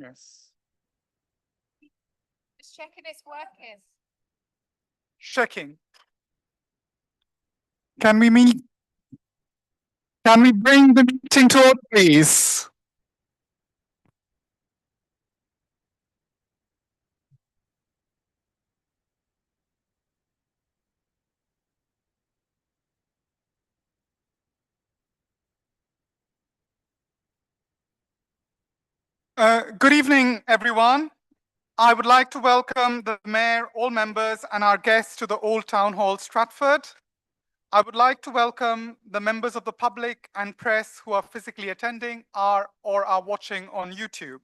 Yes. Just checking it's working. Checking. Can we meet? Can we bring the meeting to order, please? Good evening, everyone. I would like to welcome the Mayor, all members, and our guests to the Old Town Hall, Stratford. I would like to welcome the members of the public and press who are physically attending or are watching on YouTube.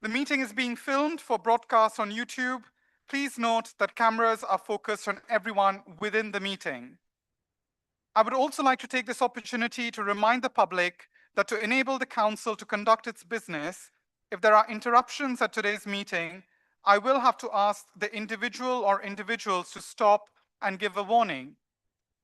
The meeting is being filmed for broadcast on YouTube. Please note that cameras are focused on everyone within the meeting. I would also like to take this opportunity to remind the public that to enable the council to conduct its business, if there are interruptions at today's meeting, I will have to ask the individual or individuals to stop and give a warning.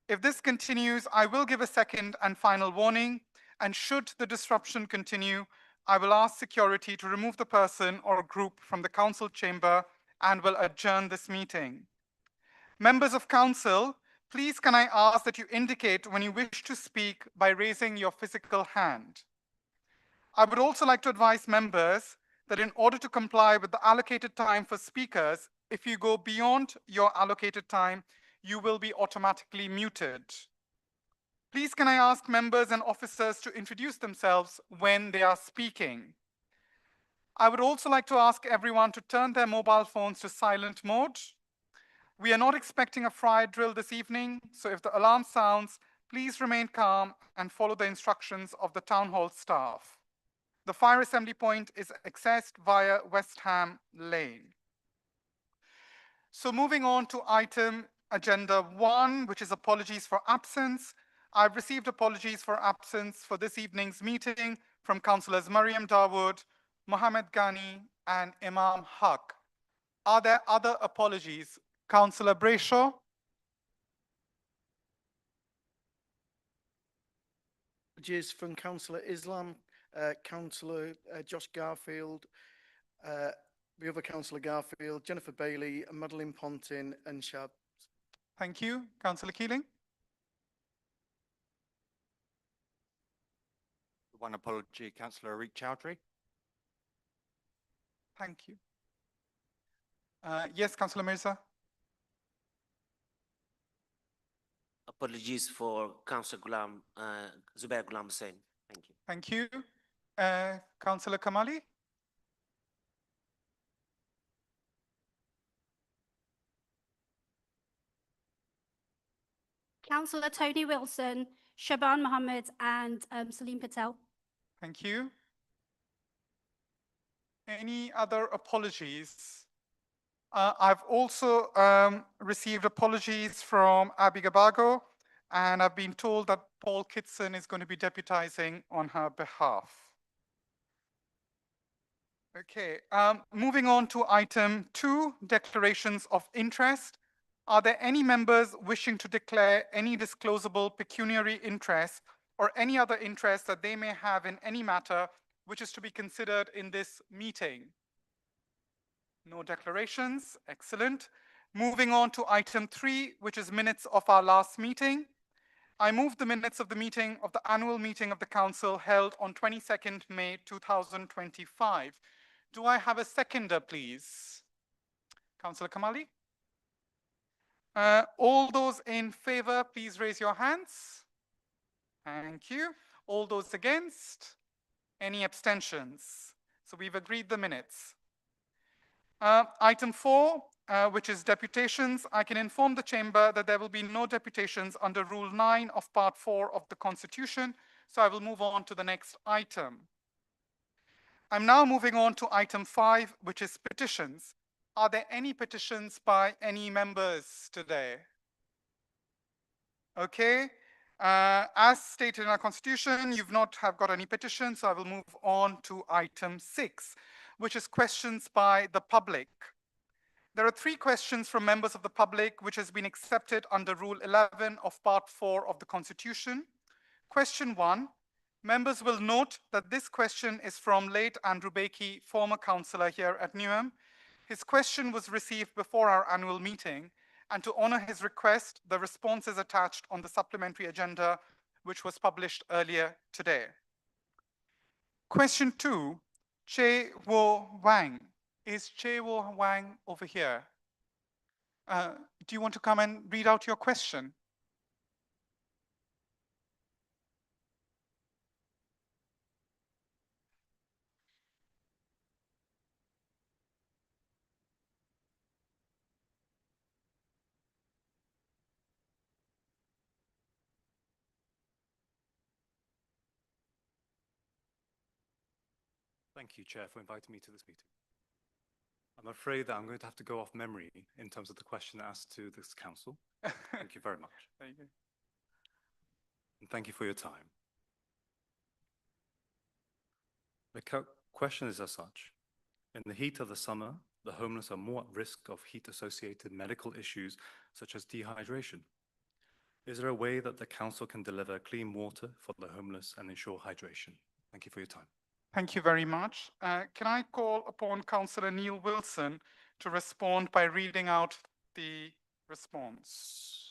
If this continues, I will give a second and final warning, and should the disruption continue, I will ask security to remove the person or group from the council chamber and will adjourn this meeting. Members of council, please can I ask that you indicate when you wish to speak by raising your physical hand. I would also like to advise members that in order to comply with the allocated time for speakers, if you go beyond your allocated time, you will be automatically muted. Please can I ask members and officers to introduce themselves when they are speaking. I would also like to ask everyone to turn their mobile phones to silent mode. We are not expecting a fire drill this evening, so if the alarm sounds, please remain calm and follow the instructions of the town hall staff. The fire assembly point is accessed via West Ham Lane. So moving on to item agenda 1, which is apologies for absence. I've received apologies for absence for this evening's meeting from Councillors Mariam Dawood, Mohammed Ghani, and Imam Haq. Are there other apologies? Councillor Brayshaw? Apologies from Councillor Islam, Councillor Josh Garfield, the other Councillor Garfield, Jennifer Bailey, Madeline Pontin, and Shab. Thank you. Councillor Keeling? One apology, Councillor Arik Chowdhury. Thank you. Yes, Councillor Mirza? Apologies for Councillor Zubair Ghulam Hussain. Thank you. Thank you. Councillor Kamali? Councillor Tony Wilson, Shaban Mohammed, and Salim Patel. Thank you. Any other apologies? I've also received apologies from Abby Gabago, and I've been told that Paul Kitson is going to be deputizing on her behalf. Okay, moving on to item 2, declarations of interest. Are there any members wishing to declare any disclosable pecuniary interest or any other interest that they may have in any matter which is to be considered in this meeting? No declarations. Excellent. Moving on to item 3, which is minutes of our last meeting. I move the minutes of the meeting of the annual meeting of the council held on 22nd May 2025. Do I have a seconder, please? Councillor Kamali? All those in favor, please raise your hands. Thank you. All those against? Any abstentions? So we've agreed the minutes. Item 4, which is deputations. I can inform the chamber that there will be no deputations under Rule 9 of Part 4 of the Constitution, so I will move on to the next item. I'm now moving on to item 5, which is petitions. Are there any petitions by any members today? Okay. As stated in our Constitution, you've not have got any petitions, so I will move on to item 6, which is questions by the public. There are 3 questions from members of the public which has been accepted under Rule 11 of Part 4 of the Constitution. Question 1, Members will note that this question is from late Andrew Bakey, former councillor here at Newham. His question was received before our annual meeting, and to honour his request, the response is attached on the supplementary agenda, which was published earlier today. Question 2, Che Wo Wang. Is Che Wo Wang over here? Do you want to come and read out your question? Thank you, Chair, for inviting me to this meeting. I'm afraid that I'm going to have to go off memory in terms of the question asked to this council. Thank you very much. Thank you. And thank you for your time. The question is as such. In the heat of the summer, the homeless are more at risk of heat-associated medical issues such as dehydration. Is there a way that the council can deliver clean water for the homeless and ensure hydration? Thank you for your time. Thank you very much. Can I call upon Councillor Neil Wilson to respond by reading out the response?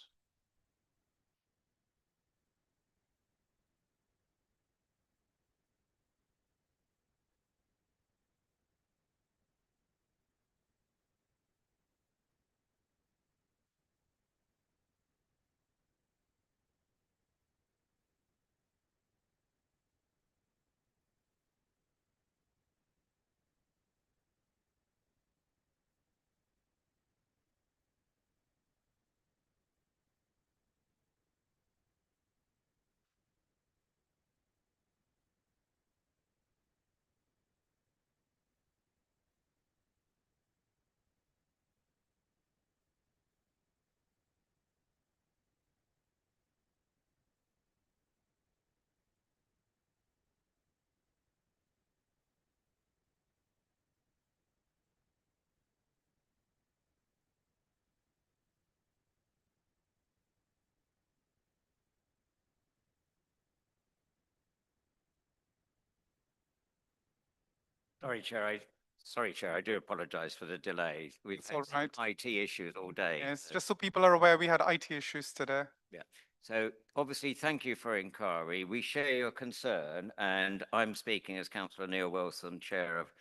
Sorry, Chair, I do apologise for the delay. We've It's had all some right. IT issues all day. Yes, just so people are aware, we had IT issues today. Yeah. So obviously, thank you for inquiry. We share your concern, and I'm speaking as Councillor Neil Wilson, Chair of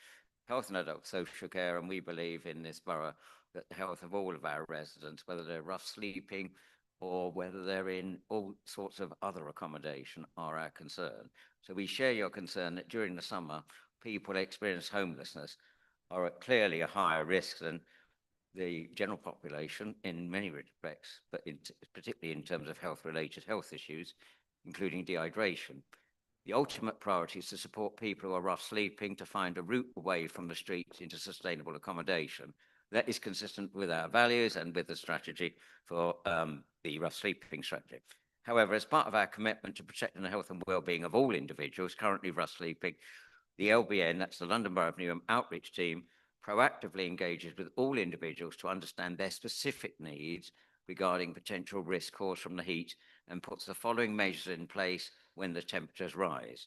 Health and Adult Social Care, and we believe in this borough that the health of all of our residents, whether they're rough sleeping or whether they're in all sorts of other accommodation, are our concern. So we share your concern that during the summer, people experience homelessness are at clearly a higher risk than the general population in many respects, but particularly in terms of health-related health issues, including dehydration. The ultimate priority is to support people who are rough sleeping to find a route away from the streets into sustainable accommodation. That is consistent with our values and with the strategy for the rough sleeping strategy. However, as part of our commitment to protecting the health and well-being of all individuals currently rough sleeping, the LBN, that's the London Borough of Newham outreach team, proactively engages with all individuals to understand their specific needs regarding potential risk caused from the heat and puts the following measures in place when the temperatures rise.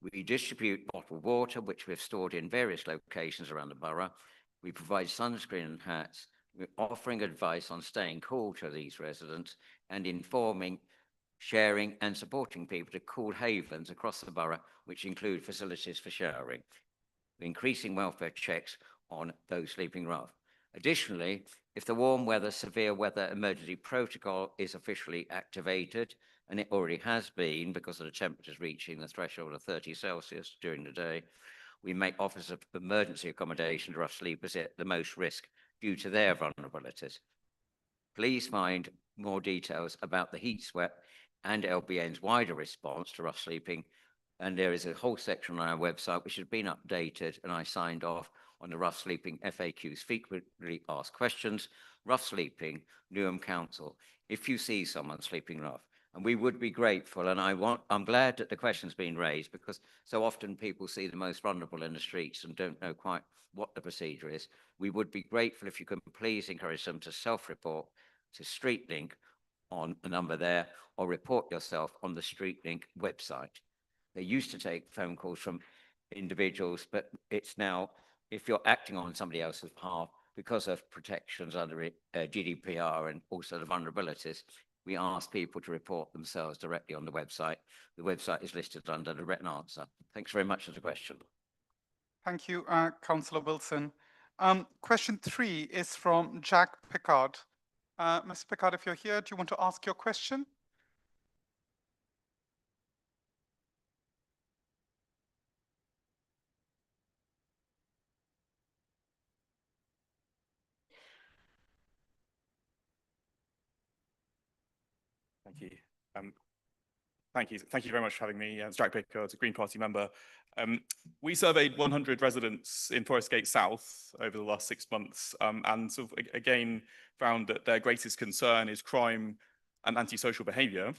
We distribute bottled water, which we've stored in various locations around the borough. We provide sunscreen and hats. We're offering advice on staying cool to these residents and informing, sharing and supporting people to cool havens across the borough, which include facilities for showering. We're increasing welfare checks on those sleeping rough. Additionally, if the warm weather, severe weather emergency protocol is officially activated, and it already has been because of the temperatures reaching the threshold of 30 Celsius during the day, we make offers of emergency accommodation to rough sleepers at the most risk due to their vulnerabilities. Please find more details about the heat sweat and LBN's wider response to rough sleeping. And there is a whole section on our website which has been updated, and I signed off on the rough sleeping FAQs, frequently asked questions, rough sleeping, Newham Council. If you see someone sleeping rough, and we would be grateful, and I'm glad that the question's been raised because so often people see the most vulnerable in the streets and don't know quite what the procedure is. We would be grateful if you can please encourage them to self-report to StreetLink on the number there, or report yourself on the StreetLink website. They used to take phone calls from individuals, but it's now, if you're acting on somebody else's behalf, because of protections under GDPR and also the vulnerabilities, we ask people to report themselves directly on the website. The website is listed under the written answer. Thanks very much for the question. Thank you, Councillor Wilson. Question 3 is from Jack Pickard. Ms. Pickard, if you're here, do you want to ask your question? Thank you. Thank you very much for having me. It's Jack Pickard, a Green Party member. We surveyed 100 residents in Forest Gate South over the last 6 months, and sort of again found that their greatest concern is crime and antisocial behaviour.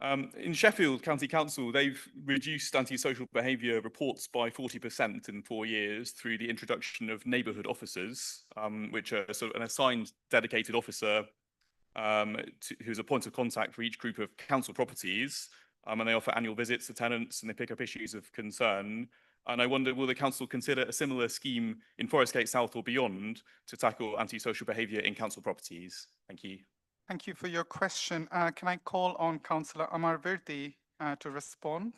In Sheffield County Council, they've reduced antisocial behaviour reports by 40% in 4 years through the introduction of neighbourhood officers, which are sort of an assigned dedicated officer who's a point of contact for each group of council properties, and they offer annual visits to tenants and they pick up issues of concern. And I wonder, will the council consider a similar scheme in Forest Gate South or beyond to tackle antisocial behaviour in council properties? Thank you. Thank you for your question. Can I call on Councillor Amarvirdi to respond?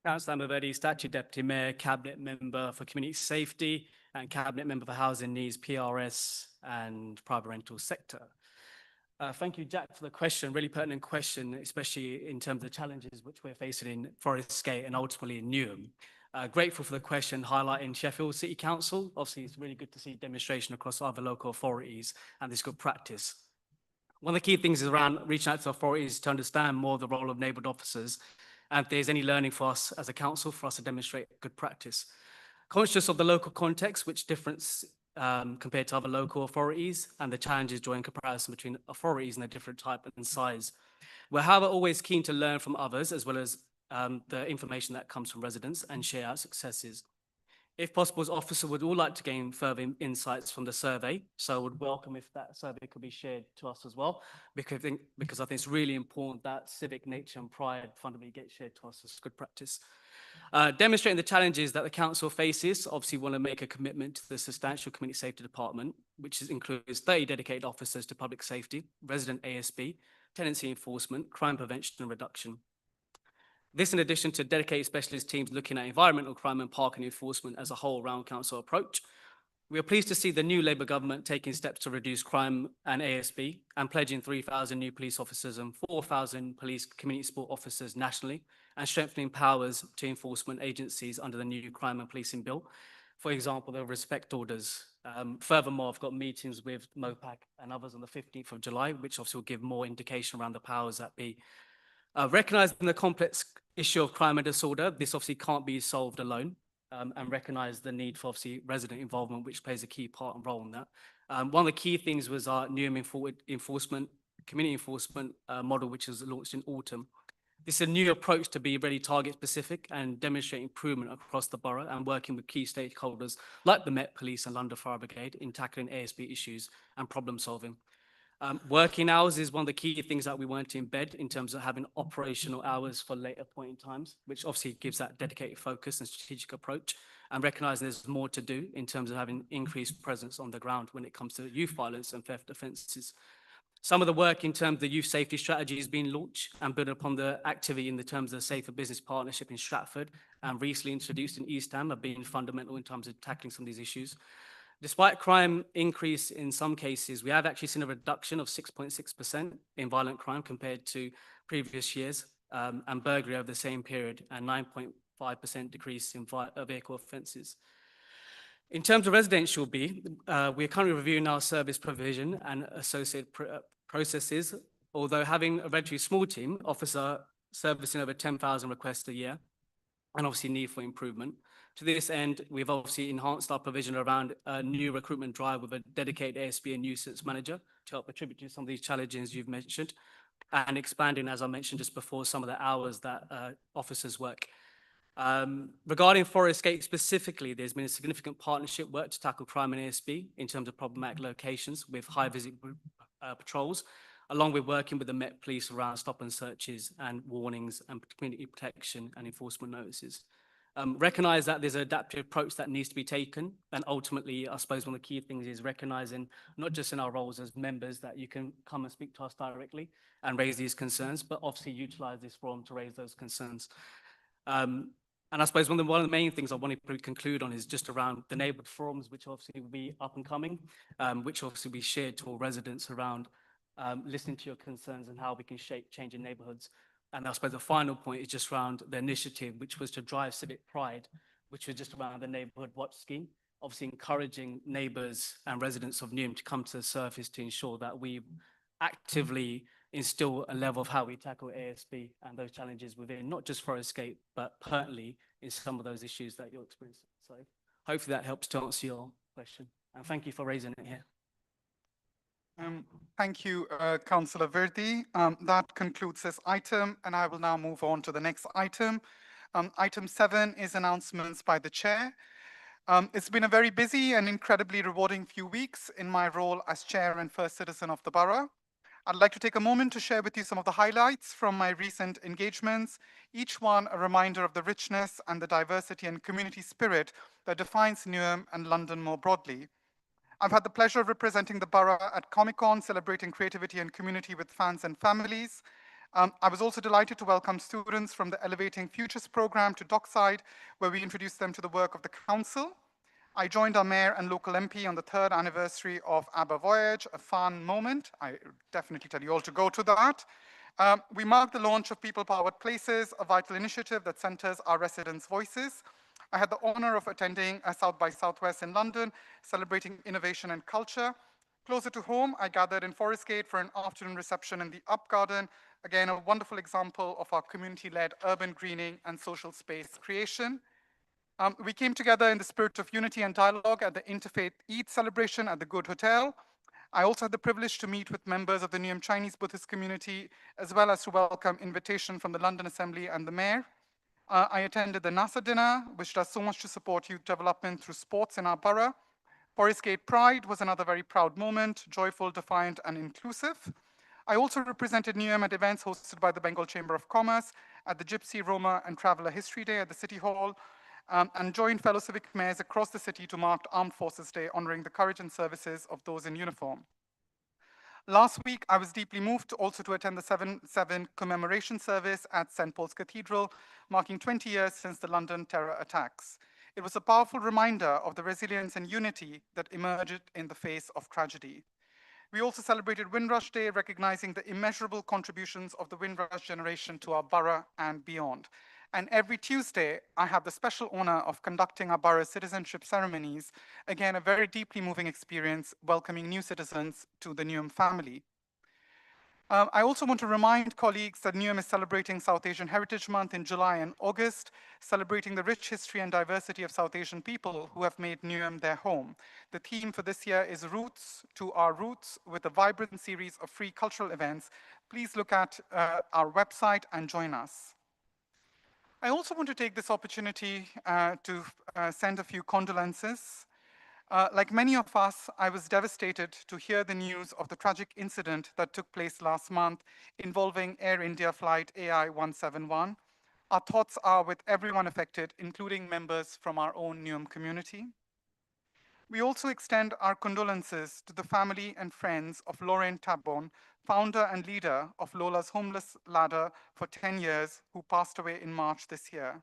Councillor Amarvirdi, Statute Deputy Mayor, Cabinet Member for Community Safety and Cabinet Member for Housing Needs, PRS and Private Rental Sector. Thank you, Jack, for the question, really pertinent question, especially in terms of the challenges which we're facing in Forest Gate and ultimately in Newham. Grateful for the question highlighting Sheffield City Council. Obviously, it's really good to see demonstration across other local authorities and this good practice. One of the key things is around reaching out to authorities to understand more the role of neighbourhood officers, and if there's any learning for us as a council for us to demonstrate good practice. Conscious of the local context, which difference compared to other local authorities and the challenges drawing comparison between authorities and the different type and size. We're, however, always keen to learn from others as well as the information that comes from residents and share our successes. If possible, as officer would all like to gain further insights from the survey, so I would welcome if that survey could be shared to us as well, because I think it's really important that civic nature and pride fundamentally get shared to us as good practice. Demonstrating the challenges that the council faces, obviously want to make a commitment to the substantial community safety department, which includes 30 dedicated officers to public safety, resident ASB, tenancy enforcement, crime prevention and reduction. This in addition to dedicated specialist teams looking at environmental crime and parking enforcement as a whole round council approach. We are pleased to see the new Labour government taking steps to reduce crime and ASB and pledging 3,000 new police officers and 4,000 police community support officers nationally and strengthening powers to enforcement agencies under the new crime and policing bill. For example, the respect orders. Furthermore, I've got meetings with MOPAC and others on the 15th of July, which obviously will give more indication around the powers that be. Recognising the complex issue of crime and disorder, this obviously can't be solved alone, and recognise the need for obviously resident involvement, which plays a key part and role in that. One of the key things was our new enforcement, community enforcement model, which was launched in autumn. This is a new approach to be really target specific and demonstrate improvement across the borough and working with key stakeholders like the Met Police and London Fire Brigade in tackling ASB issues and problem solving. Working hours is one of the key things that we want to embed in terms of having operational hours for later point in times, which obviously gives that dedicated focus and strategic approach, and recognizing there's more to do in terms of having increased presence on the ground when it comes to youth violence and theft offences. Some of the work in terms of the youth safety strategy has been launched and built upon the activity in the terms of the Safer Business Partnership in Stratford and recently introduced in East Ham have been fundamental in terms of tackling some of these issues. Despite crime increase in some cases, we have actually seen a reduction of 6.6% in violent crime compared to previous years, and burglary over the same period, and 9.5% decrease in vehicle offences. In terms of residential B, we are currently reviewing our service provision and associated processes, although having a relatively small team, officer servicing over 10,000 requests a year, and obviously need for improvement. To this end, we've obviously enhanced our provision around a new recruitment drive with a dedicated ASB and nuisance manager to help attribute to some of these challenges you've mentioned, and expanding, as I mentioned just before, some of the hours that officers work. Regarding Forest Gate specifically, there's been a significant partnership work to tackle crime in ASB in terms of problematic locations with high visit patrols, along with working with the Met Police around stop and searches and warnings and community protection and enforcement notices. Recognise that there's an adaptive approach that needs to be taken, and ultimately, I suppose one of the key things is recognising, not just in our roles as members, that you can come and speak to us directly and raise these concerns, but obviously utilise this forum to raise those concerns. And I suppose one of the main things I wanted to conclude on is just around the neighbourhood forums, which obviously will be up and coming, which obviously we shared to all residents around listening to your concerns and how we can shape change in neighbourhoods. And I suppose the final point is just around the initiative, which was to drive civic pride, which was just around the neighbourhood watch scheme, obviously encouraging neighbours and residents of Newham to come to the surface to ensure that we actively instill a level of how we tackle ASB and those challenges within not just Forest Gate, but pertinently in some of those issues that you're experiencing. So hopefully that helps to answer your question. And thank you for raising it here. Thank you, Councillor Verdi. That concludes this item, and I will now move on to the next item. Item 7 is announcements by the Chair. It's been a very busy and incredibly rewarding few weeks in my role as Chair and First Citizen of the Borough. I'd like to take a moment to share with you some of the highlights from my recent engagements, each one a reminder of the richness and the diversity and community spirit that defines Newham and London more broadly. I've had the pleasure of representing the borough at Comic-Con, celebrating creativity and community with fans and families. I was also delighted to welcome students from the Elevating Futures program to Dockside, where we introduced them to the work of the council. I joined our mayor and local MP on the 3rd anniversary of ABBA Voyage, a fun moment. I definitely tell you all to go to that. We marked the launch of People Powered Places, a vital initiative that centers our residents' voices. I had the honor of attending a South by Southwest in London, celebrating innovation and culture. Closer to home, I gathered in Forest Gate for an afternoon reception in the Up Garden. Again, a wonderful example of our community-led urban greening and social space creation. We came together in the spirit of unity and dialogue at the Interfaith Eid celebration at the Good Hotel. I also had the privilege to meet with members of the Newham Chinese Buddhist community, as well as to welcome invitation from the London Assembly and the Mayor. I attended the NASA dinner, which does so much to support youth development through sports in our borough. Forest Gate Pride was another very proud moment, joyful, defiant, and inclusive. I also represented Newham at events hosted by the Bengal Chamber of Commerce at the Gypsy, Roma, and Traveller History Day at the City Hall, and joined fellow civic mayors across the city to mark Armed Forces Day, honoring the courage and services of those in uniform. Last week, I was deeply moved also to attend the 7/7 commemoration service at St. Paul's Cathedral, marking 20 years since the London terror attacks. It was a powerful reminder of the resilience and unity that emerged in the face of tragedy. We also celebrated Windrush Day, recognizing the immeasurable contributions of the Windrush generation to our borough and beyond. And every Tuesday, I have the special honor of conducting our borough citizenship ceremonies. Again, a very deeply moving experience, welcoming new citizens to the Newham family. I also want to remind colleagues that Newham is celebrating South Asian Heritage Month in July and August, celebrating the rich history and diversity of South Asian people who have made Newham their home. The theme for this year is Roots to Our Roots, with a vibrant series of free cultural events. Please look at our website and join us. I also want to take this opportunity to send a few condolences. Like many of us, I was devastated to hear the news of the tragic incident that took place last month involving Air India flight AI 171. Our thoughts are with everyone affected, including members from our own Newham community. We also extend our condolences to the family and friends of Lorraine Tabon, founder and leader of Lola's Homeless Ladder for 10 years, who passed away in March this year.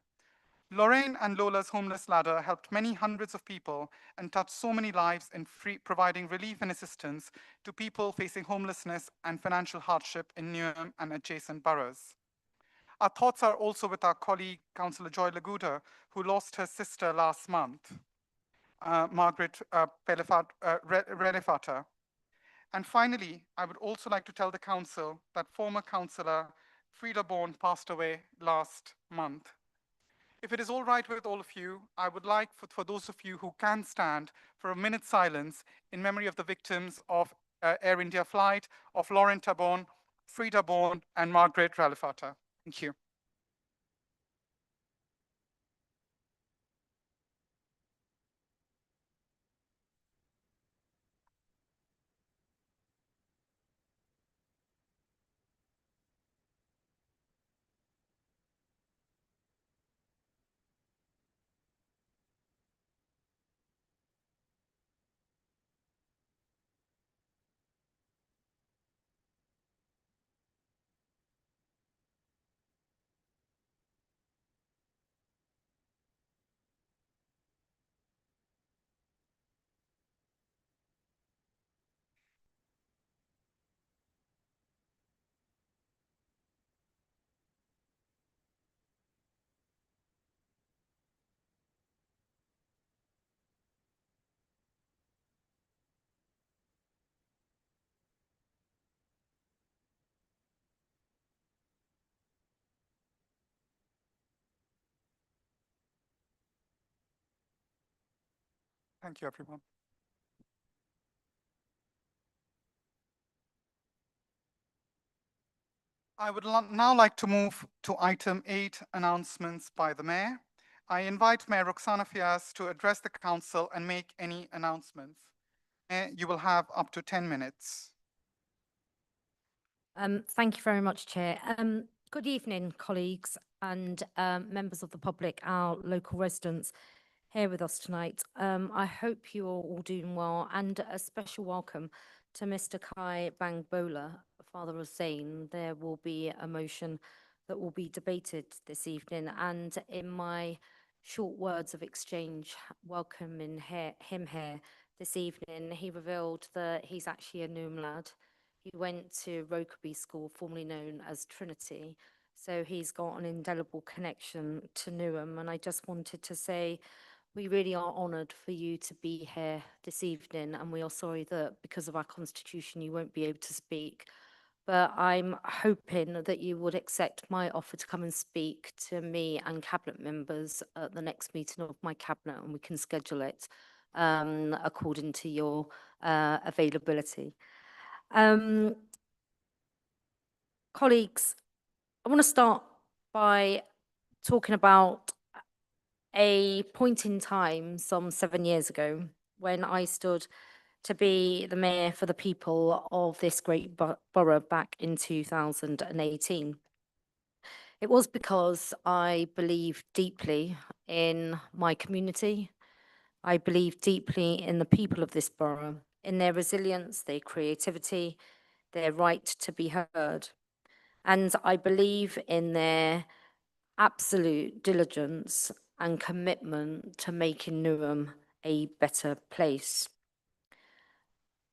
Lorraine and Lola's Homeless Ladder helped many hundreds of people and touched so many lives in providing relief and assistance to people facing homelessness and financial hardship in Newham and adjacent boroughs. Our thoughts are also with our colleague, Councillor Joy Laguda, who lost her sister last month, Margaret Relefata. And finally, I would also like to tell the council that former councillor Frida Bourne passed away last month. If it is all right with all of you, I would like for those of you who can stand for a minute's silence in memory of the victims of Air India flight of Lorraine Tabon, Frida Bourne, and Margaret Relefata. Thank you. Thank you, everyone. I would now like to move to item 8, announcements by the Mayor. I invite Mayor Roxana Fias to address the council and make any announcements. Mayor, you will have up to 10 minutes. Thank you very much, Chair. Good evening, colleagues and members of the public, our local residents here with us tonight. I hope you are all doing well, and a special welcome to Mr. Kai Bangbola, Father of Zain. There will be a motion that will be debated this evening, and in my short words of exchange welcoming him here this evening, he revealed that he's actually a Newham lad. He went to Rokeby School, formerly known as Trinity, so he's got an indelible connection to Newham, and I just wanted to say we really are honoured for you to be here this evening, and we are sorry that because of our constitution you won't be able to speak. But I'm hoping that you would accept my offer to come and speak to me and cabinet members at the next meeting of my cabinet, and we can schedule it according to your availability. Colleagues, I want to start by talking about a point in time some 7 years ago when I stood to be the mayor for the people of this great borough back in 2018. It was because I believed deeply in my community. I believe deeply in the people of this borough, in their resilience, their creativity, their right to be heard. And I believe in their absolute diligence and commitment to making Newham a better place.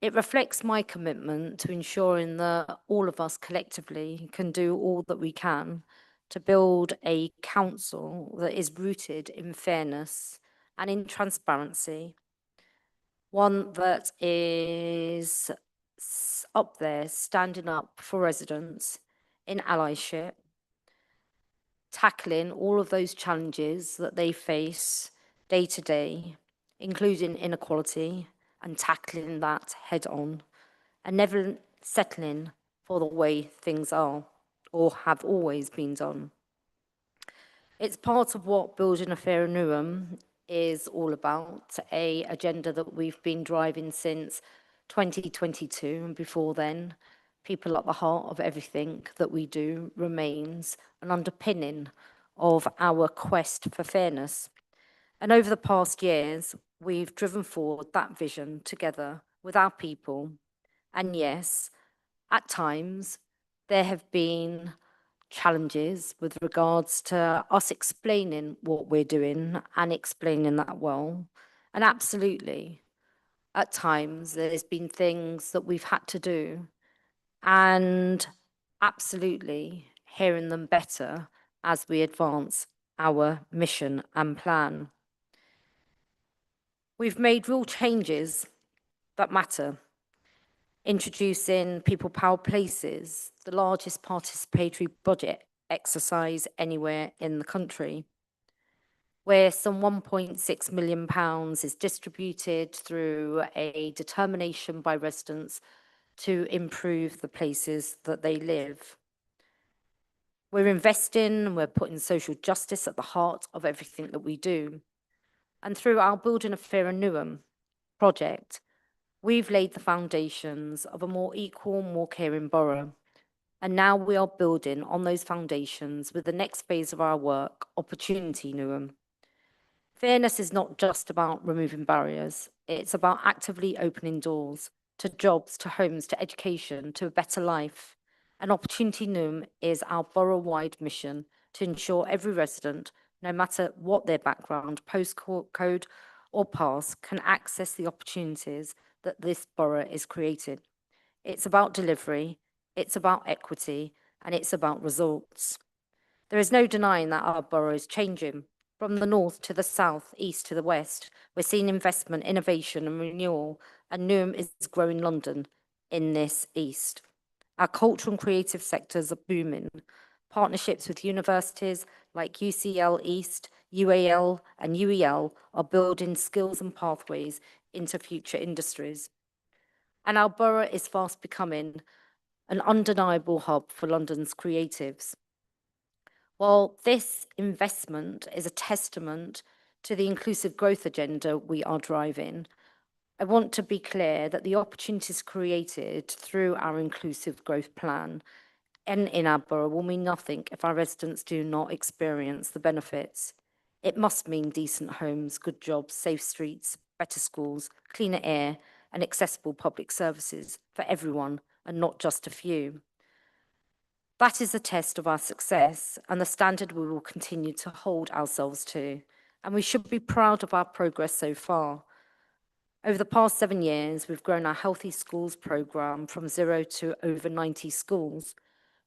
It reflects my commitment to ensuring that all of us collectively can do all that we can to build a council that is rooted in fairness and in transparency, one that is up there standing up for residents in allyship, tackling all of those challenges that they face day to day, including inequality, and tackling that head on, and never settling for the way things are or have always been done. It's part of what Building a Fairer Newham is all about, an agenda that we've been driving since 2022, and before then, people at the heart of everything that we do remains an underpinning of our quest for fairness. And over the past years, we've driven forward that vision together with our people. And yes, at times, there have been challenges with regards to us explaining what we're doing and explaining that well. And absolutely, at times, there's been things that we've had to do, and absolutely hearing them better as we advance our mission and plan. We've made real changes that matter, introducing People Power Places, the largest participatory budget exercise anywhere in the country, where some £1.6 million is distributed through a determination by residents to improve the places that they live. We're investing, we're putting social justice at the heart of everything that we do. And through our Building a Fairer Newham project, we've laid the foundations of a more equal, more caring borough. And now we are building on those foundations with the next phase of our work, Opportunity Newham. Fairness is not just about removing barriers, it's about actively opening doors to jobs, to homes, to education, to a better life. And Opportunity Newham is our borough-wide mission to ensure every resident, no matter what their background, postcode or past, can access the opportunities that this borough is creating. It's about delivery, it's about equity, and it's about results. There is no denying that our borough is changing. From the north to the south, east to the west, we're seeing investment, innovation and renewal, and Newham is growing London in this east. Our cultural and creative sectors are booming. Partnerships with universities like UCL East, UAL and UEL are building skills and pathways into future industries. And our borough is fast becoming an undeniable hub for London's creatives. While this investment is a testament to the inclusive growth agenda we are driving, I want to be clear that the opportunities created through our inclusive growth plan and in our borough will mean nothing if our residents do not experience the benefits. It must mean decent homes, good jobs, safe streets, better schools, cleaner air, and accessible public services for everyone and not just a few. That is the test of our success and the standard we will continue to hold ourselves to, and we should be proud of our progress so far. Over the past 7 years, we've grown our Healthy Schools programme from 0 to over 90 schools,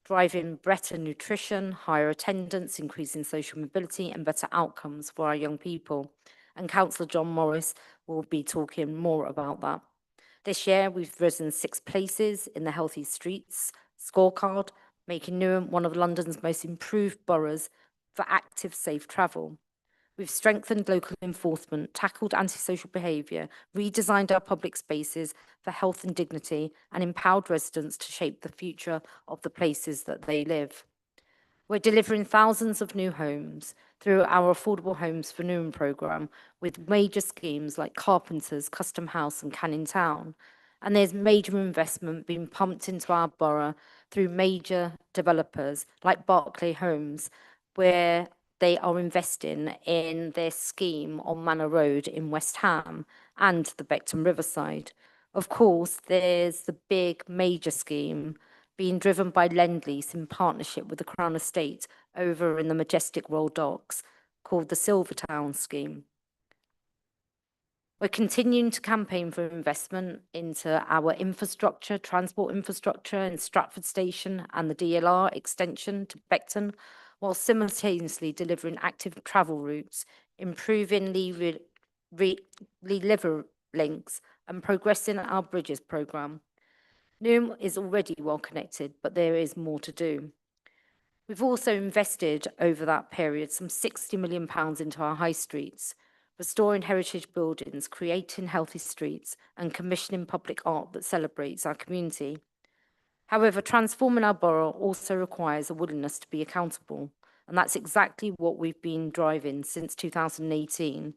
driving better nutrition, higher attendance, increasing social mobility and better outcomes for our young people. And Councillor John Morris will be talking more about that. This year, we've risen 6 places in the Healthy Streets scorecard, making Newham one of London's most improved boroughs for active, safe travel. We've strengthened local enforcement, tackled antisocial behaviour, redesigned our public spaces for health and dignity, and empowered residents to shape the future of the places that they live. We're delivering thousands of new homes through our Affordable Homes for Newham programme with major schemes like Carpenters, Custom House and Canning Town. And there's major investment being pumped into our borough through major developers like Barclay Homes, where they are investing in their scheme on Manor Road in West Ham and the Beckton Riverside. Of course, there's the big major scheme being driven by Lendlease in partnership with the Crown Estate over in the majestic Royal Docks, called the Silvertown scheme. We're continuing to campaign for investment into our infrastructure, transport infrastructure in Stratford Station and the DLR extension to Beckton, while simultaneously delivering active travel routes, improving Lee Liver links and progressing our bridges programme. Newham is already well connected, but there is more to do. We've also invested over that period some £60 million into our high streets, restoring heritage buildings, creating healthy streets, and commissioning public art that celebrates our community. However, transforming our borough also requires a willingness to be accountable, and that's exactly what we've been driving since 2018.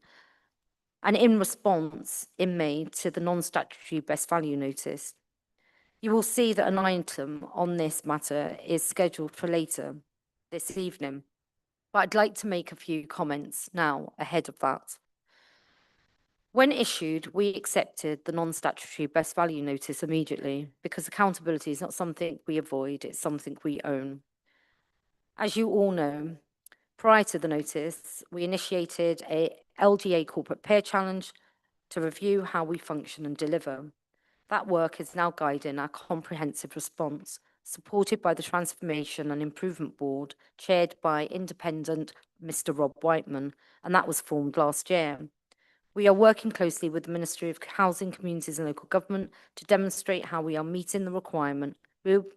And in response, in May, to the non-statutory best value notice, you will see that an item on this matter is scheduled for later this evening. But I'd like to make a few comments now ahead of that. When issued, we accepted the non-statutory best value notice immediately because accountability is not something we avoid, it's something we own. As you all know, prior to the notice, we initiated a LGA Corporate Peer Challenge to review how we function and deliver. That work is now guiding our comprehensive response, supported by the Transformation and Improvement Board, chaired by independent Mr. Rob Whiteman, and that was formed last year. We are working closely with the Ministry of Housing, Communities and Local Government to demonstrate how we are meeting the requirement,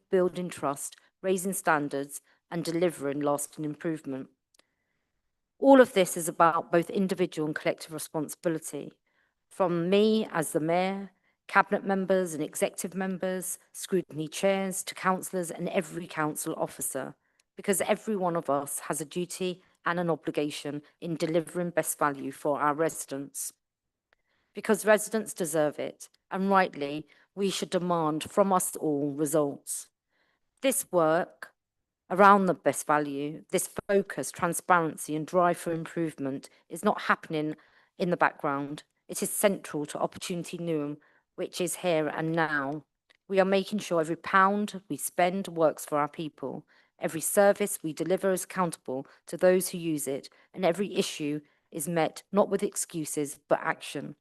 building trust, raising standards, and delivering lasting improvement. All of this is about both individual and collective responsibility. From me as the Mayor, Cabinet members and executive members, scrutiny chairs to councillors and every council officer, because every one of us has a duty and an obligation in delivering best value for our residents. Because residents deserve it, and rightly, we should demand from us all results. This work around the best value, this focus, transparency and drive for improvement is not happening in the background. It is central to Opportunity Newham, which is here and now. We are making sure every pound we spend works for our people. Every service we deliver is accountable to those who use it, and every issue is met not with excuses, but action.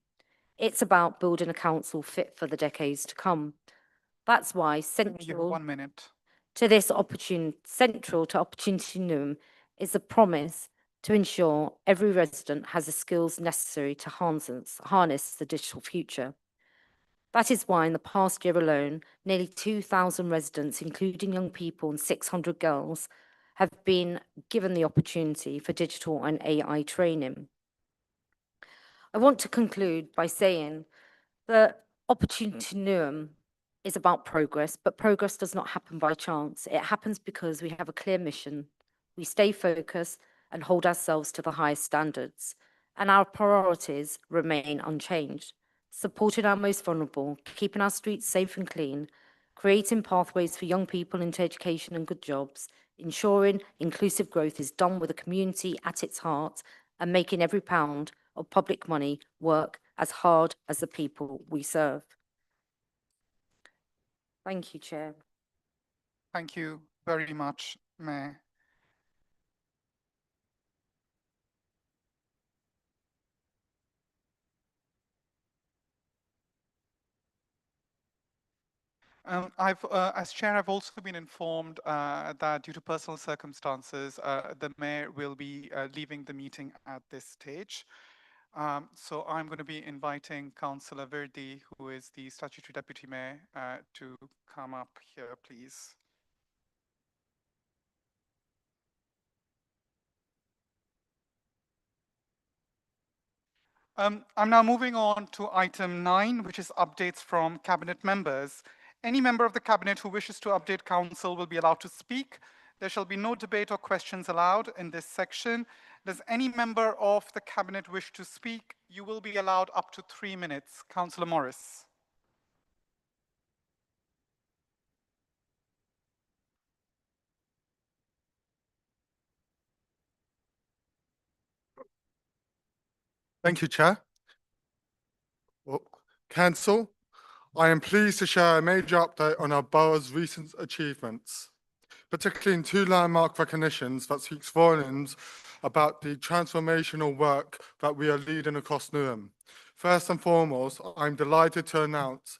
It's about building a council fit for the decades to come. That's why central 1 minute. to this central to Opportunity Newham is the promise to ensure every resident has the skills necessary to harness the digital future. That is why in the past year alone, nearly 2,000 residents, including young people and 600 girls, have been given the opportunity for digital and AI training. I want to conclude by saying that Opportunity Newham is about progress, but progress does not happen by chance. It happens because we have a clear mission, we stay focused and hold ourselves to the highest standards, and our priorities remain unchanged. Supporting our most vulnerable, keeping our streets safe and clean, creating pathways for young people into education and good jobs, ensuring inclusive growth is done with a community at its heart, and making every pound of public money work as hard as the people we serve. Thank you, Chair. Thank you very much, Mayor. As chair, I've also been informed that due to personal circumstances, the mayor will be leaving the meeting at this stage. So I'm going to be inviting Councillor Verdi, who is the statutory deputy mayor, to come up here, please. I'm now moving on to item 9, which is updates from cabinet members. Any member of the cabinet who wishes to update council will be allowed to speak. There shall be no debate or questions allowed in this section. Does any member of the cabinet wish to speak? You will be allowed up to 3 minutes. Councillor Morris. Thank you, Chair. Well, Council, I am pleased to share a major update on our borough's recent achievements, particularly in 2 landmark recognitions that speaks volumes about the transformational work that we are leading across Newham. First and foremost, I'm delighted to announce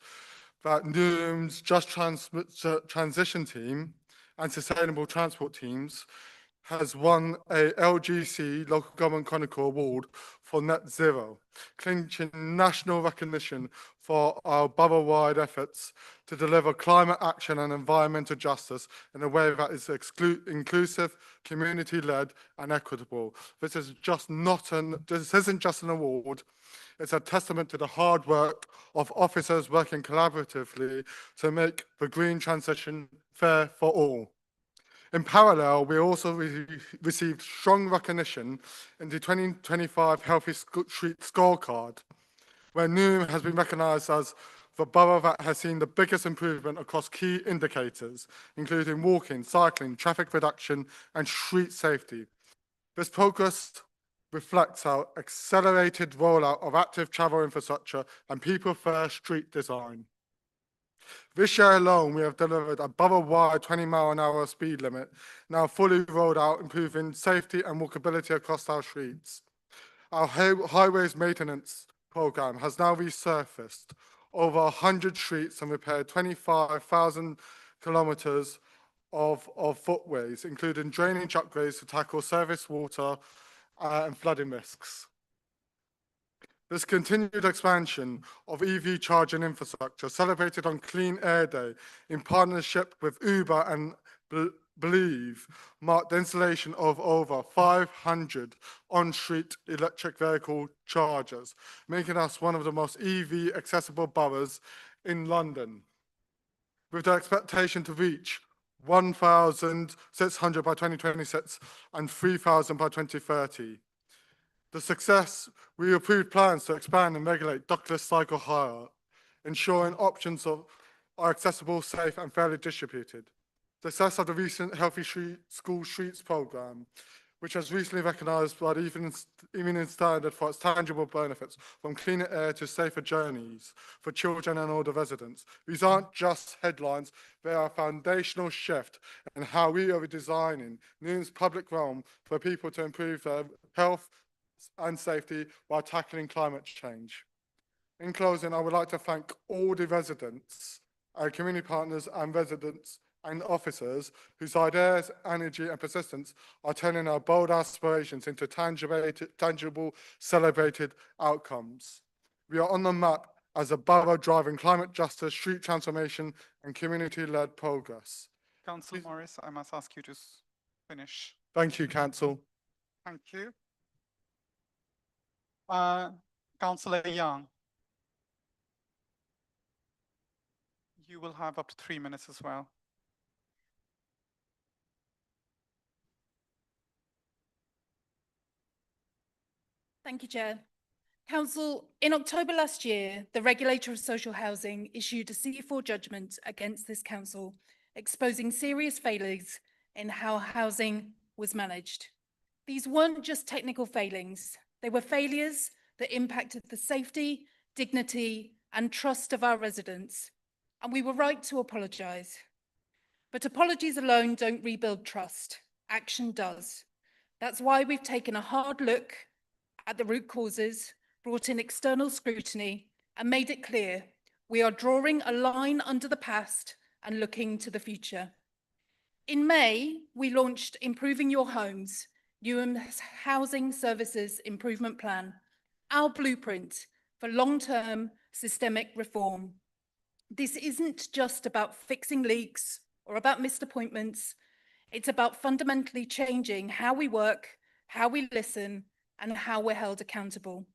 that Newham's Just Transition Team and Sustainable Transport Teams has won a LGC Local Government Chronicle Award for Net Zero, clinching national recognition for our borough-wide efforts to deliver climate action and environmental justice in a way that is inclusive, community-led and equitable. This isn't just an award, it's a testament to the hard work of officers working collaboratively to make the green transition fair for all. In parallel, we also received strong recognition in the 2025 Healthy Street Scorecard, where Newham has been recognised as the borough that has seen the biggest improvement across key indicators, including walking, cycling, traffic reduction, and street safety. This progress reflects our accelerated rollout of active travel infrastructure and people-first street design. This year alone, we have delivered a borough-wide 20-mile-an-hour speed limit, now fully rolled out, improving safety and walkability across our streets. Our highways maintenance programme has now resurfaced over 100 streets and repaired 25,000 kilometres of footways, including drainage upgrades to tackle surface water and flooding risks. This continued expansion of EV charging infrastructure, celebrated on Clean Air Day in partnership with Uber and Believe, marked the installation of over 500 on-street electric vehicle chargers, making us one of the most EV accessible boroughs in London, with the expectation to reach 1,600 by 2026 and 3,000 by 2030. The success, we approved plans to expand and regulate dockless cycle hire, ensuring options are accessible, safe and fairly distributed. The success of the recent Healthy School Streets programme, which was recently recognised by the Evening Standard for its tangible benefits, from cleaner air to safer journeys for children and older residents. These aren't just headlines, they are a foundational shift in how we are redesigning Newham's public realm for people to improve their health and safety while tackling climate change. In closing, I would like to thank all the residents, our community partners and residents and officers whose ideas, energy and persistence are turning our bold aspirations into tangible, celebrated outcomes. We are on the map as a borough driving climate justice, street transformation and community-led progress. Councillor Morris, I must ask you to finish. Thank you, Council. Thank you. Councillor Young. You will have up to 3 minutes as well. Thank you, Chair. Council, in October last year, the Regulator of Social Housing issued a C4 judgment against this council, exposing serious failures in how housing was managed. These weren't just technical failings, they were failures that impacted the safety, dignity, and trust of our residents. And we were right to apologise. But apologies alone don't rebuild trust. Action does. That's why we've taken a hard look at the root causes, brought in external scrutiny, and made it clear we are drawing a line under the past and looking to the future. In May, we launched Improving Your Homes, Newham's Housing Services Improvement Plan, our blueprint for long-term systemic reform. This isn't just about fixing leaks or about missed appointments. It's about fundamentally changing how we work, how we listen, and how we're held accountable.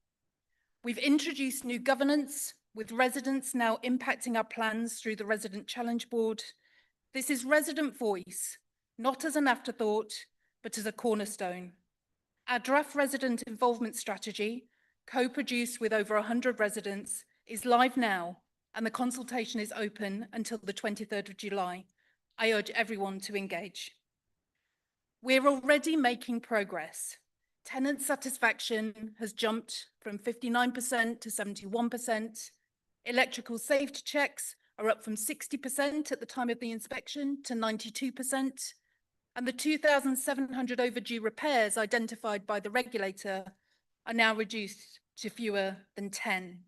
We've introduced new governance, with residents now impacting our plans through the Resident Challenge Board. This is resident voice, not as an afterthought, but as a cornerstone. Our draft resident involvement strategy, co-produced with over 100 residents, is live now, and the consultation is open until the 23rd of July. I urge everyone to engage. We're already making progress. Tenant satisfaction has jumped from 59% to 71%. Electrical safety checks are up from 60% at the time of the inspection to 92%. And the 2,700 overdue repairs identified by the regulator are now reduced to fewer than 10.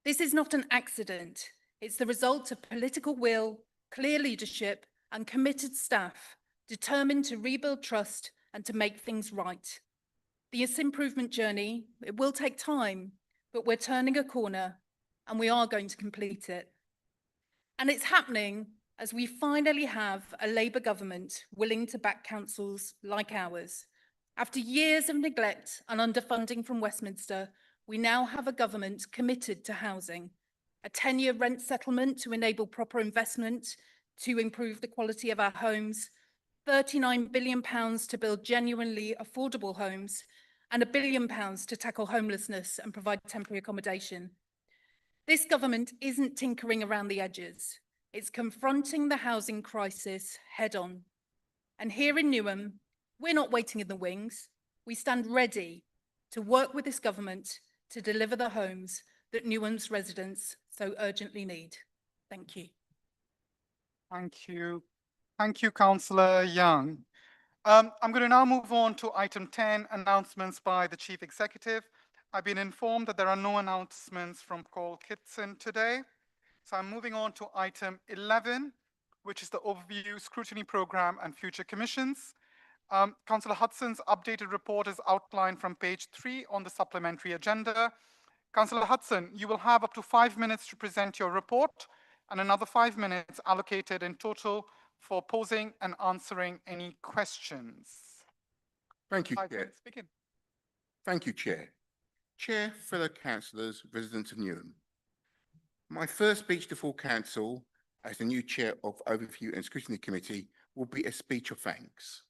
This is not an accident. It's the result of political will, clear leadership, and committed staff determined to rebuild trust and to make things right. This improvement journey, it will take time, but we're turning a corner and we are going to complete it. And it's happening as we finally have a Labour government willing to back councils like ours. After years of neglect and underfunding from Westminster, we now have a government committed to housing, a 10-year rent settlement to enable proper investment to improve the quality of our homes, £39 billion to build genuinely affordable homes, and £1 billion to tackle homelessness and provide temporary accommodation. This government isn't tinkering around the edges. It's confronting the housing crisis head on. And here in Newham, we're not waiting in the wings. We stand ready to work with this government to deliver the homes that Newham's residents so urgently need. Thank you. Thank you. Thank you, Councillor Young. I'm going to now move on to item 10, announcements by the Chief Executive. I've been informed that there are no announcements from Paul Kitson today. So I'm moving on to item 11, which is the overview, scrutiny program and future commissions. Councillor Hudson's updated report is outlined from page 3 on the supplementary agenda. Councillor Hudson, you will have up to 5 minutes to present your report and another 5 minutes allocated in total for posing and answering any questions. Thank you, 5 Chair. minutes, begin. Thank you, Chair. Chair, fellow councillors, residents of Newham. My first speech to full council as the new chair of Overview and Scrutiny Committee will be a speech of thanks.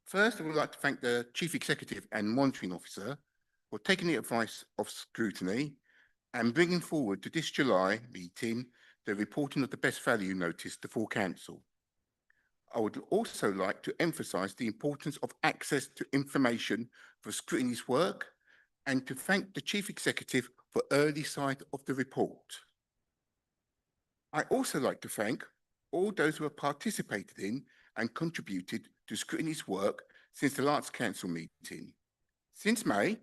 First, I would like to thank the Chief Executive and Monitoring Officer for taking the advice of scrutiny and bringing forward to this July meeting the reporting of the best value notice to full council. I would also like to emphasise the importance of access to information for scrutiny's work and to thank the Chief Executive for early sight of the report. I also like to thank all those who have participated in and contributed to scrutiny's work since the last council meeting. Since May,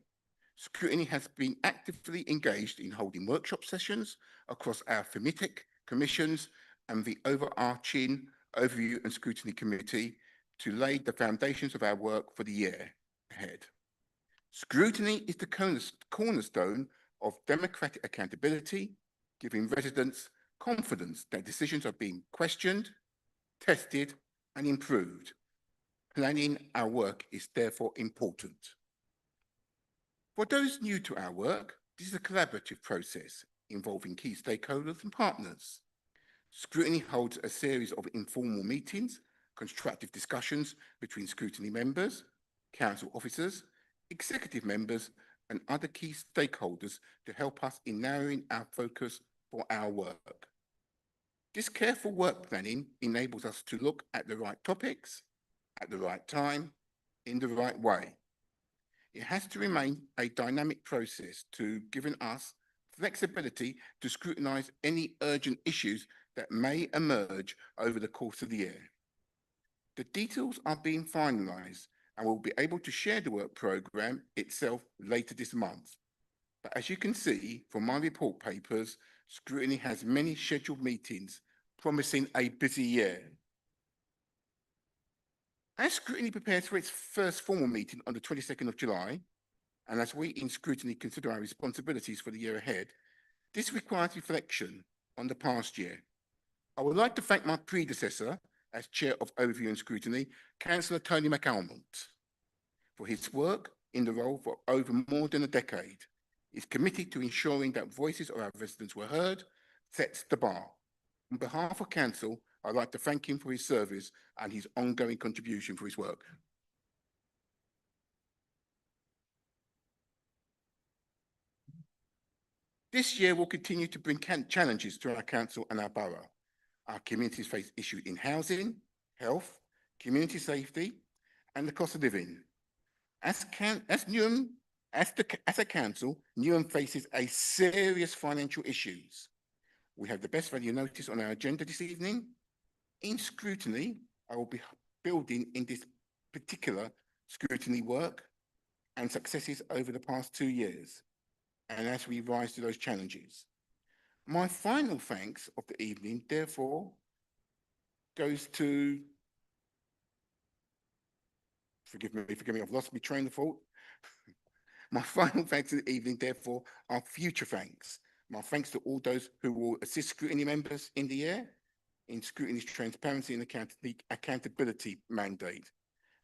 scrutiny has been actively engaged in holding workshop sessions across our thematic commissions and the overarching Overview and Scrutiny Committee to lay the foundations of our work for the year ahead. Scrutiny is the cornerstone of democratic accountability, giving residents confidence that decisions are being questioned, tested, and improved, Planning our work is therefore important. For those new to our work, this is a collaborative process involving key stakeholders and partners. Scrutiny holds a series of informal meetings, constructive discussions between scrutiny members, council officers, executive members, and other key stakeholders to help us in narrowing our focus for our work. This careful work planning enables us to look at the right topics, at the right time, in the right way. It has to remain a dynamic process to giving us flexibility to scrutinise any urgent issues that may emerge over the course of the year. The details are being finalised and we'll be able to share the work programme itself later this month. But as you can see from my report papers, Scrutiny has many scheduled meetings, promising a busy year. As Scrutiny prepares for its first formal meeting on the 22nd of July, and as we in Scrutiny consider our responsibilities for the year ahead, this requires reflection on the past year. I would like to thank my predecessor as Chair of Overview and Scrutiny, Councillor Tony McAlmont, for his work in the role for over more than a decade. He's committed to ensuring that voices of our residents were heard, sets the bar. On behalf of Council, I'd like to thank him for his service and his ongoing contribution for his work. This year will continue to bring challenges to our council and our borough. Our communities face issues in housing, health, community safety, and the cost of living. As a council, Newham faces a serious financial issues. We have the best value notice on our agenda this evening. In Scrutiny, I will be building in this particular Scrutiny work and successes over the past 2 years, and as we rise to those challenges. My final thanks of the evening, therefore, goes to, forgive me, I've lost my train of thought. My final thanks of the evening, therefore, are future thanks. My thanks to all those who will assist Scrutiny members in the year in Scrutiny's transparency and accountability mandate.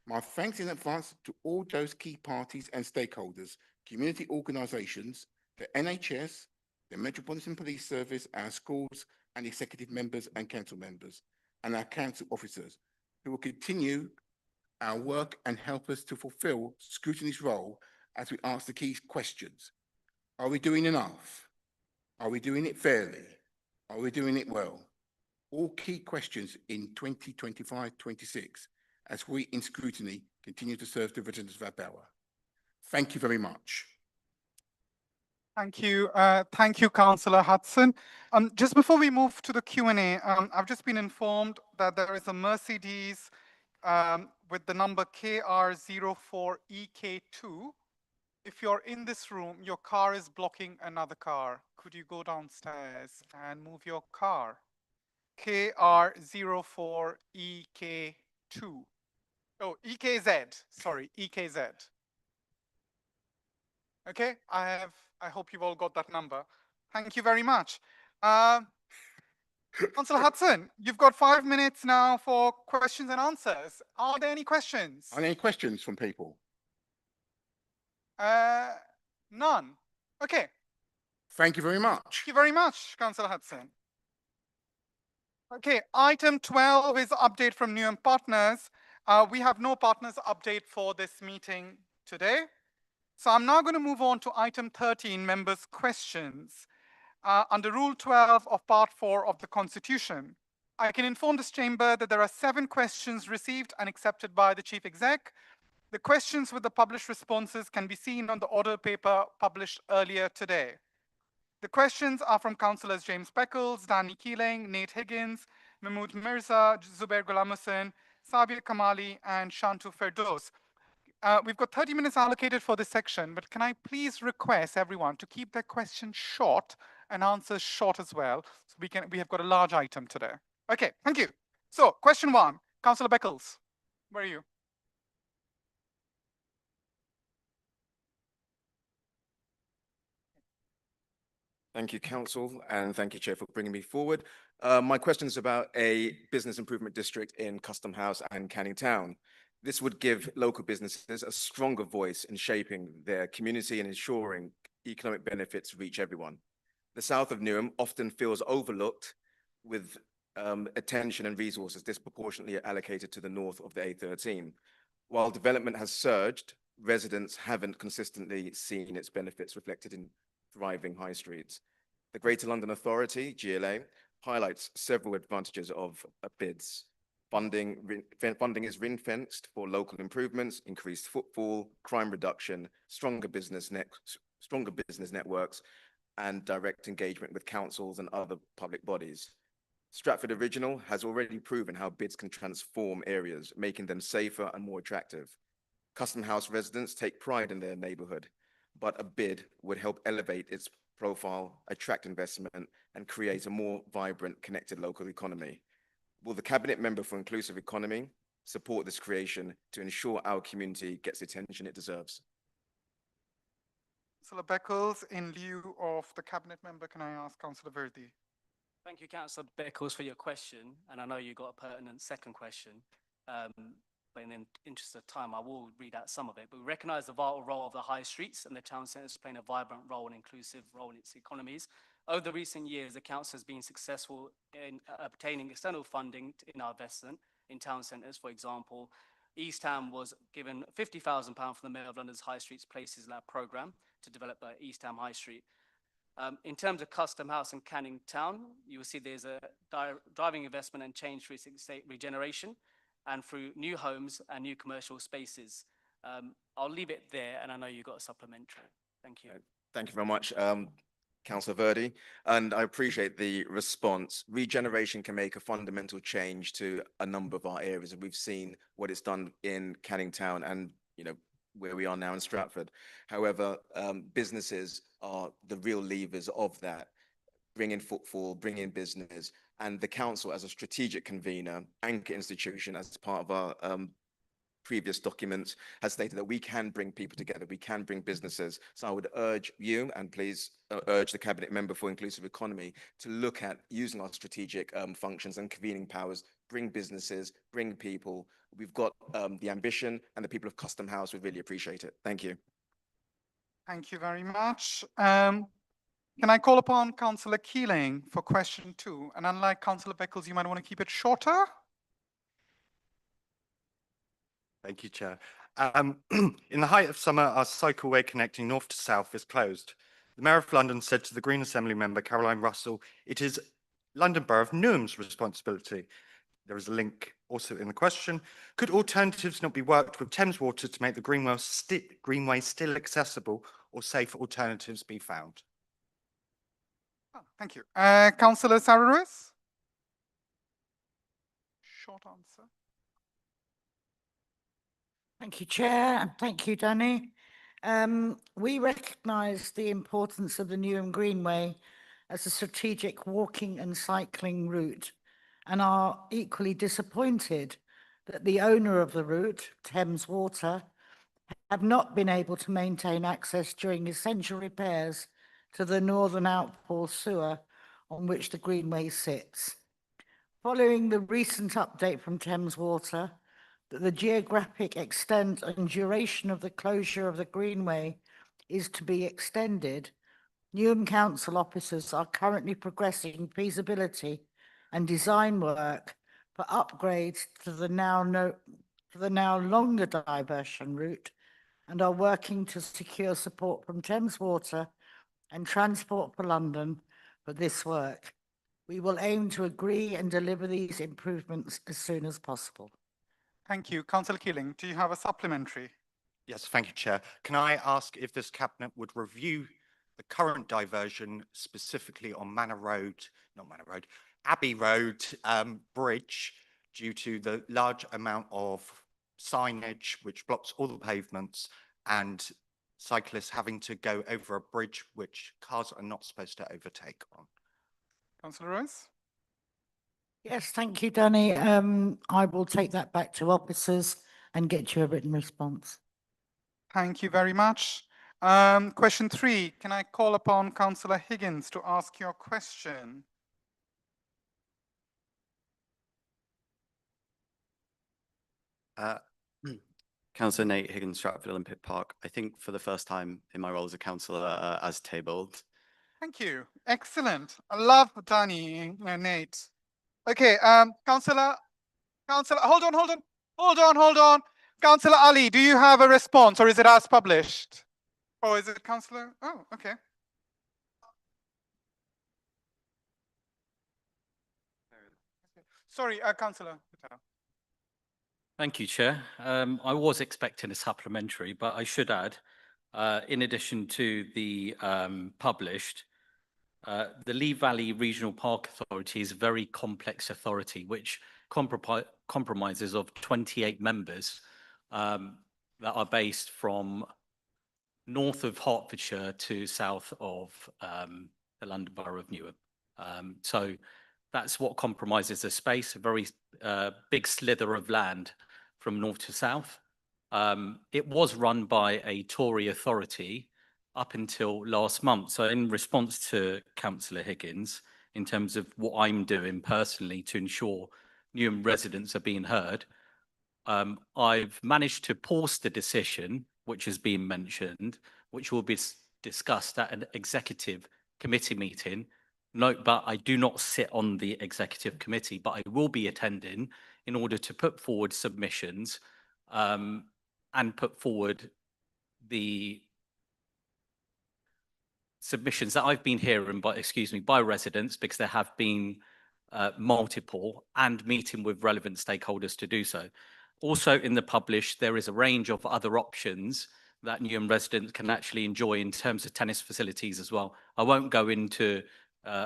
My thanks in advance to all those key parties and stakeholders, community organisations, the NHS, the Metropolitan Police Service, our schools and executive members and council members, and our council officers who will continue our work and help us to fulfil Scrutiny's role as we ask the key questions. Are we doing enough? Are we doing it fairly? Are we doing it well? All key questions in 2025-26 as we in Scrutiny continue to serve the residents of our borough. Thank you very much. Thank you, Councillor Hudson. Just before we move to the Q&A, I've just been informed that there is a Mercedes with the number KR04EK2. If you're in this room, your car is blocking another car. Could you go downstairs and move your car? KR04EK2. Oh, EKZ, sorry, EKZ. Okay, I hope you've all got that number. Thank you very much. Councillor Hudson, you've got 5 minutes now for questions and answers. Are there any questions? Are there any questions from people? None. Okay. Thank you very much. Thank you very much, Councillor Hudson. Okay, item 12 is update from Newham Partners. We have no partners update for this meeting today. So I'm now going to move on to item 13, members' questions. Under Rule 12 of Part 4 of the Constitution, I can inform this chamber that there are 7 questions received and accepted by the Chief Exec. The questions with the published responses can be seen on the order paper published earlier today. The questions are from Councillors James Beckles, Danny Keeling, Nate Higgins, Mahmood Mirza, Zubair Ghulam Hussain, Sabir Kamali, and Shantu Ferdows. We've got 30 minutes allocated for this section, but can I please request everyone to keep their questions short and answers short as well, so we have got a large item today. Okay, thank you. So, question 1, Councillor Beckles, where are you? Thank you, Council, and thank you, Chair, for bringing me forward. My question is about a business improvement district in Custom House and Canning Town. This would give local businesses a stronger voice in shaping their community and ensuring economic benefits reach everyone. The south of Newham often feels overlooked, with attention and resources disproportionately allocated to the north of the A13. While development has surged, residents haven't consistently seen its benefits reflected in thriving high streets. The Greater London Authority, GLA, highlights several advantages of BIDS. Funding is ring-fenced for local improvements, increased footfall, crime reduction, stronger business networks, and direct engagement with councils and other public bodies. Stratford Original has already proven how BIDS can transform areas, making them safer and more attractive. Custom House residents take pride in their neighborhood, but a bid would help elevate its profile, attract investment, and create a more vibrant, connected local economy. Will the Cabinet Member for Inclusive Economy support this creation to ensure our community gets the attention it deserves? Councillor Beckles, in lieu of the Cabinet Member, can I ask Councillor Verdi? Thank you, Councillor Beckles, for your question, and I know you got a pertinent second question. But in the interest of time, I will read out some of it. But we recognise the vital role of the high streets and the town centres playing a vibrant role and inclusive role in its economies. Over the recent years, the council has been successful in obtaining external funding in our investment in town centres. For example, East Ham was given £50,000 from the Mayor of London's High Streets Places Lab programme to develop East Ham High Street. In terms of Custom House and Canning Town, you will see there's a driving investment and change through estate regeneration and through new homes and new commercial spaces. I'll leave it there, and I know you've got a supplementary. Thank you. Thank you very much, Councillor Verdi, and I appreciate the response. Regeneration can make a fundamental change to a number of our areas, and we've seen what it's done in Canning Town and, you know, where we are now in Stratford. However, businesses are the real levers of that, bring in footfall, bring in business, and the council as a strategic convener, anchor institution, as part of our previous documents, has stated that we can bring people together, we can bring businesses. So I would urge you, and please urge the Cabinet Member for Inclusive Economy, to look at using our strategic functions and convening powers, bring businesses, bring people. We've got the ambition, and the people of Custom House would really appreciate it. Thank you. Thank you very much. Can I call upon Councillor Keeling for question 2? And unlike Councillor Beckles, you might want to keep it shorter. Thank you, Chair. In the height of summer, our cycleway connecting north to south is closed. The Mayor of London said to the Green Assembly member, Caroline Russell, it is London Borough of Newham's responsibility. There is a link also in the question. Could alternatives not be worked with Thames Water to make the Greenway still accessible, or safe alternatives be found? Oh, thank you. Councillor Sarawis? Short answer. Thank you, Chair, and thank you, Danny. We recognise the importance of the Newham Greenway as a strategic walking and cycling route, and are equally disappointed that the owner of the route, Thames Water, have not been able to maintain access during essential repairs to the northern outfall sewer on which the Greenway sits. Following the recent update from Thames Water that the geographic extent and duration of the closure of the Greenway is to be extended, Newham Council officers are currently progressing feasibility and design work for upgrades to the now longer diversion route, and are working to secure support from Thames Water and Transport for London for this work. We will aim to agree and deliver these improvements as soon as possible. Thank you. Councillor Keeling, do you have a supplementary? Yes, thank you, Chair. Can I ask if this Cabinet would review the current diversion specifically on Abbey Road Bridge, due to the large amount of signage which blocks all the pavements and cyclists having to go over a bridge which cars are not supposed to overtake on? Councillor Rose? Yes, thank you, Danny. I will take that back to officers and get you a written response. Thank you very much. Question 3, can I call upon Councillor Higgins to ask your question? Councillor Nate Higgins, Stratford Olympic Park. I think for the first time in my role as a councillor, as tabled. Thank you. Excellent. I love Danny, Nate. Okay, Councillor, hold on. Councillor Ali, do you have a response or is it as published? Or is it Councillor? Oh, okay. Sorry, Councillor Patel. Thank you, Chair. I was expecting a supplementary, but I should add, in addition to the published, the Lee Valley Regional Park Authority is a very complex authority, which compromises of 28 members that are based from north of Hertfordshire to south of the London Borough of Newham. So that's what compromises the space, a very big slither of land from north to south. It was run by a Tory authority up until last month. So in response to Councillor Higgins, in terms of what I'm doing personally to ensure Newham residents are being heard, I've managed to pause the decision, which has been mentioned, which will be discussed at an executive committee meeting. Note, but I do not sit on the executive committee, but I will be attending in order to put forward submissions and put forward the submissions that I've been hearing by residents, because there have been multiple, and meeting with relevant stakeholders to do so. Also in the published, there is a range of other options that Newham residents can actually enjoy in terms of tennis facilities as well. I won't go into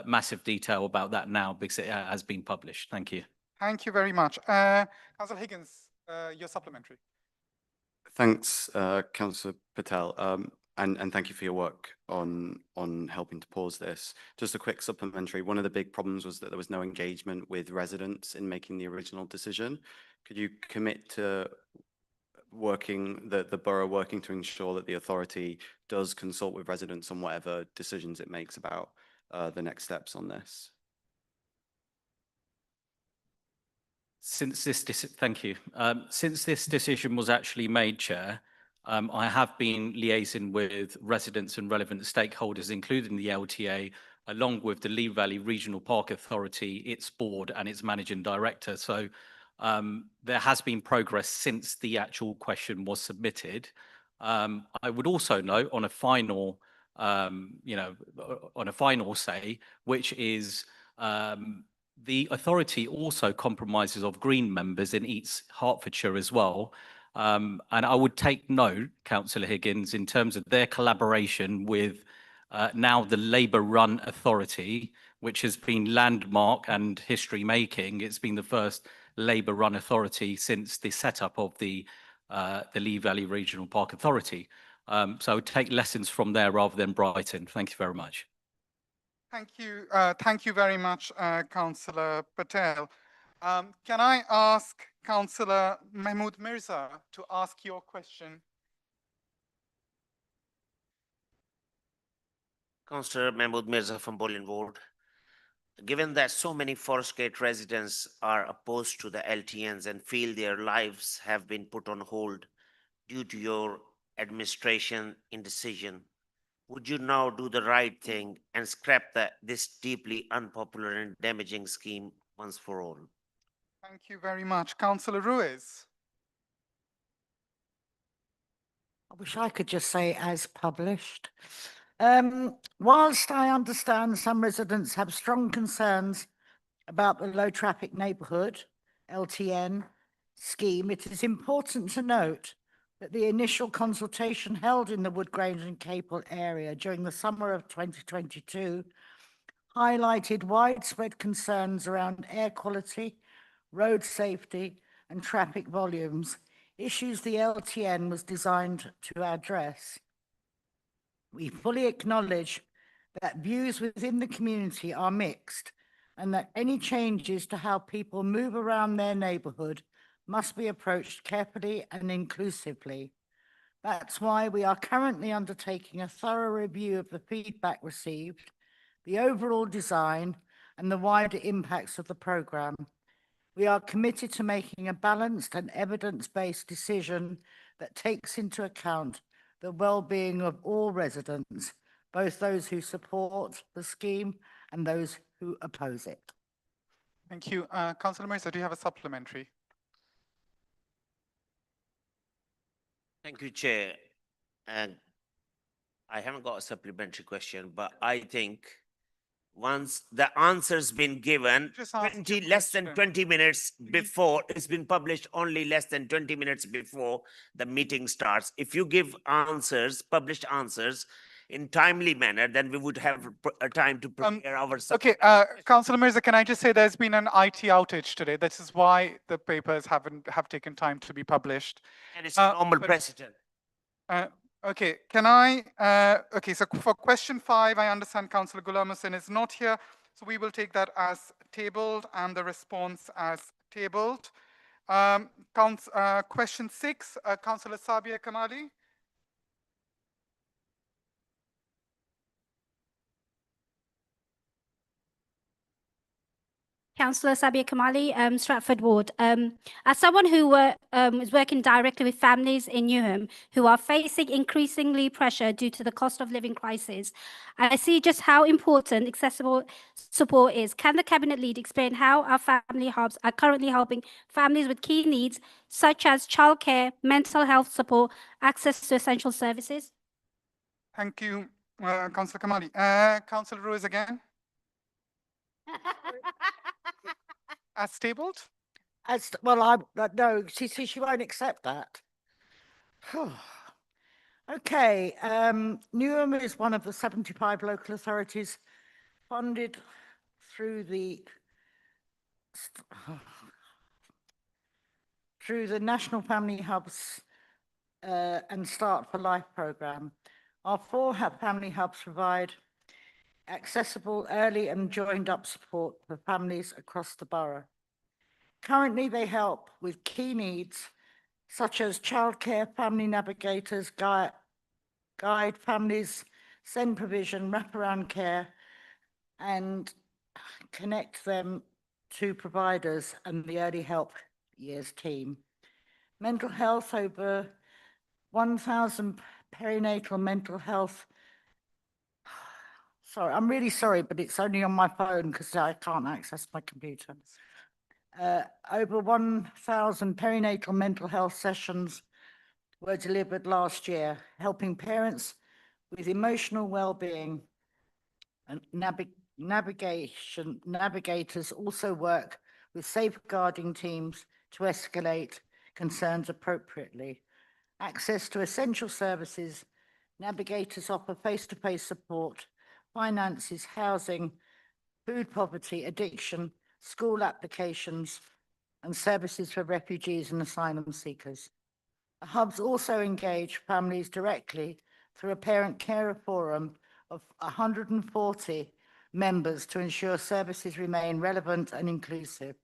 massive detail about that now because it has been published. Thank you. Thank you very much. Councillor Higgins, your supplementary. Thanks, Councillor Patel, and thank you for your work on helping to pause this. Just a quick supplementary. One of the big problems was that there was no engagement with residents in making the original decision. Could you commit to the borough working to ensure that the authority does consult with residents on whatever decisions it makes about the next steps on this? Thank you. Since this decision was actually made, Chair, I have been liaising with residents and relevant stakeholders, including the LTA, along with the Lee Valley Regional Park Authority, its board and its managing director. So there has been progress since the actual question was submitted. I would also note on a final, say, which is the authority also compromises of Green members in East Hertfordshire as well. And I would take note, Councillor Higgins, in terms of their collaboration with now the Labour-run authority, which has been landmark and history-making. It's been the first Labour-run authority since the setup of the Lee Valley Regional Park Authority. So I would take lessons from there rather than Brighton. Thank you very much. Thank you very much, Councillor Patel. Can I ask Councillor Mahmood Mirza to ask your question? Councillor Mahmood Mirza from Boleyn Ward. Given that so many Forest Gate residents are opposed to the LTNs and feel their lives have been put on hold due to your administration indecision, would you now do the right thing and scrap this deeply unpopular and damaging scheme once for all? Thank you very much. Councillor Ruiz. I wish I could just say as published. Whilst I understand some residents have strong concerns about the low traffic neighbourhood, LTN scheme, it is important to note that the initial consultation held in the Wood Grange and Capel area during the summer of 2022 highlighted widespread concerns around air quality, road safety and traffic volumes, issues the LTN was designed to address. We fully acknowledge that views within the community are mixed and that any changes to how people move around their neighbourhood must be approached carefully and inclusively. That's why we are currently undertaking a thorough review of the feedback received, the overall design and the wider impacts of the programme. We are committed to making a balanced and evidence-based decision that takes into account the well-being of all residents, both those who support the scheme and those who oppose it. Thank you. Councillor Mirza, do you have a supplementary? Thank you, Chair. And I haven't got a supplementary question, but I think once the answer's been given, Just ask your less than question. 20 minutes before, it's been published only less than 20 minutes before the meeting starts. If you give answers, published answers in timely manner, then we would have a time to prepare our. Okay, Councillor Mirza, can I just say there's been an IT outage today. This is why the papers have taken time to be published. And it's a normal but- precedent. Okay, can I, okay, so for question 5, I understand Councillor Ghulam Hussain is not here, so we will take that as tabled and the response as tabled. Question 6, Councillor Sabia Kamali. Councillor Sabia Kamali, Stratford Ward. As someone who is working directly with families in Newham who are facing increasingly pressure due to the cost of living crisis, I see just how important accessible support is. Can the Cabinet lead explain how our family hubs are currently helping families with key needs such as childcare, mental health support, access to essential services? Thank you, Councillor Kamali. Councillor Ruiz again. As tabled? As well, no, she won't accept that. Okay, Newham is one of the 75 local authorities funded through the National Family Hubs and Start for Life programme. Our 4 family hubs provide accessible, early and joined-up support for families across the borough. Currently, they help with key needs such as childcare, family navigators, guide families, send provision, wraparound care, and connect them to providers and the early help years team. Mental health, over 1,000 perinatal mental health. Sorry, I'm really sorry, but it's only on my phone because I can't access my computer. Over 1,000 perinatal mental health sessions were delivered last year, helping parents with emotional well-being, and navigators also work with safeguarding teams to escalate concerns appropriately. Access to essential services, navigators offer face-to-face support, finances, housing, food poverty, addiction, school applications, and services for refugees and asylum seekers. The hubs also engage families directly through a parent carer forum of 140 members to ensure services remain relevant and inclusive.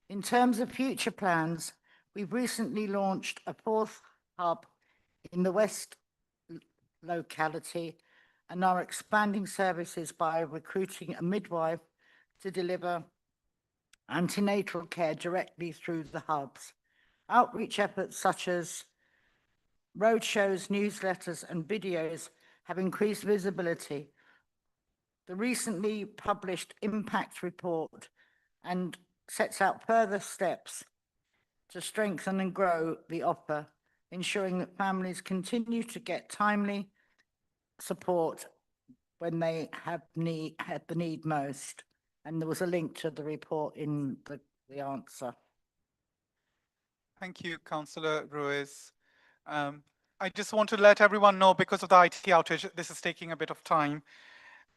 In terms of future plans, we've recently launched a 4th hub in the West locality and are expanding services by recruiting a midwife to deliver antenatal care directly through the hubs. Outreach efforts such as roadshows, newsletters, and videos have increased visibility. The recently published impact report and sets out further steps to strengthen and grow the offer, ensuring that families continue to get timely support when they have the need most. And there was a link to the report in the answer. Thank you, Councillor Ruiz. I just want to let everyone know, because of the IT outage, this is taking a bit of time.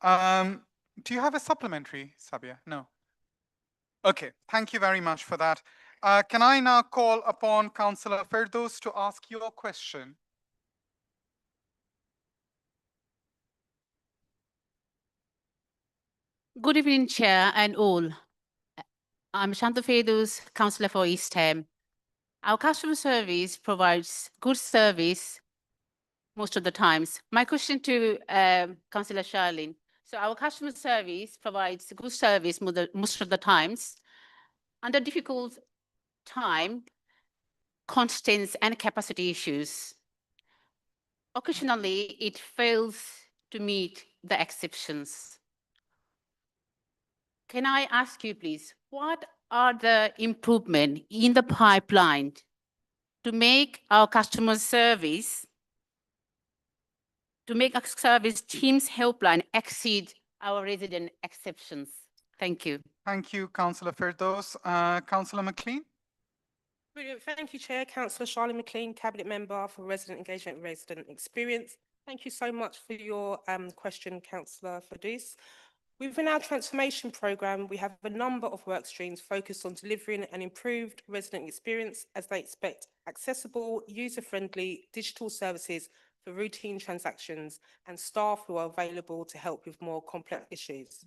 Do you have a supplementary, Sabia? No. Okay, thank you very much for that. Can I now call upon Councillor Firdaus to ask your question? Good evening, Chair and all. I'm Shanta Firdaus, Councillor for East Ham. Our customer service provides good service most of the times. My question to Councillor Charlene. So our customer service provides good service most of the times. Under difficult time, constraints, and capacity issues. Occasionally, it fails to meet the exceptions. Can I ask you, please, what are the improvements in the pipeline to make our customer service, to make our service team's helpline exceed our resident exceptions? Thank you. Thank you, Councillor Firdaus. Councillor McLean. Brilliant. Thank you, Chair. Councillor Charlotte McLean, Cabinet Member for Resident Engagement and Resident Experience. Thank you so much for your question, Councillor Firdaus. Within our transformation programme, we have a number of work streams focused on delivering an improved resident experience as they expect accessible, user-friendly digital services for routine transactions and staff who are available to help with more complex issues.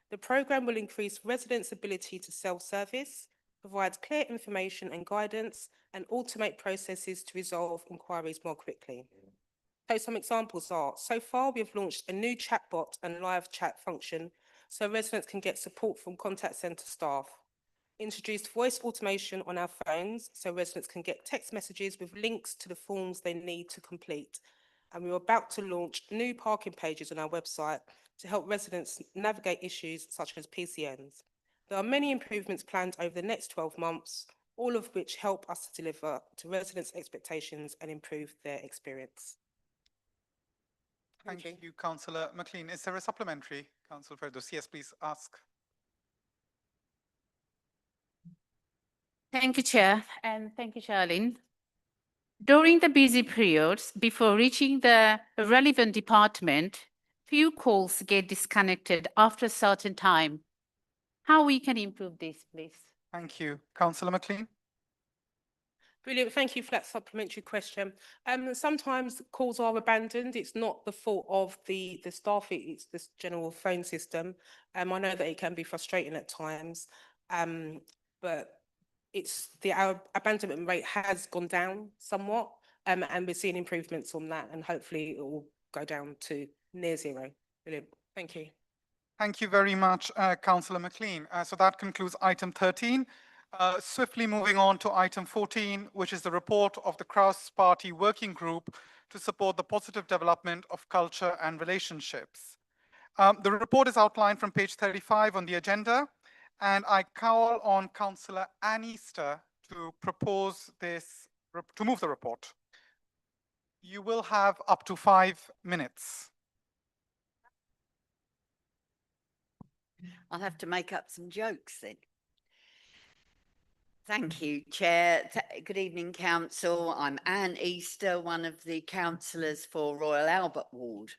The programme will increase residents' ability to self-service, provide clear information and guidance, and automate processes to resolve inquiries more quickly. So some examples are, so far we have launched a new chatbot and live chat function so residents can get support from contact centre staff. Introduced voice automation on our phones so residents can get text messages with links to the forms they need to complete. And we're about to launch new parking pages on our website to help residents navigate issues such as PCNs. There are many improvements planned over the next 12 months, all of which help us to deliver to residents' expectations and improve their experience. Thank you, Councillor McLean. Is there a supplementary, Councillor Firdaus? Yes, please ask. Thank you, Chair, and thank you, Charlene. During the busy periods before reaching the relevant department, few calls get disconnected after a certain time. How we can improve this, please? Thank you. Councillor McLean. Brilliant. Thank you for that supplementary question. Sometimes calls are abandoned. It's not the fault of the staff, it's the general phone system. I know that it can be frustrating at times, but our abandonment rate has gone down somewhat, and we're seeing improvements on that, and hopefully it will go down to near zero. Brilliant. Thank you. Thank you very much, Councillor McLean. So that concludes item 13. Swiftly moving on to item 14, which is the report of the cross-party working group to support the positive development of culture and relationships. The report is outlined from page 35 on the agenda, and I call on Councillor Anne Easter to propose this, to move the report. You will have up to 5 minutes. I'll have to make up some jokes then. Thank you, Chair. Good evening, Council. I'm Anne Easter, one of the councillors for Royal Albert Ward.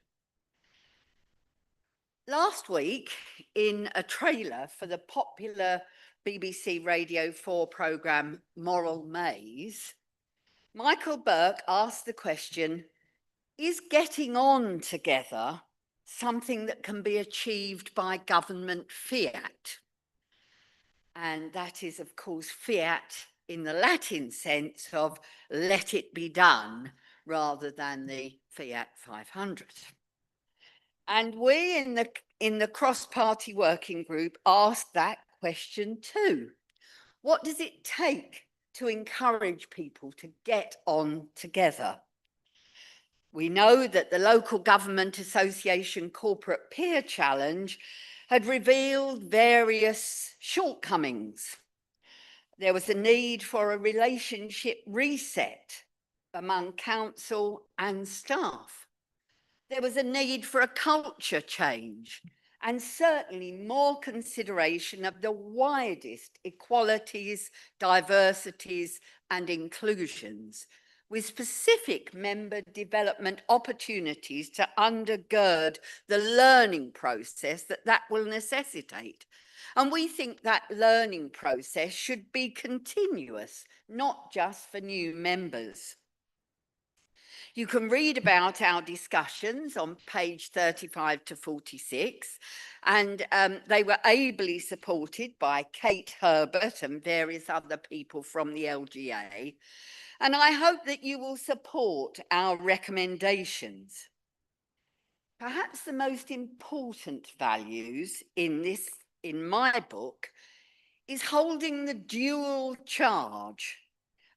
Last week, in a trailer for the popular BBC Radio 4 programme Moral Maze, Michael Burke asked the question, is getting on together something that can be achieved by government fiat? And that is, of course, fiat in the Latin sense of let it be done, rather than the Fiat 500. And we in the cross-party working group asked that question too. What does it take to encourage people to get on together? We know that the Local Government Association Corporate Peer Challenge had revealed various shortcomings. There was a need for a relationship reset among council and staff. There was a need for a culture change, and certainly more consideration of the widest equalities, diversities, and inclusions, with specific member development opportunities to undergird the learning process that will necessitate. And we think that learning process should be continuous, not just for new members. You can read about our discussions on page 35 to 46, and they were ably supported by Kate Herbert and various other people from the LGA. And I hope that you will support our recommendations. Perhaps the most important values in my book, is holding the dual charge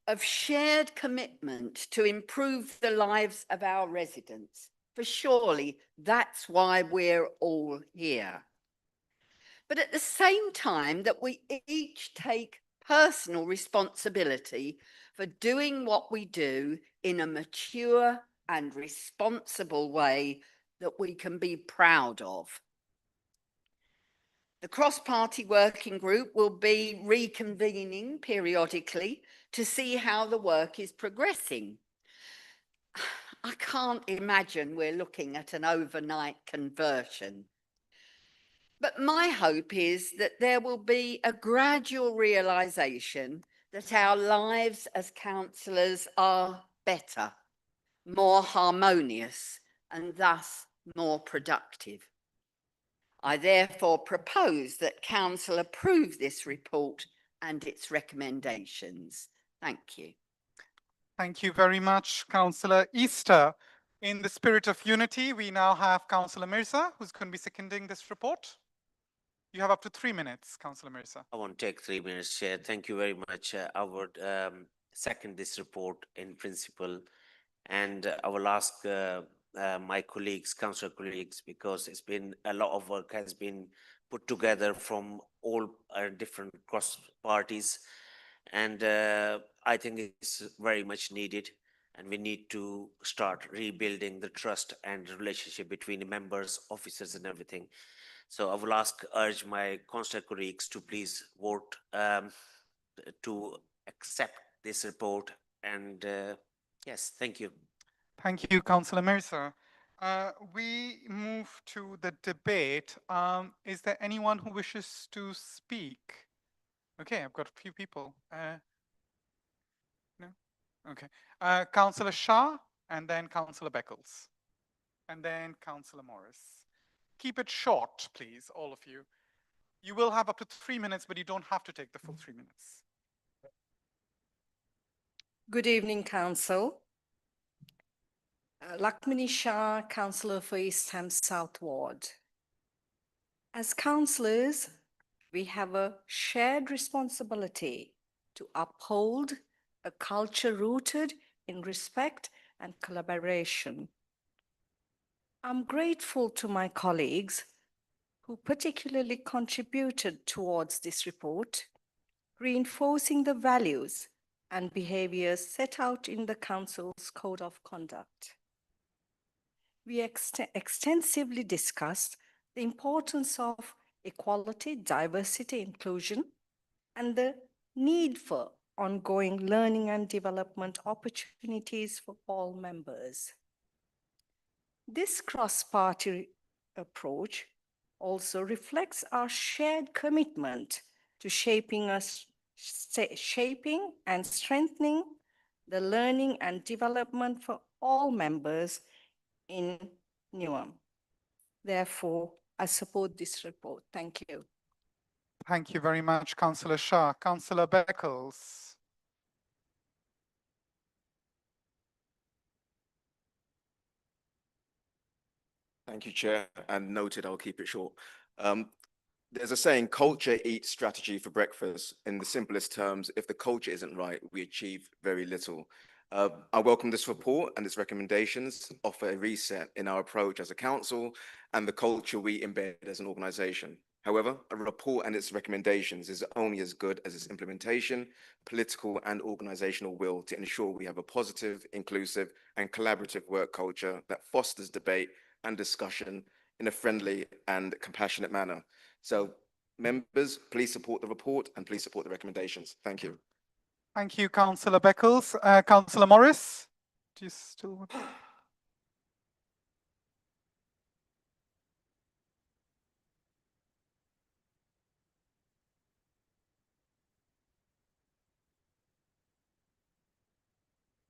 of shared commitment to improve the lives of our residents. For surely that's why we're all here. But at the same time that we each take personal responsibility for doing what we do in a mature and responsible way that we can be proud of. The cross-party working group will be reconvening periodically to see how the work is progressing. I can't imagine we're looking at an overnight conversion. But my hope is that there will be a gradual realisation that our lives as councillors are better, more harmonious, and thus more productive. I therefore propose that Council approve this report and its recommendations. Thank you. Thank you very much, Councillor Easter. In the spirit of unity, we now have Councillor Mirza, who's going to be seconding this report. You have up to 3 minutes, Councillor Mirza. I won't take 3 minutes, Chair. Thank you very much. I would second this report in principle, and I will ask my colleagues, councillor colleagues, because it's been a lot of work has been put together from all different cross parties, and I think it's very much needed, and we need to start rebuilding the trust and relationship between the members, officers, and everything. So I will urge my councillor colleagues to please vote to accept this report, and yes, thank you. Thank you, Councillor Mirza. We move to the debate. Is there anyone who wishes to speak? Okay, I've got a few people. No? Okay. Councillor Shah, and then Councillor Beckles, and then Councillor Morris. Keep it short, please, all of you. You will have up to 3 minutes, but you don't have to take the full 3 minutes. Good evening, Council. Lakmini Shah, Councillor for East Ham South Ward. As councillors, we have a shared responsibility to uphold a culture rooted in respect and collaboration. I'm grateful to my colleagues who particularly contributed towards this report, reinforcing the values and behaviors set out in the Council's Code of Conduct. We extensively discussed the importance of equality, diversity, inclusion, and the need for ongoing learning and development opportunities for all members. This cross-party approach also reflects our shared commitment to shaping and strengthening the learning and development for all members in Newham. Therefore, I support this report. Thank you. Thank you very much, Councillor Shah. Councillor Beckles. Thank you, Chair, and noted, I'll keep it short. There's a saying, culture eats strategy for breakfast. In the simplest terms, if the culture isn't right, we achieve very little. I welcome this report and its recommendations offer a reset in our approach as a council and the culture we embed as an organisation. However, a report and its recommendations is only as good as its implementation, political and organisational will to ensure we have a positive, inclusive and collaborative work culture that fosters debate and discussion in a friendly and compassionate manner. So, members, please support the report and please support the recommendations. Thank you. Thank you, Councillor Beckles. Councillor Morris, do you still want?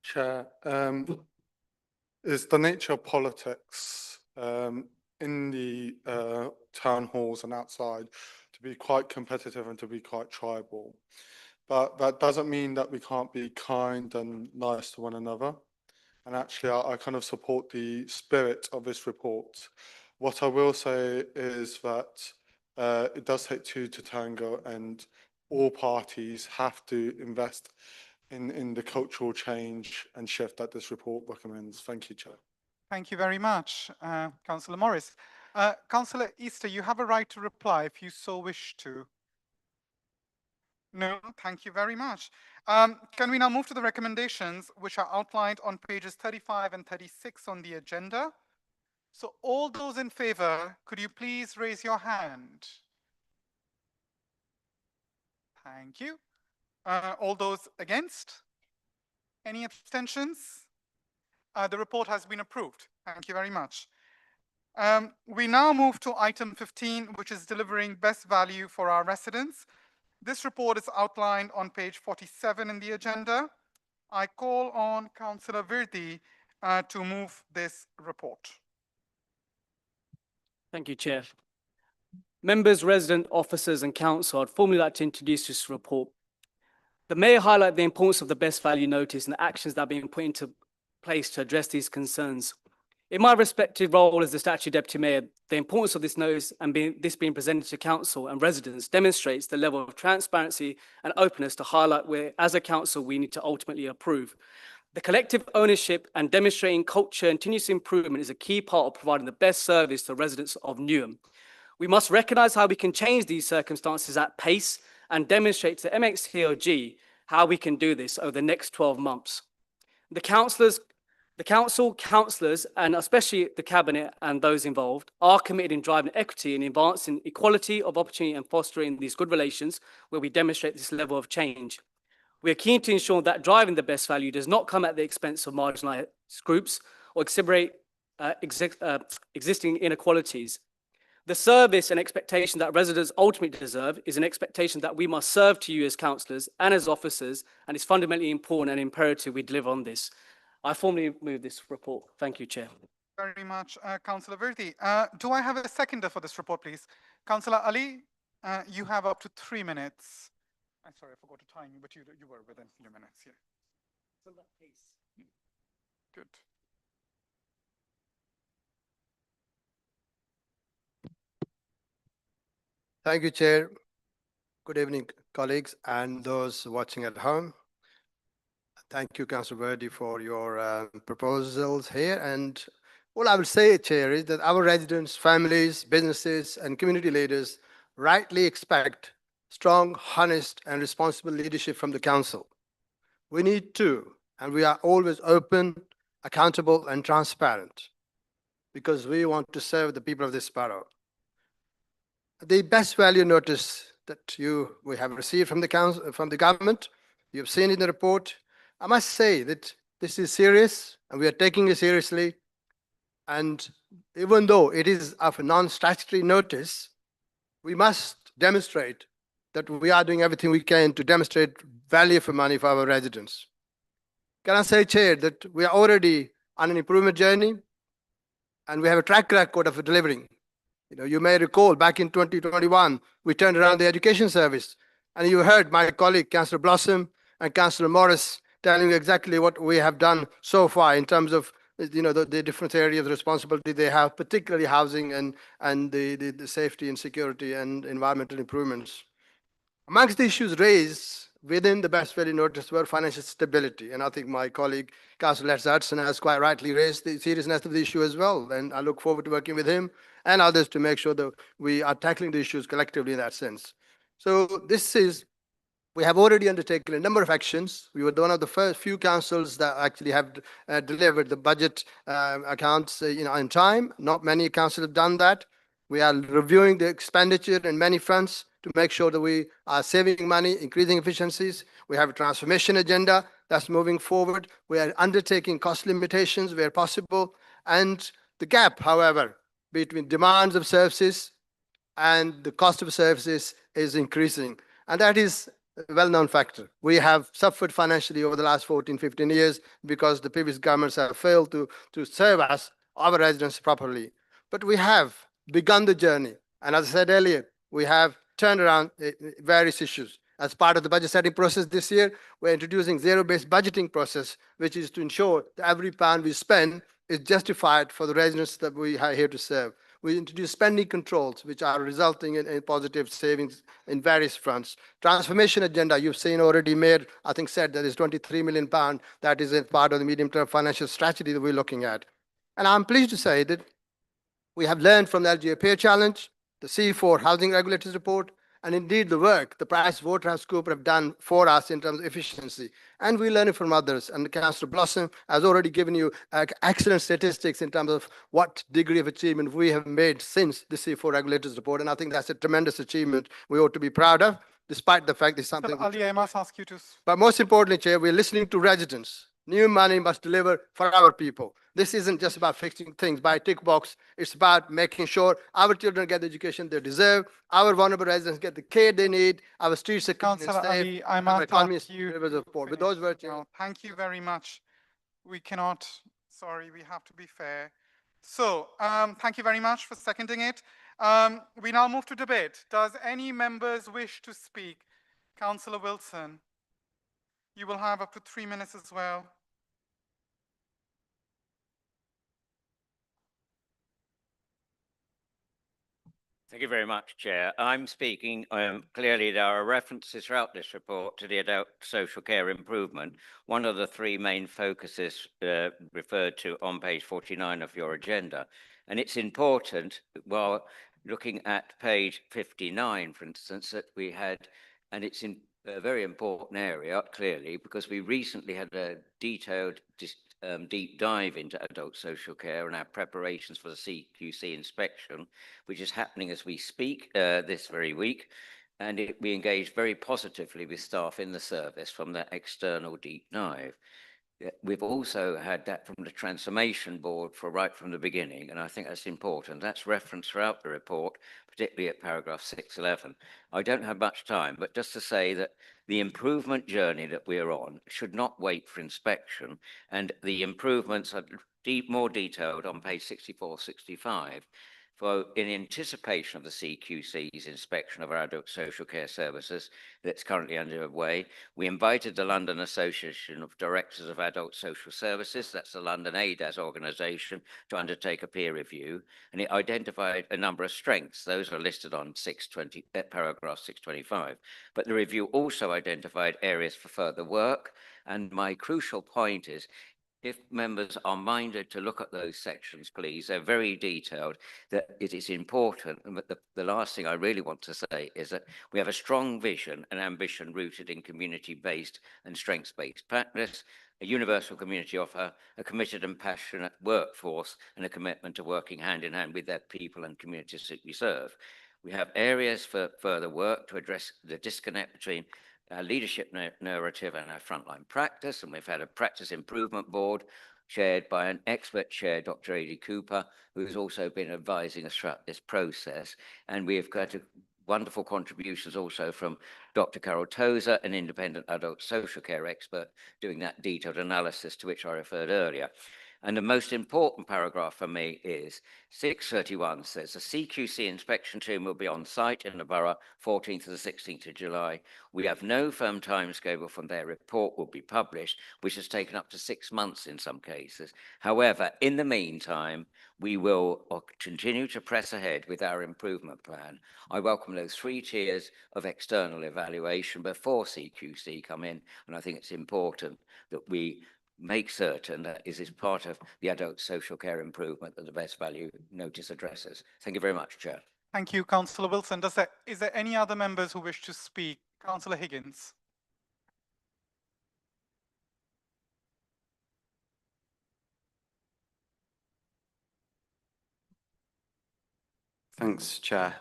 Chair, is the nature of politics in the town halls and outside to be quite competitive and to be quite tribal. But that doesn't mean that we can't be kind and nice to one another. And actually, I kind of support the spirit of this report. What I will say is that it does take two to tango, and all parties have to invest in the cultural change and shift that this report recommends. Thank you, Chair. Thank you very much, Councillor Morris. Councillor Easter, you have a right to reply if you so wish to. No, thank you very much. Can we now move to the recommendations which are outlined on pages 35 and 36 on the agenda? So all those in favor, could you please raise your hand? Thank you. All those against? Any abstentions? The report has been approved. Thank you very much. We now move to item 15, which is delivering best value for our residents. This report is outlined on page 47 in the agenda. I call on Councillor Virdi to move this report. Thank you, Chair. Members, resident officers and council, I'd formally like to introduce this report. The Mayor highlighted the importance of the best value notice and the actions that are being put into place to address these concerns. In my respective role as the Statutory Deputy Mayor, the importance of this notice and this being presented to council and residents demonstrates the level of transparency and openness to highlight where, as a council, we need to ultimately approve. The collective ownership and demonstrating culture and continuous improvement is a key part of providing the best service to residents of Newham. We must recognise how we can change these circumstances at pace and demonstrate to MXTOG how we can do this over the next 12 months. The council, councillors, and especially the cabinet and those involved are committed in driving equity and advancing equality of opportunity and fostering these good relations where we demonstrate this level of change. We are keen to ensure that driving the best value does not come at the expense of marginalised groups or existing inequalities. The service and expectation that residents ultimately deserve is an expectation that we must serve to you as councillors and as officers, and it's fundamentally important and imperative we deliver on this. I formally move this report. Thank you, Chair. Very much, Councillor Virdi. Do I have a seconder for this report, please? Councillor Ali, you have up to 3 minutes. I'm sorry, I forgot to time you, but you were within your minutes here. Good. Thank you, Chair. Good evening, colleagues and those watching at home. Thank you, Councillor Virdi, for your proposals here. And all I will say, Chair, is that our residents, families, businesses, and community leaders rightly expect strong, honest, and responsible leadership from the Council. We need to, and we are always open, accountable, and transparent because we want to serve the people of this borough. The best value notice that we have received from the Council, from the government, you've seen in the report. I must say that this is serious and we are taking it seriously. And even though it is of a non-statutory notice, we must demonstrate that we are doing everything we can to demonstrate value for money for our residents. Can I say, Chair, that we are already on an improvement journey and we have a track record of delivering. You may recall back in 2021, we turned around the education service, and you heard my colleague, Councillor Blossom and Councillor Morris, telling you exactly what we have done so far in terms of the different areas of responsibility they have, particularly housing and the safety and security and environmental improvements. Amongst the issues raised within the best value notice were financial stability, and I think my colleague, Councillor Hudson, has quite rightly raised the seriousness of the issue as well, and I look forward to working with him and others to make sure that we are tackling the issues collectively in that sense. So we have already undertaken a number of actions. We were one of the first few councils that actually have delivered the budget accounts in time. Not many councils have done that. We are reviewing the expenditure in many fronts to make sure that we are saving money, increasing efficiencies. We have a transformation agenda that's moving forward. We are undertaking cost limitations where possible. And the gap, however, between demands of services and the cost of services is increasing. And that is a well-known factor. We have suffered financially over the last 14, 15 years because the previous governments have failed to serve us, our residents, properly. But we have begun the journey. And as I said earlier, we have turned around various issues. As part of the budget setting process this year, we're introducing zero-based budgeting process, which is to ensure that every pound we spend is justified for the residents that we are here to serve. We introduced spending controls, which are resulting in positive savings in various fronts. Transformation agenda, you've seen already made, I think said there is 23 million pound that is a part of the medium-term financial strategy that we're looking at. And I'm pleased to say that we have learned from the LGA Peer Challenge, the C4 Housing Regulators Report, and indeed the work the PricewaterhouseCoopers have done for us in terms of efficiency. And we're learning from others. And Councillor Blossom has already given you excellent statistics in terms of what degree of achievement we have made since the C4 Regulators Report. And I think that's a tremendous achievement we ought to be proud of, despite the fact it's something. Ali, I must ask you to. But most importantly, Chair, we're listening to residents. New money must deliver for our people. This isn't just about fixing things by tick box. It's about making sure our children get the education they deserve, our vulnerable residents get the care they need, our streets are clean and Councillor safe, Ali, I our must economy ask is you. delivers support. With those words, Chair. Well, thank you very much. We cannot, sorry, we have to be fair. So, thank you very much for seconding it. We now move to debate. Does any members wish to speak? Councillor Wilson, you will have up to 3 minutes as well. Thank you very much, Chair. I'm speaking, clearly there are references throughout this report to the adult social care improvement. One of the three main focuses referred to on page 49 of your agenda. And it's important, while looking at page 59, for instance, that we had, and it's in a very important area, clearly, because we recently had a detailed deep dive into adult social care and our preparations for the CQC inspection, which is happening as we speak this very week. And we engaged very positively with staff in the service from that external deep dive. We've also had that from the Transformation Board for right from the beginning, and I think that's important. That's referenced throughout the report, particularly at paragraph 611. I don't have much time, but just to say that the improvement journey that we're on should not wait for inspection, and the improvements are more detailed on page 64, 65. For in anticipation of the CQC's inspection of our adult social care services that's currently underway, we invited the London Association of Directors of Adult Social Services, that's the London ADAS organisation, to undertake a peer review, and it identified a number of strengths. Those are listed on paragraph 625. But the review also identified areas for further work, and my crucial point is, if members are minded to look at those sections, please, they're very detailed, that it is important. But the last thing I really want to say is that we have a strong vision and ambition rooted in community-based and strengths-based practice, a universal community offer, a committed and passionate workforce, and a commitment to working hand in hand with their people and communities that we serve. We have areas for further work to address the disconnect between our leadership narrative and our frontline practice, and we've had a practice improvement board chaired by an expert chair, Dr. Adi Cooper, who's also been advising us throughout this process. And we've got wonderful contributions also from Dr. Carol Tozer, an independent adult social care expert, doing that detailed analysis to which I referred earlier. And the most important paragraph for me is 631 says the CQC inspection team will be on site in the borough 14th to the 16th of July. We have no firm timescale from their report will be published, which has taken up to 6 months in some cases. However, in the meantime, we will continue to press ahead with our improvement plan. I welcome those 3 tiers of external evaluation before CQC come in, and I think it's important that we make certain that is part of the adult social care improvement that the best value notice addresses. Thank you very much, Chair. Thank you, Councillor Wilson. Is there any other members who wish to speak? Councillor Higgins. Thanks, Chair.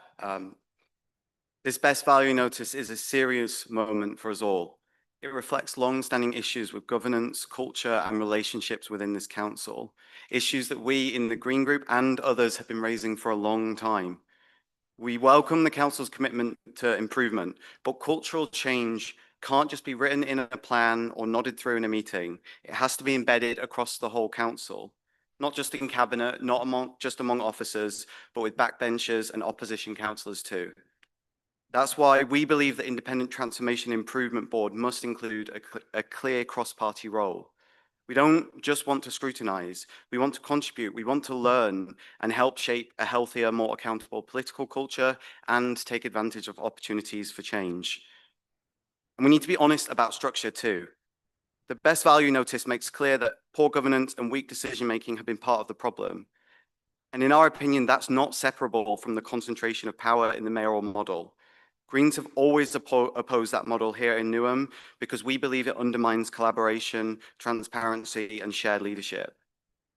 This best value notice is a serious moment for us all. It reflects long-standing issues with governance, culture, and relationships within this council, issues that we in the Green Group and others have been raising for a long time. We welcome the council's commitment to improvement, but cultural change can't just be written in a plan or nodded through in a meeting. It has to be embedded across the whole council, not just in cabinet, not just among officers, but with backbenchers and opposition councillors too. That's why we believe the Independent Transformation Improvement Board must include a clear cross-party role. We don't just want to scrutinise, we want to contribute, we want to learn and help shape a healthier, more accountable political culture and take advantage of opportunities for change. And we need to be honest about structure too. The best value notice makes clear that poor governance and weak decision-making have been part of the problem. And in our opinion, that's not separable from the concentration of power in the mayoral model. Greens have always opposed that model here in Newham because we believe it undermines collaboration, transparency, and shared leadership.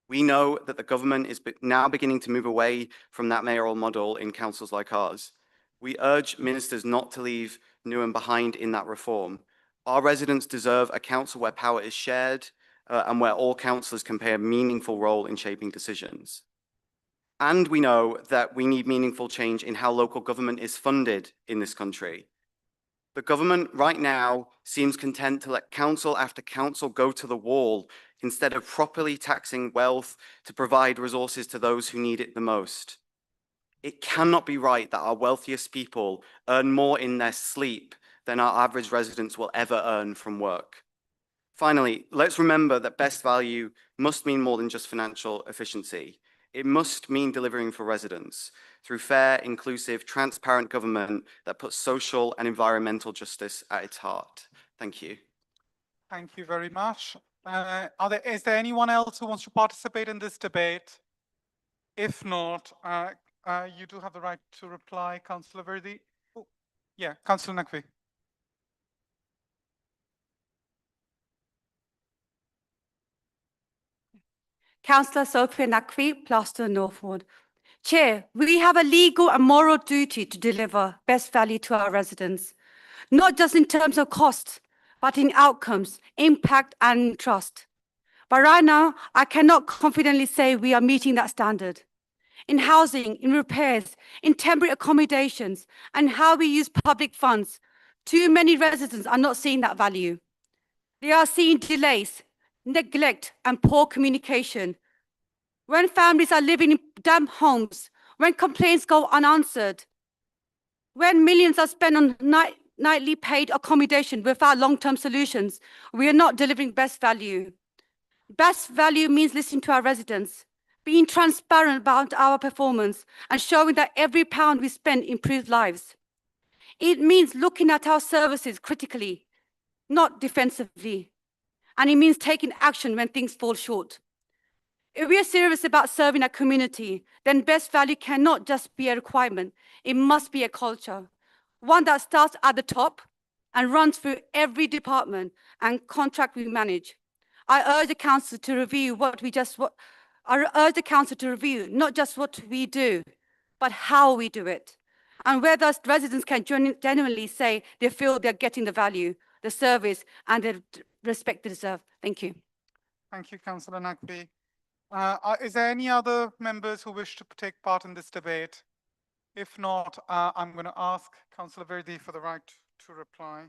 We know that the government is now beginning to move away from that mayoral model in councils like ours. We urge ministers not to leave Newham behind in that reform. Our residents deserve a council where power is shared and where all councillors can play a meaningful role in shaping decisions. And we know that we need meaningful change in how local government is funded in this country. The government right now seems content to let council after council go to the wall instead of properly taxing wealth to provide resources to those who need it the most. It cannot be right that our wealthiest people earn more in their sleep than our average residents will ever earn from work. Finally, let's remember that best value must mean more than just financial efficiency. It must mean delivering for residents through fair, inclusive, transparent government that puts social and environmental justice at its heart. Thank you. Thank you very much. Is there anyone else who wants to participate in this debate? If not, you do have the right to reply, Councillor Verdi. Oh, yeah, Councillor Naqvi. Councillor Sophia Naqvi, Plaster Northwood. Chair, we have a legal and moral duty to deliver best value to our residents, not just in terms of cost, but in outcomes, impact and trust. But right now, I cannot confidently say we are meeting that standard. In housing, in repairs, in temporary accommodations, and how we use public funds, too many residents are not seeing that value. They are seeing delays, neglect, and poor communication. When families are living in damp homes, when complaints go unanswered, when millions are spent on nightly paid accommodation without long-term solutions, we are not delivering best value. Best value means listening to our residents, being transparent about our performance, and showing that every pound we spend improves lives. It means looking at our services critically, not defensively. And it means taking action when things fall short. If we are serious about serving our community, then best value cannot just be a requirement. It must be a culture, one that starts at the top and runs through every department and contract we manage. I urge the council to review not just what we do, but how we do it, and whether residents can genuinely say they feel they're getting the value, the service, and the respect they deserve. Thank you. Thank you, Councillor Naqvi. Is there any other members who wish to take part in this debate? If not, I'm going to ask Councillor Verdi for the right to reply.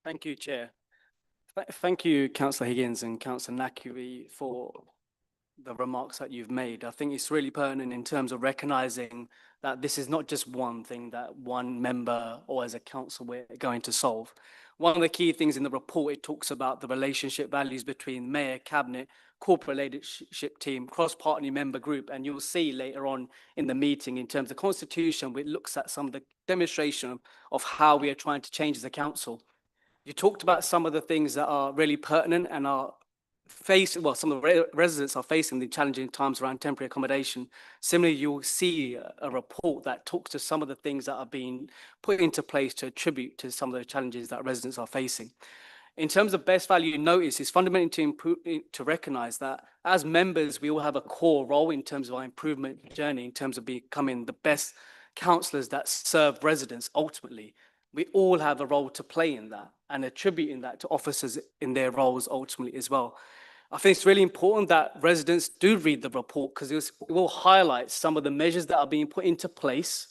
Thank you, Chair. Thank you, Councillor Higgins and Councillor Naqvi, for the remarks that you've made. I think it's really pertinent in terms of recognising that this is not just one thing that one member or as a council we're going to solve. One of the key things in the report, it talks about the relationship values between mayor, cabinet, corporate leadership team, cross-party member group, and you'll see later on in the meeting in terms of constitution, it looks at some of the demonstration of how we are trying to change as a council. You talked about some of the things that are really pertinent and are some of the residents are facing the challenging times around temporary accommodation. Similarly, you'll see a report that talks to some of the things that are being put into place to attribute to some of the challenges that residents are facing. In terms of best value notice, it's fundamental to recognise that as members, we all have a core role in terms of our improvement journey, in terms of becoming the best councillors that serve residents ultimately. We all have a role to play in that and attributing that to officers in their roles ultimately as well. I think it's really important that residents do read the report because it will highlight some of the measures that are being put into place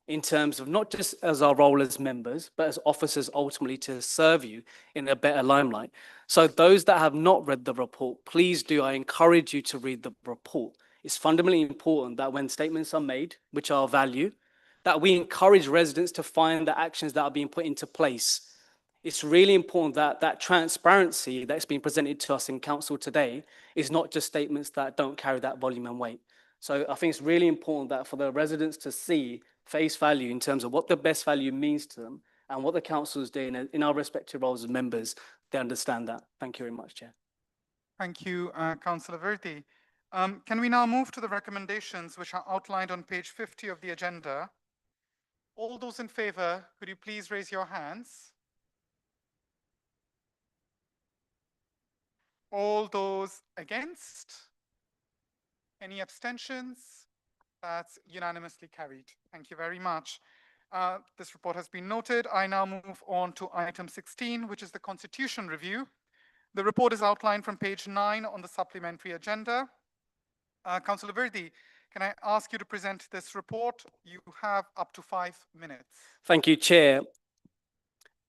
in terms of not just as our role as members, but as officers ultimately to serve you in a better limelight. So those that have not read the report, please do. I encourage you to read the report. It's fundamentally important that when statements are made, which are value, that we encourage residents to find the actions that are being put into place It's really important that that transparency that's been presented to us in council today is not just statements that don't carry that volume and weight. So I think it's really important that for the residents to see face value in terms of what the best value means to them and what the council is doing in our respective roles as members, they understand that. Thank you very much, Chair. Thank you, Councillor Verdi. Can we now move to the recommendations which are outlined on page 50 of the agenda? All those in favour, could you please raise your hands? All those against? Any abstentions? That's unanimously carried. Thank you very much. This report has been noted. I now move on to item 16, which is the Constitution Review. The report is outlined from page 9 on the supplementary agenda. Councillor Verdi, can I ask you to present this report? You have up to 5 minutes. Thank you, Chair.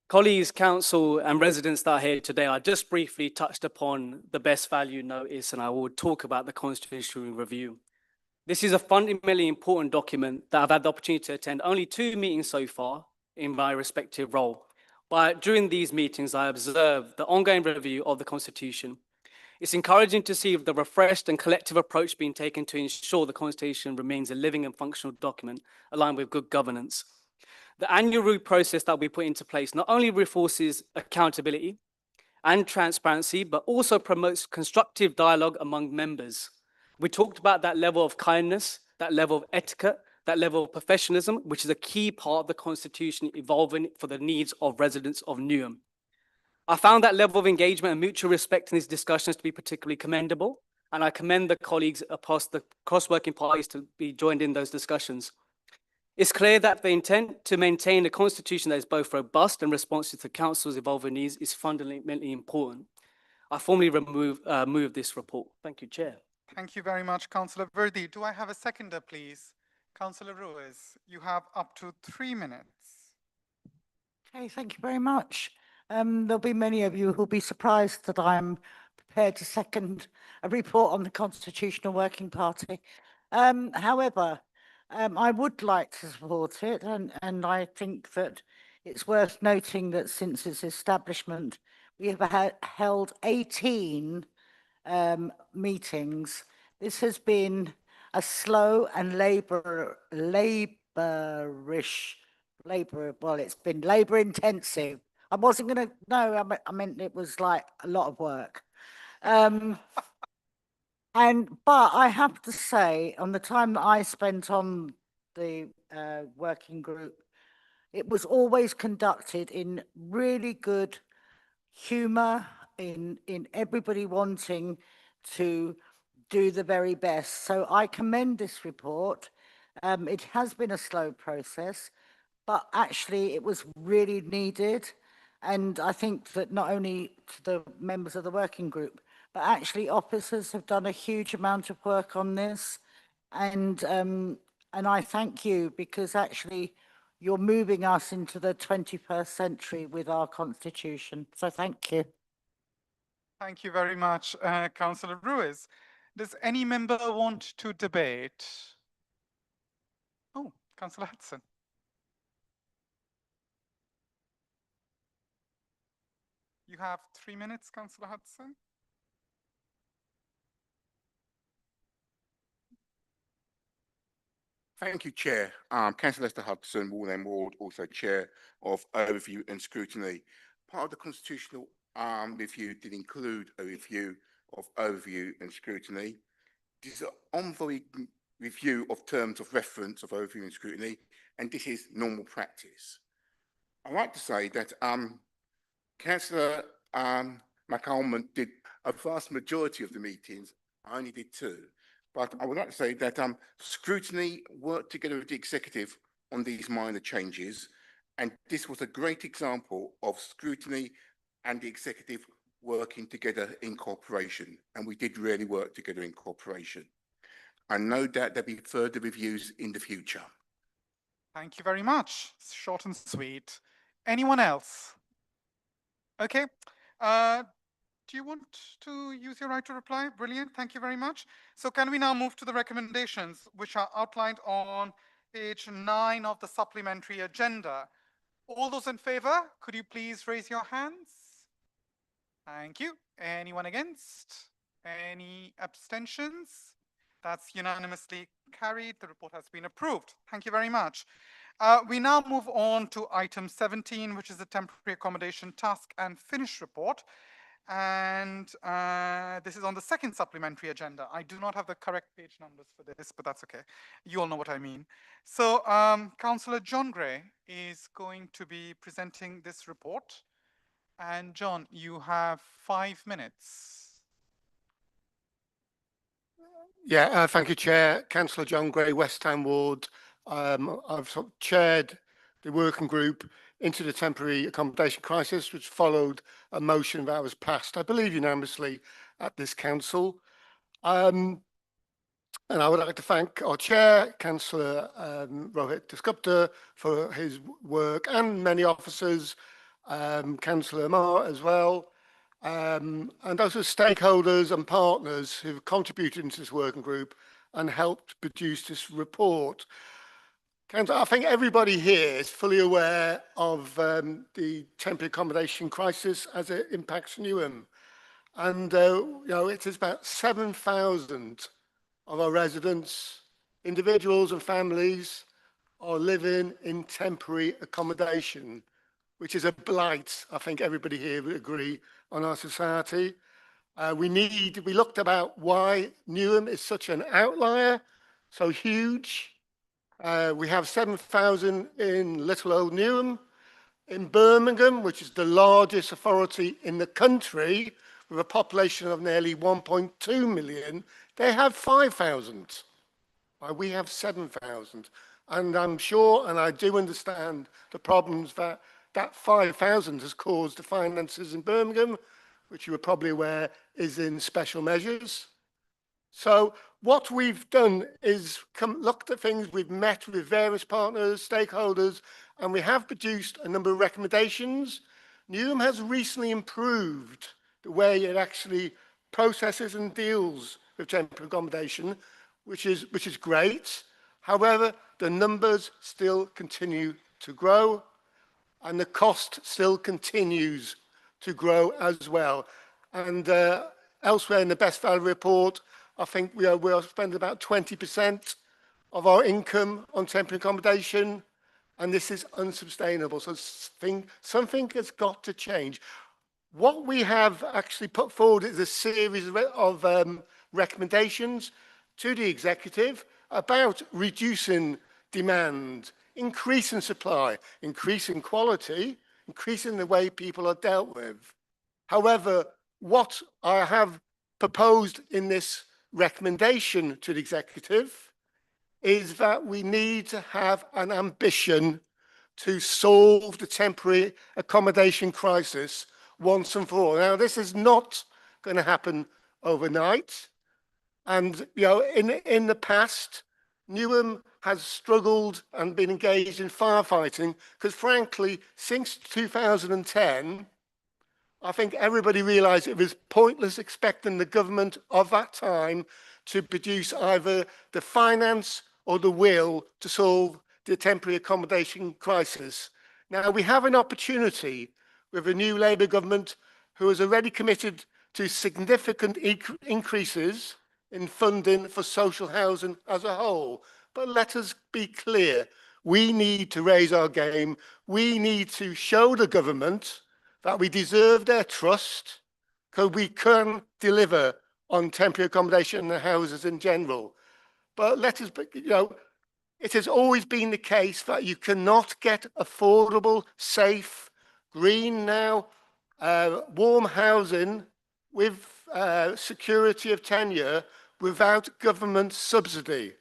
Colleagues, council and residents that are here today, I just briefly touched upon the best value notice and I will talk about the constitutional review. This is a fundamentally important document that I've had the opportunity to attend only 2 meetings so far in my respective role. But during these meetings, I observed the ongoing review of the Constitution. It's encouraging to see the refreshed and collective approach being taken to ensure the Constitution remains a living and functional document aligned with good governance. The annual review process that we put into place not only reinforces accountability and transparency, but also promotes constructive dialogue among members. We talked about that level of kindness, that level of etiquette, that level of professionalism, which is a key part of the Constitution evolving for the needs of residents of Newham. I found that level of engagement and mutual respect in these discussions to be particularly commendable, and I commend the colleagues across the cross-working parties to be joined in those discussions. It's clear that the intent to maintain a constitution that is both robust and responsive to Council's evolving needs is fundamentally important. I formally move this report. Thank you, Chair. Thank you very much, Councillor Verdi. Do I have a seconder, please? Councillor Ruiz, you have up to 3 minutes. Okay, thank you very much. There'll be many of you who'll be surprised that I'm prepared to second a report on the Constitutional Working Party. However, I would like to support it, and I think that it's worth noting that since its establishment, we have held 18 meetings. This has been a slow and it's been labor intensive. I wasn't going to, no, I meant it was like a lot of work. But I have to say, on the time that I spent on the working group, it was always conducted in really good humour, in everybody wanting to do the very best. So I commend this report. It has been a slow process, but actually it was really needed. And I think that not only to the members of the working group, but actually officers have done a huge amount of work on this. And I thank you, because actually you're moving us into the 21st century with our constitution. So thank you. Thank you very much, Councillor Ruiz. Does any member want to debate? Oh, Councillor Hudson. You have 3 minutes, Councillor Hudson. Thank you, Chair. Councillor Lester Hudson, Waltham Ward, also Chair of Overview and Scrutiny. Part of the constitutional review did include a review of Overview and Scrutiny. This is an ongoing review of terms of reference of Overview and Scrutiny, and this is normal practice. I'd like to say that Councillor McAlmont did a vast majority of the meetings. I only did 2. But I would like to say that Scrutiny worked together with the executive on these minor changes, and this was a great example of Scrutiny and the executive working together in cooperation, and we did really work together in cooperation. I know that there'll be further reviews in the future. Thank you very much. Short and sweet. Anyone else? Okay. Do you want to use your right to reply? Brilliant. Thank you very much. So can we now move to the recommendations, which are outlined on page 9 of the supplementary agenda? All those in favor, could you please raise your hands? Thank you. Anyone against? Any abstentions? That's unanimously carried. The report has been approved. Thank you very much. We now move on to item 17, which is the temporary accommodation task and finish report. And this is on the second supplementary agenda. I do not have the correct page numbers for this, but that's okay. You all know what I mean. So Councillor John Gray is going to be presenting this report. And John, you have 5 minutes. Yeah, thank you, Chair. Councillor John Gray, West Ham Ward. I've sort of chaired the working group into the temporary accommodation crisis, which followed a motion that was passed, I believe, unanimously at this council. And I would like to thank our chair, Councillor Rohit Dasgupta, for his work, and many officers, Councillor Amar as well, and also stakeholders and partners who've contributed into this working group and helped produce this report. I think everybody here is fully aware of the temporary accommodation crisis as it impacts Newham. And, you know, it is about 7,000 of our residents, individuals and families, are living in temporary accommodation, which is a blight, I think everybody here would agree, on our society. We looked about why Newham is such an outlier, so huge. We have 7,000 in Little Old Newham. In Birmingham, which is the largest authority in the country, with a population of nearly 1.2 million, they have 5,000. We have 7,000. And I'm sure, and I do understand the problems that 5,000 has caused the finances in Birmingham, which you are probably aware is in special measures. So what we've done is looked at things, we've met with various partners, stakeholders, and we have produced a number of recommendations. Newham has recently improved the way it actually processes and deals with temporary accommodation, which is great. However, the numbers still continue to grow, and the cost still continues to grow as well. And elsewhere in the Best Value report, I think we are spending about 20% of our income on temporary accommodation, and this is unsustainable. So something has got to change. What we have actually put forward is a series of recommendations to the executive about reducing demand, increasing supply, increasing quality, increasing the way people are dealt with. However, what I have proposed in this recommendation to the executive is that we need to have an ambition to solve the temporary accommodation crisis once and for all. Now, this is not going to happen overnight. And, you know, in the past, Newham has struggled and been engaged in firefighting because, frankly, since 2010, I think everybody realised it was pointless expecting the government of that time to produce either the finance or the will to solve the temporary accommodation crisis. Now, we have an opportunity with a new Labour government who has already committed to significant increases in funding for social housing as a whole. But let us be clear, we need to raise our game. We need to show the government that we deserve their trust, because we can deliver on temporary accommodation and houses in general. But let us, you know, it has always been the case that you cannot get affordable, safe, green now, warm housing with security of tenure without government subsidy.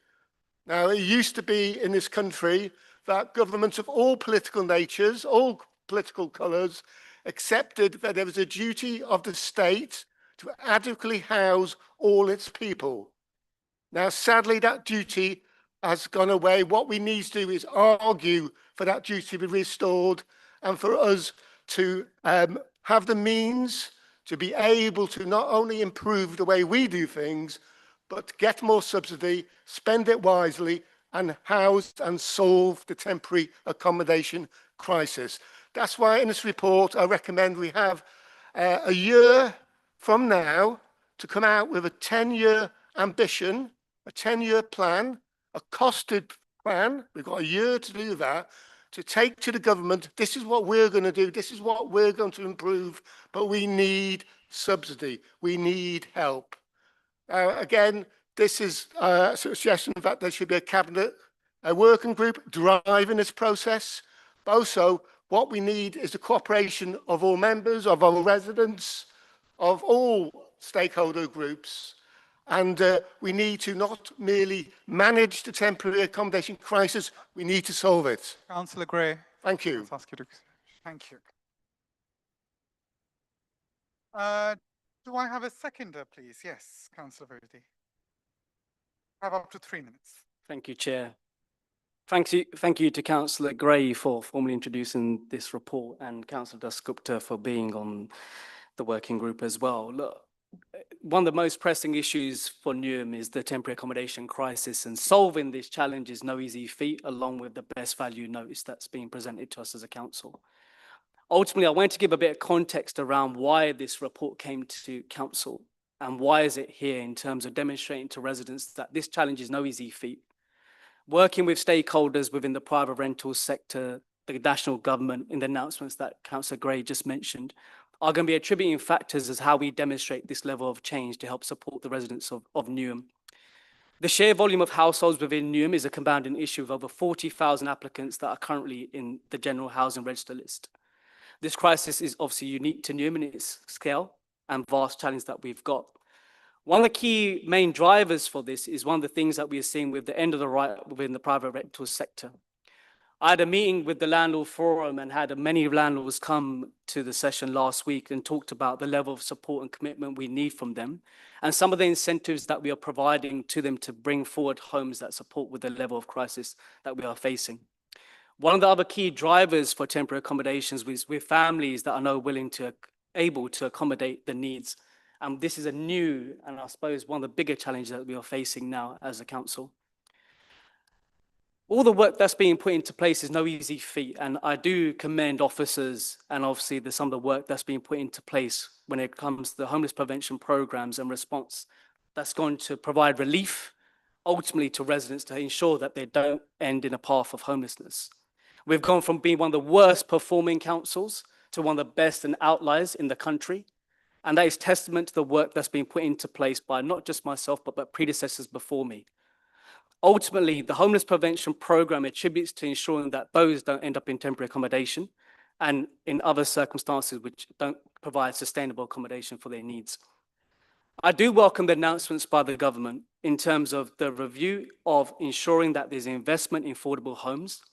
Now, it used to be in this country that governments of all political natures, all political colours, accepted that there was a duty of the state to adequately house all its people. Now, sadly, that duty has gone away. What we need to do is argue for that duty to be restored and for us to have the means to be able to not only improve the way we do things, but get more subsidy, spend it wisely, and house and solve the temporary accommodation crisis. That's why in this report I recommend we have a year from now to come out with a 10-year ambition, a 10-year plan, a costed plan. We've got a year to do that, to take to the government. This is what we're going to do. This is what we're going to improve. But we need subsidy. We need help. Again, this is a suggestion that there should be a cabinet, a working group driving this process. But also, what we need is the cooperation of all members, of our residents, of all stakeholder groups. And we need to not merely manage the temporary accommodation crisis, we need to solve it. Councillor Gray. Thank you. Thank you. Do I have a seconder, please? Yes, Councillor Verdi. Have up to 3 minutes. Thank you, Chair. Thank you to Councillor Gray for formally introducing this report, and Councillor Dasgupta for being on the working group as well. Look, one of the most pressing issues for Newham is the temporary accommodation crisis, and solving this challenge is no easy feat, along with the best value notice that's being presented to us as a council. Ultimately, I want to give a bit of context around why this report came to council and why is it here in terms of demonstrating to residents that this challenge is no easy feat. Working with stakeholders within the private rental sector, the national government, in the announcements that Councillor Gray just mentioned, are going to be attributing factors as how we demonstrate this level of change to help support the residents of Newham. The sheer volume of households within Newham is a compounding issue of over 40,000 applicants that are currently in the general housing register list. This crisis is obviously unique to Newham in its scale and vast challenge that we've got. One of the key main drivers for this is one of the things that we are seeing with the end of the right within the private rental sector. I had a meeting with the Landlord Forum and had many landlords come to the session last week and talked about the level of support and commitment we need from them and some of the incentives that we are providing to them to bring forward homes that support with the level of crisis that we are facing. One of the other key drivers for temporary accommodations is with families that are now able to accommodate the needs. And this is a new, and I suppose one of the bigger challenges that we are facing now as a council. All the work that's being put into place is no easy feat, and I do commend officers and obviously some of the work that's being put into place when it comes to the homeless prevention programs and response that's going to provide relief ultimately to residents to ensure that they don't end in a path of homelessness. We've gone from being one of the worst performing councils to one of the best and outliers in the country. And that is testament to the work that's been put into place by not just myself, but predecessors before me. Ultimately, the homeless prevention program attributes to ensuring that those don't end up in temporary accommodation and in other circumstances which don't provide sustainable accommodation for their needs. I do welcome the announcements by the government in terms of the review of ensuring that there's investment in affordable homes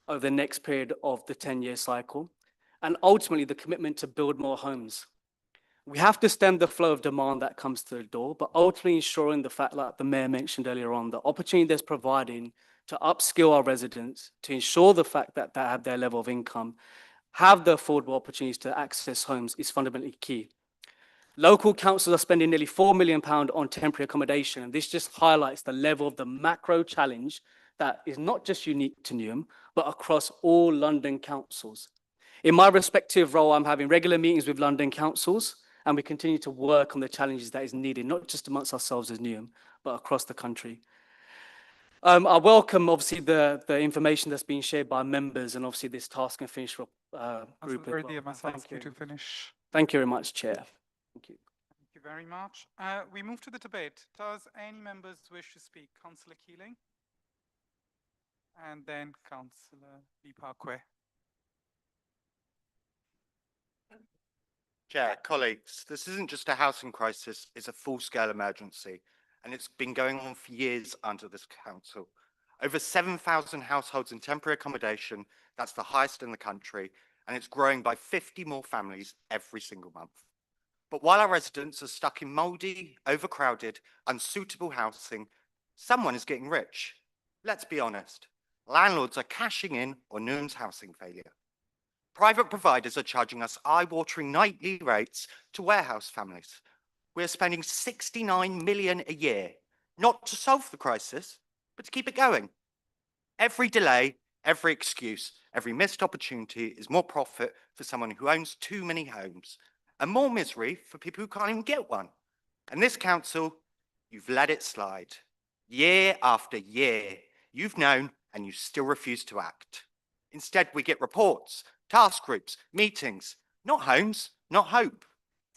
over the next period of the 10-year cycle, and ultimately the commitment to build more homes. We have to stem the flow of demand that comes to the door, but ultimately ensuring the fact, like the Mayor mentioned earlier on, the opportunity that's providing to upskill our residents, to ensure the fact that they have their level of income, have the affordable opportunities to access homes is fundamentally key. Local councils are spending nearly £4 million on temporary accommodation, and this just highlights the level of the macro challenge that is not just unique to Newham, but across all London councils. In my respective role, I'm having regular meetings with London councils, and we continue to work on the challenges that is needed, not just amongst ourselves as Newham, but across the country. I welcome, obviously, the information that's being shared by members and obviously this task and finish group. Thank you to finish. Thank you very much, Chair. Thank you. Thank you very much. We move to the debate. Does any members wish to speak? Councillor Keeling? And then Councillor Deepakwe. Chair, colleagues, this isn't just a housing crisis, it's a full-scale emergency, and it's been going on for years under this council. Over 7,000 households in temporary accommodation, that's the highest in the country, and it's growing by 50 more families every single month. But while our residents are stuck in mouldy, overcrowded, unsuitable housing, someone is getting rich. Let's be honest, landlords are cashing in on Newham's housing failure. Private providers are charging us eye-watering nightly rates to warehouse families. We're spending £69 million a year, not to solve the crisis, but to keep it going. Every delay, every excuse, Every missed opportunity is more profit for someone who owns too many homes and more misery for people who can't even get one. And this council, you've let it slide. Year after year, you've known and you still refuse to act. Instead, we get reports, task groups, meetings, not homes, not hope.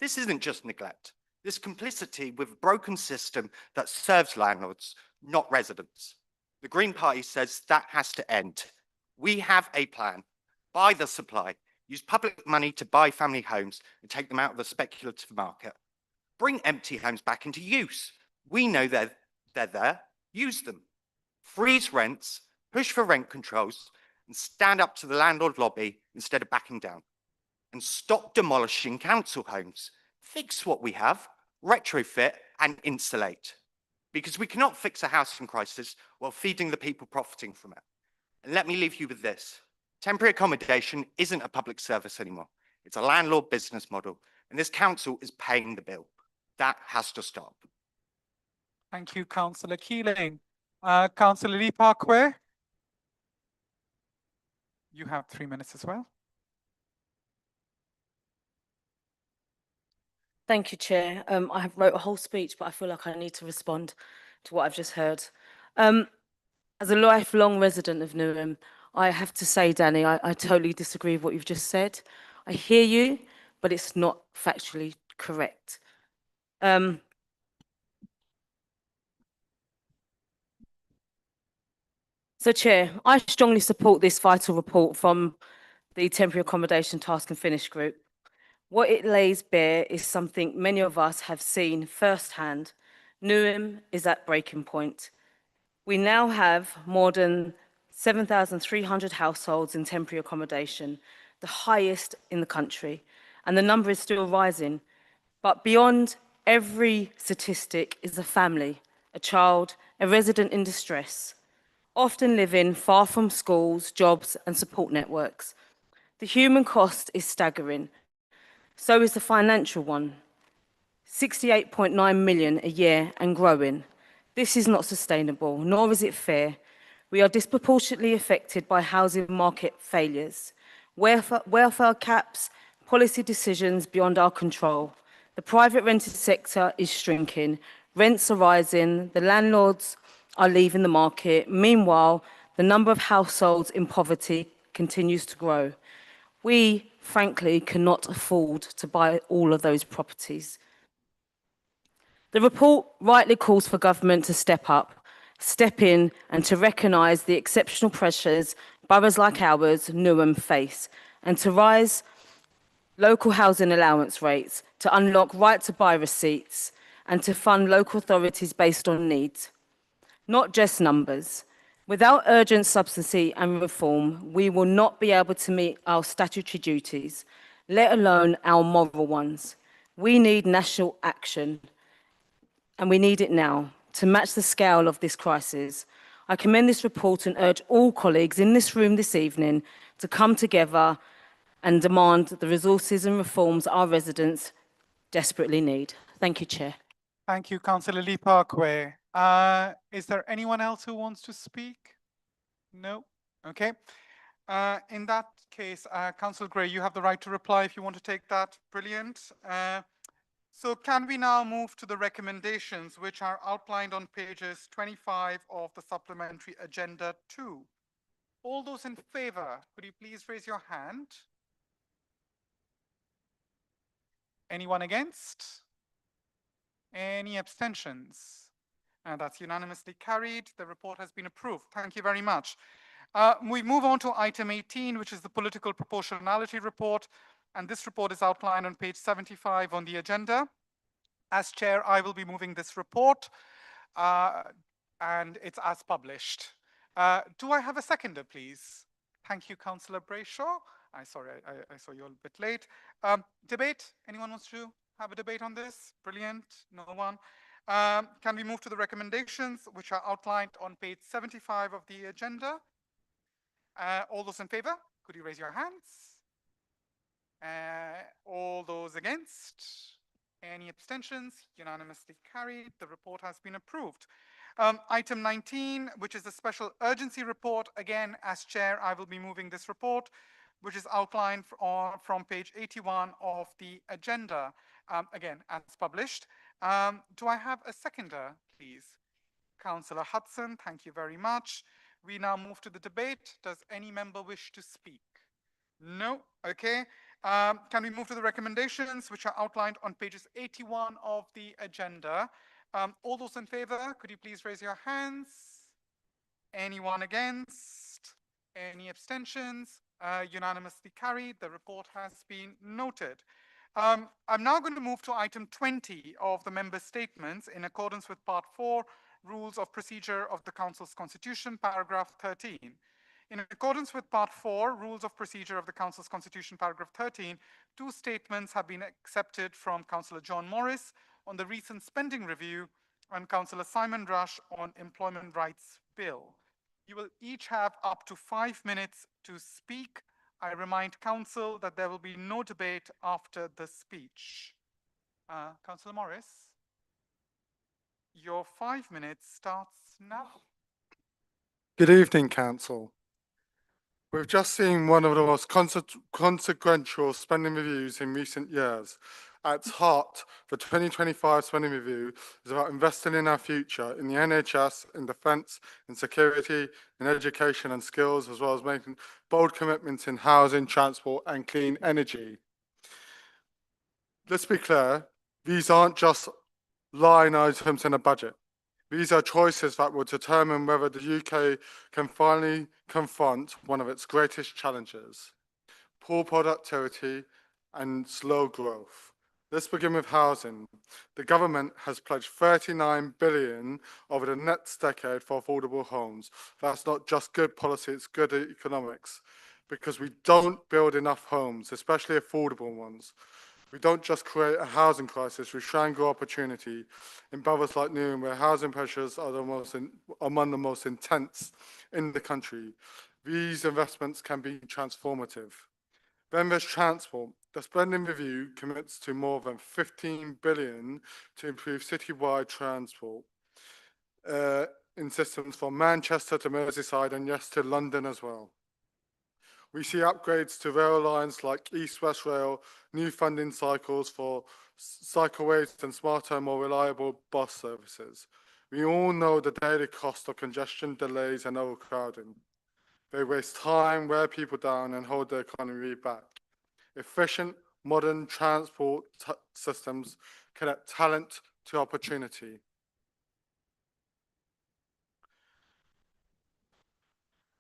This isn't just neglect. This complicity with a broken system that serves landlords, not residents. The Green Party says that has to end. We have a plan. Buy the supply. Use public money to buy family homes and take them out of the speculative market. Bring empty homes back into use. We know they're there. Use them. Freeze rents, push for rent controls, and stand up to the landlord lobby instead of backing down. And stop demolishing council homes. Fix what we have, retrofit and insulate. Because we cannot fix a housing crisis while feeding the people profiting from it. And let me leave you with this. Temporary accommodation isn't a public service anymore. It's a landlord business model, and this council is paying the bill. That has to stop. Thank you, Councillor Keeling. Councillor Lee Parkway, you have 3 minutes as well. Thank you, Chair. I have wrote a whole speech, but I feel like I need to respond to what I've just heard. As a lifelong resident of Newham, I have to say, Danny, I totally disagree with what you've just said. I hear you, but it's not factually correct. So, Chair, I strongly support this vital report from the Temporary Accommodation Task and Finish Group. What it lays bare is something many of us have seen firsthand. Newham is at breaking point. We now have more than 7,300 households in temporary accommodation, the highest in the country, and the number is still rising. But beyond every statistic is a family, a child, a resident in distress, often living far from schools, jobs, and support networks. The human cost is staggering. So is the financial one, 68.9 million a year and growing. This is not sustainable, nor is it fair. We are disproportionately affected by housing market failures, welfare caps, policy decisions beyond our control. The private rented sector is shrinking, rents are rising, the landlords are leaving the market. Meanwhile, the number of households in poverty continues to grow. We, frankly, cannot afford to buy all of those properties. The report rightly calls for government to step up, step in, and to recognise the exceptional pressures boroughs like ours, Newham, face, and to rise local housing allowance rates, to unlock right-to-buy receipts, and to fund local authorities based on needs, not just numbers. Without urgent subsidy and reform, we will not be able to meet our statutory duties, let alone our moral ones. We need national action, and we need it now to match the scale of this crisis. I commend this report and urge all colleagues in this room this evening to come together and demand the resources and reforms our residents desperately need. Thank you, Chair. Thank you, Councillor Lee Parkway. Is there anyone else who wants to speak? No? Okay. In that case, Councillor Gray, you have the right to reply if you want to take that. Brilliant. So can we now move to the recommendations which are outlined on pages 25 of the supplementary agenda 2? All those in favor, could you please raise your hand? Anyone against? Any abstentions? And that's unanimously carried. The report has been approved. Thank you very much. We move on to item 18, which is the political proportionality report. And this report is outlined on page 75 on the agenda. As chair, I will be moving this report, and it's as published. Do I have a seconder, please? Thank you, Councillor Brayshaw. I saw you're a bit late. Debate? Anyone wants to have a debate on this? Brilliant. No one. Can we move to the recommendations, which are outlined on page 75 of the agenda? All those in favor, could you raise your hands? All those against? Any abstentions? Unanimously carried. The report has been approved. Item 19, which is the special urgency report. Again, as chair, I will be moving this report, which is outlined from page 81 of the agenda, again, as published. Do I have a seconder, please? Councillor Hudson, thank you very much. We now move to the debate. Does any member wish to speak? No? Okay. Can we move to the recommendations, which are outlined on pages 81 of the agenda? All those in favor, could you please raise your hands? Anyone against? Any abstentions? Unanimously carried. The report has been noted. I'm now going to move to item 20 of the member statements in accordance with part 4, Rules of Procedure of the Council's Constitution, paragraph 13. In accordance with part 4, Rules of Procedure of the Council's Constitution, paragraph 13, 2 statements have been accepted from Councillor John Morris on the recent spending review and Councillor Simon Rush on Employment Rights Bill. You will each have up to 5 minutes to speak. I remind Council that there will be no debate after the speech. Councillor Morris, your 5 minutes starts now. Good evening, Council. We've just seen one of the most consequential spending reviews in recent years. At its heart, the 2025 spending review is about investing in our future, in the NHS, in defence, in security, in education and skills, as well as making bold commitments in housing, transport and clean energy. Let's be clear, these aren't just line items in a budget. These are choices that will determine whether the UK can finally confront one of its greatest challenges: poor productivity and slow growth. Let's begin with housing. The government has pledged 39 billion over the next decade for affordable homes. That's not just good policy, it's good economics, because we don't build enough homes, especially affordable ones. We don't just create a housing crisis, we strangle opportunity in boroughs like Newham, where housing pressures are among the most intense in the country. These investments can be transformative. Then there's transport. The spending review commits to more than 15 billion to improve citywide transport in systems from Manchester to Merseyside and yes, to London as well. We see upgrades to rail lines like East-West Rail, new funding cycles for cycleways and smarter and more reliable bus services. We all know the daily cost of congestion, delays and overcrowding. They waste time, wear people down and hold the economy back. Efficient, modern transport systems connect talent to opportunity.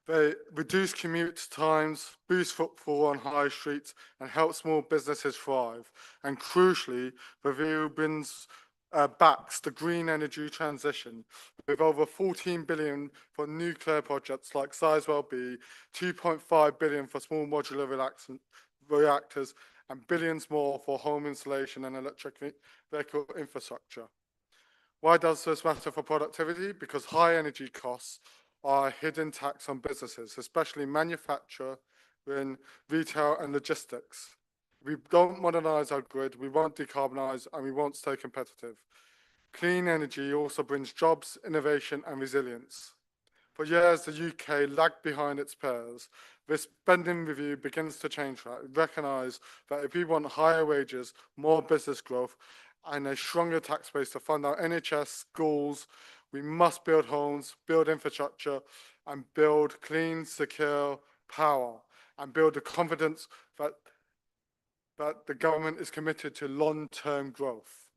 They reduce commute times, boost footfall on high streets, and help small businesses thrive. And crucially, the review backs the green energy transition with over 14 billion for nuclear projects like Sizewell B, 2.5 billion for small modular reactors, and billions more for home insulation and electric vehicle infrastructure. Why does this matter for productivity? Because high energy costs are a hidden tax on businesses, especially manufacturing, retail and logistics. We don't modernise our grid, we won't decarbonise and we won't stay competitive. Clean energy also brings jobs, innovation and resilience. For years, the UK lagged behind its peers. This spending review begins to change that. We recognise that if we want higher wages, more business growth and a stronger tax base to fund our NHS, schools, we must build homes, build infrastructure, and build clean, secure power, and build the confidence that the government is committed to long-term growth.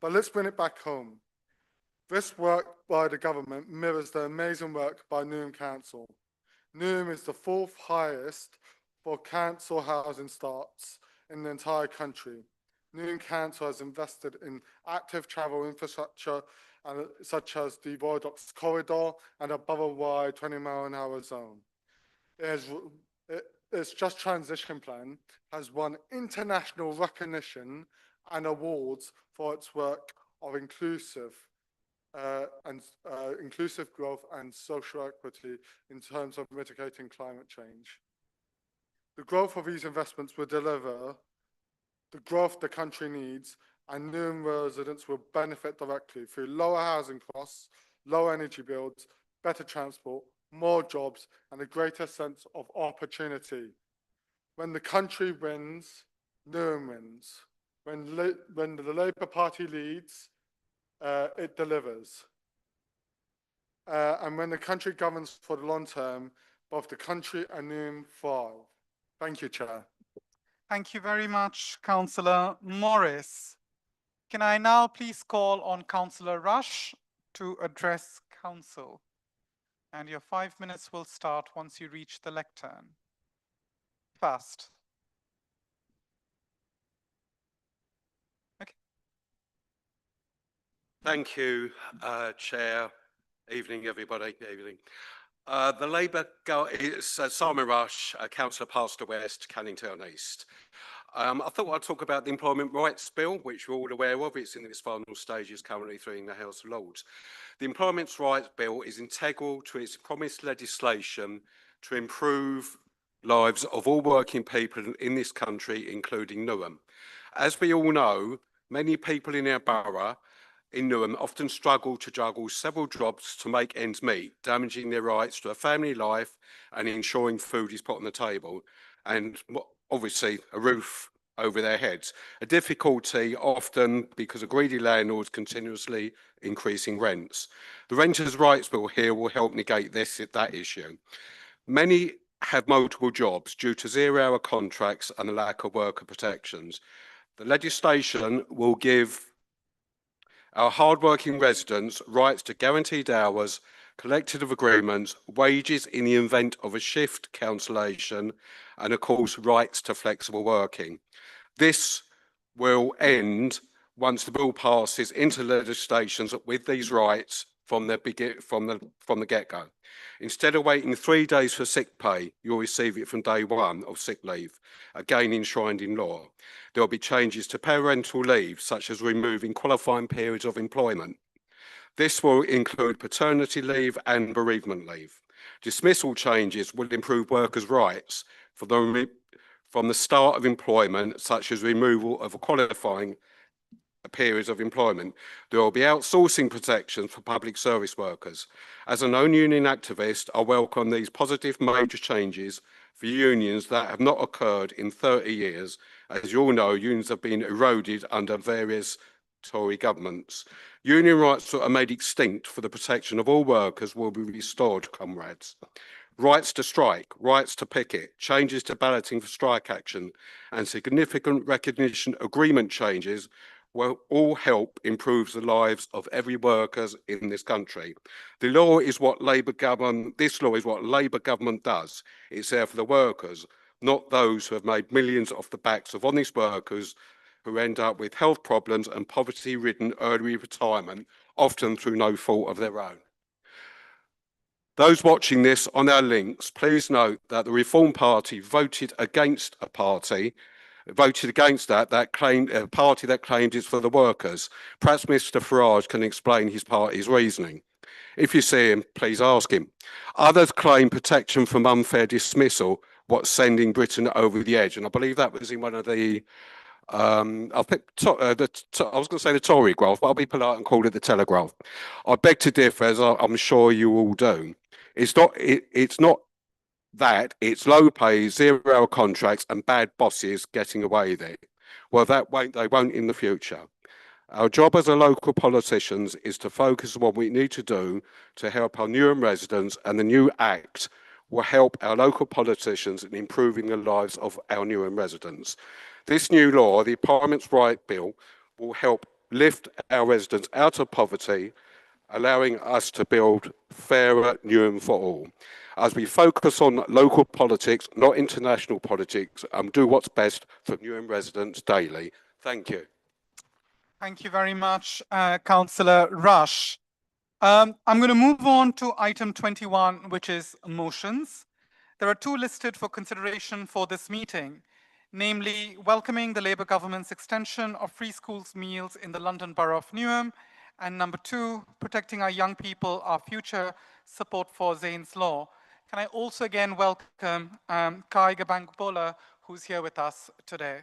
But let's bring it back home. This work by the government mirrors the amazing work by Newham Council. Newham is the 4th highest for council housing starts in the entire country. Newham Council has invested in active travel infrastructure such as the Royal Docks Corridor and a borough-wide 20-mile-an-hour zone. Its Just Transition Plan has won international recognition and awards for its work of inclusive growth and social equity in terms of mitigating climate change. The growth of these investments will deliver the growth the country needs and Newham residents will benefit directly through lower housing costs, lower energy bills, better transport, more jobs, and a greater sense of opportunity. When the country wins, Newham wins. When the Labour Party leads, it delivers. And when the country governs for the long term, both the country and Newham thrive. Thank you, Chair. Thank you very much, Councillor Morris. Can I now please call on Councillor Rush to address Council? And your 5 minutes will start once you reach the lectern. Fast. Okay. Thank you, Chair. Evening, everybody. Evening. The Labour, it's Simon Rush, Councillor Pastor West, Cannington East. I thought I'd talk about the Employment Rights Bill, which we're all aware of. It's in its final stages currently through in the House of Lords. The Employment Rights Bill is integral to its promised legislation to improve lives of all working people in this country, including Newham. As we all know, many people in our borough in Newham often struggle to juggle several jobs to make ends meet, damaging their rights to a family life and ensuring food is put on the table, and obviously a roof over their heads. A difficulty often because of greedy landlords continuously increasing rents. The Renters' Rights Bill here will help negate that issue. Many have multiple jobs due to zero-hour contracts and the lack of worker protections. The legislation will give our hard-working residents rights to guaranteed hours, collective agreements, wages in the event of a shift cancellation, and of course, rights to flexible working. This will end once the bill passes into legislation with these rights from the get-go. Instead of waiting 3 days for sick pay, you'll receive it from day one of sick leave, again enshrined in law. There will be changes to parental leave, such as removing qualifying periods of employment. This will include paternity leave and bereavement leave. Dismissal changes will improve workers' rights from the start of employment, such as removal of qualifying periods of employment. There will be outsourcing protections for public service workers. As a non-union activist, I welcome these positive major changes for unions that have not occurred in 30 years. As you all know, unions have been eroded under various Tory governments. Union rights that are made extinct for the protection of all workers will be restored, comrades. Rights to strike, rights to picket, changes to balloting for strike action, and significant recognition agreement changes will all help improve the lives of every worker in this country. This law is what Labour government does. It's there for the workers, not those who have made millions off the backs of honest workers who end up with health problems and poverty-ridden early retirement, often through no fault of their own. Those watching this on our links, please note that the Reform Party voted against a party that claimed a party that claimed it's for the workers. Perhaps Mr. Farage can explain his party's reasoning. If you see him, please ask him. Others claim protection from unfair dismissal, what's sending Britain over the edge. And I believe that was in one of the, I was going to say the Tory graph, but I'll be polite and call it the Telegraph. I beg to differ, as I'm sure you all do. It's not that, it's low pay, zero-hour contracts and bad bosses getting away with it. Well, they won't in the future. Our job as a local politicians is to focus on what we need to do to help our Newham residents, and the new Act will help our local politicians in improving the lives of our Newham residents. This new law, the Employment Rights Bill, will help lift our residents out of poverty, allowing us to build fairer Newham for all. As we focus on local politics, not international politics, and do what's best for Newham residents daily. Thank you. Thank you very much, Councillor Rush. I'm going to move on to item 21, which is motions. There are two listed for consideration for this meeting, namely welcoming the Labour government's extension of free schools meals in the London Borough of Newham, and number two, protecting our young people, our future, support for Zane's Law. Can I also again welcome Kai Gabangbola, who's here with us today.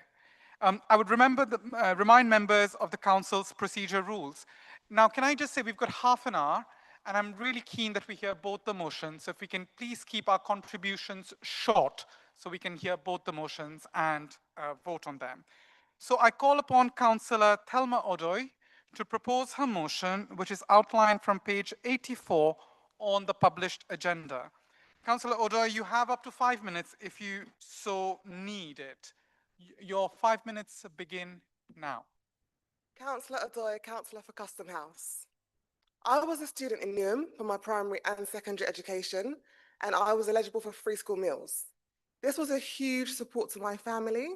I would remind members of the council's procedure rules. Now, can I just say we've got half an hour, and I'm really keen that we hear both the motions. So if we can please keep our contributions short so we can hear both the motions and vote on them. So I call upon Councillor Thelma Odoy to propose her motion, which is outlined from page 84 on the published agenda. Councillor Odoy, you have up to 5 minutes if you so need it. Your 5 minutes begin now. Councillor Odoy, Councillor for Custom House. I was a student in Newham for my primary and secondary education, and I was eligible for free school meals. This was a huge support to my family,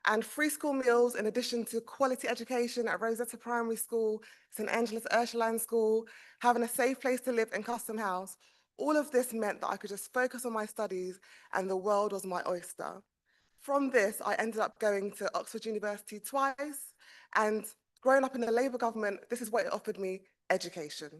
and free school meals, in addition to quality education at Rosetta Primary School, St Angela's Ursuline School, having a safe place to live in Custom House, all of this meant that I could just focus on my studies and the world was my oyster. From this, I ended up going to Oxford University twice, and growing up in the Labour government, this is what it offered me: education.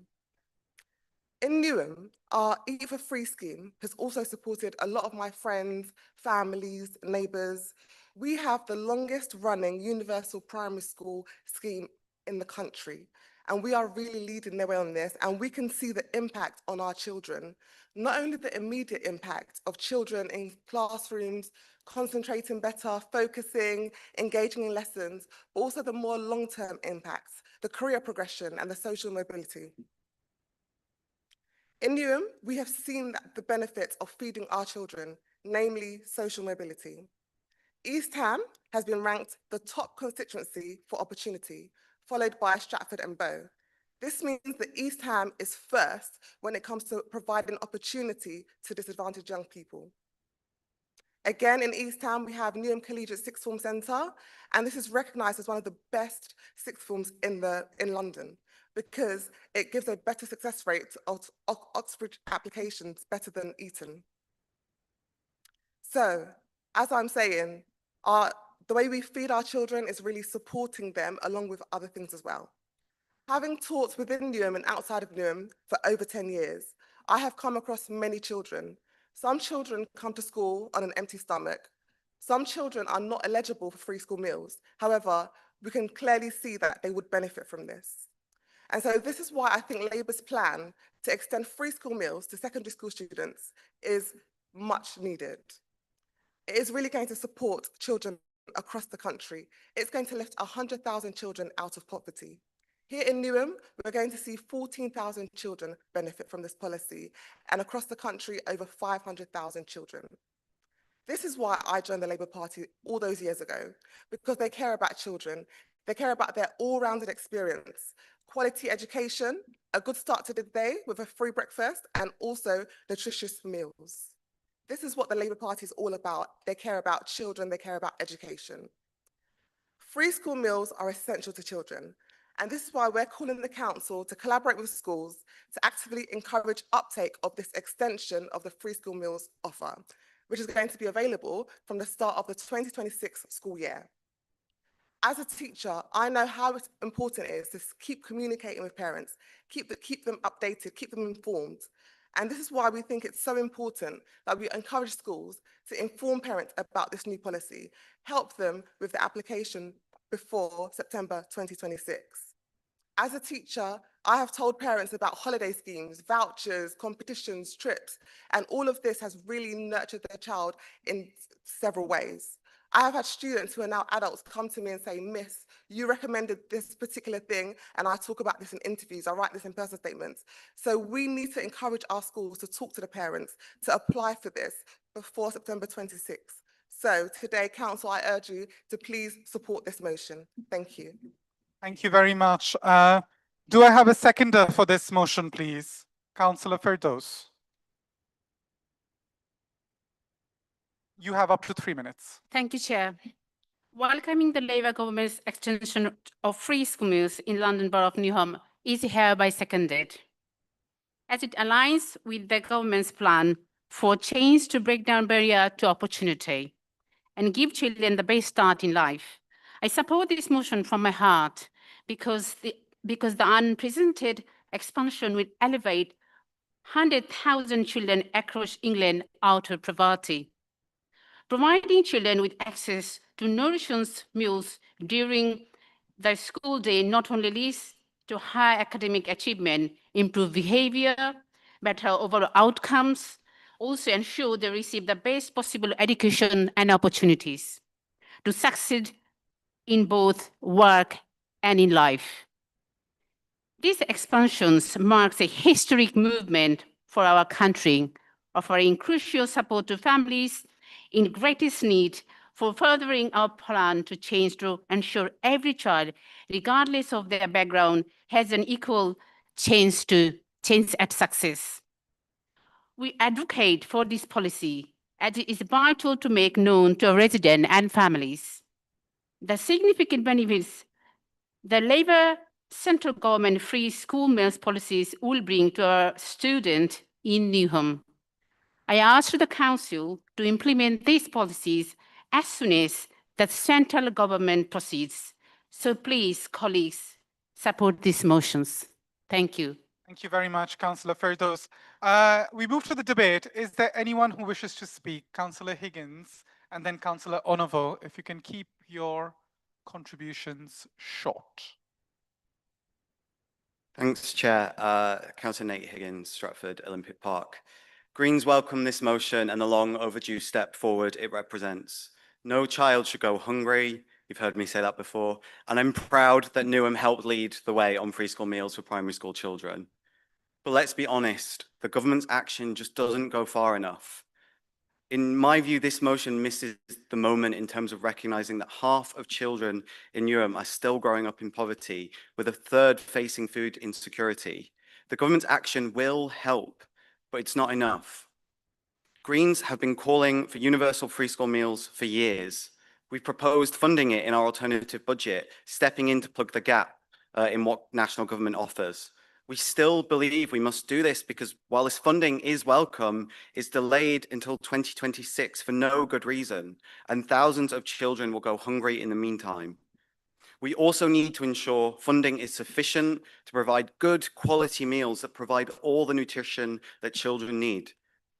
In Newham, our Eat for Free scheme has also supported a lot of my friends, families, neighbours. We have the longest running universal primary school scheme in the country, and we are really leading the way on this, and we can see the impact on our children. Not only the immediate impact of children in classrooms, concentrating better, focusing, engaging in lessons, but also the more long-term impacts, the career progression and the social mobility. In Newham, we have seen the benefits of feeding our children, namely social mobility. East Ham has been ranked the top constituency for opportunity, followed by Stratford and Bow. This means that East Ham is first when it comes to providing opportunity to disadvantaged young people. Again, in East Ham, we have Newham Collegiate Sixth Form Centre, and this is recognised as one of the best sixth forms in London because it gives a better success rate of Oxford applications, better than Eton. So, as I'm saying, the way we feed our children is really supporting them along with other things as well. Having taught within Newham and outside of Newham for over 10 years, I have come across many children. Some children come to school on an empty stomach. Some children are not eligible for free school meals. However, we can clearly see that they would benefit from this. And so this is why I think Labour's plan to extend free school meals to secondary school students is much needed. It is really going to support children across the country. It's going to lift 100,000 children out of poverty. Here in Newham, we're going to see 14,000 children benefit from this policy, and across the country, over 500,000 children. This is why I joined the Labour Party all those years ago, because they care about children. They care about their all-rounded experience, quality education, a good start to the day with a free breakfast, and also nutritious meals. This is what the Labour Party is all about. They care about children, they care about education. Free school meals are essential to children. And this is why we're calling the council to collaborate with schools to actively encourage uptake of this extension of the free school meals offer, which is going to be available from the start of the 2026 school year. As a teacher, I know how important it is to keep communicating with parents, keep them updated, keep them informed. And this is why we think it's so important that we encourage schools to inform parents about this new policy, help them with the application before September 2026. As a teacher, I have told parents about holiday schemes, vouchers, competitions, trips, and all of this has really nurtured their child in several ways. I have had students who are now adults come to me and say, "Miss, you recommended this particular thing," and I talk about this in interviews, I write this in personal statements. So we need to encourage our schools to talk to the parents, to apply for this before September 26th. So today, Council, I urge you to please support this motion. Thank you. Thank you very much. Do I have a seconder for this motion, please? Councillor Firdaus. You have up to 3 minutes. Thank you, Chair. Welcoming the Labour government's extension of free school meals in London Borough of Newham is hereby seconded, as it aligns with the government's plan for change to break down barrier to opportunity and give children the best start in life. I support this motion from my heart because the unprecedented expansion will elevate 100,000 children across England out of poverty. Providing children with access to nutritious meals during the school day not only leads to high academic achievement, improved behavior, better overall outcomes, also ensure they receive the best possible education and opportunities to succeed in both work and in life. These expansions marks a historic movement for our country, offering crucial support to families in greatest need for furthering our plan to change to ensure every child, regardless of their background, has an equal chance at success. We advocate for this policy as it is vital to make known to our residents and families the significant benefits the Labour central government free school meals policies will bring to our students in Newham. I ask the Council to implement these policies as soon as the central government proceeds. So please, colleagues, support these motions. Thank you. Thank you very much, Councillor Firdaus. We move to the debate. Is there anyone who wishes to speak? Councillor Higgins and then Councillor Onovo, if you can keep your contributions short. Thanks, Chair. Councillor Nate Higgins, Stratford Olympic Park. Greens welcome this motion and the long overdue step forward it represents. No child should go hungry. You've heard me say that before. And I'm proud that Newham helped lead the way on free school meals for primary school children. But let's be honest, the government's action just doesn't go far enough. In my view, this motion misses the moment in terms of recognizing that half of children in Newham are still growing up in poverty, with a third facing food insecurity. The government's action will help, but it's not enough. Greens have been calling for universal free school meals for years. We've proposed funding it in our alternative budget, stepping in to plug the gap in what national government offers. We still believe we must do this because while this funding is welcome, it's delayed until 2026 for no good reason, and thousands of children will go hungry in the meantime. We also need to ensure funding is sufficient to provide good quality meals that provide all the nutrition that children need.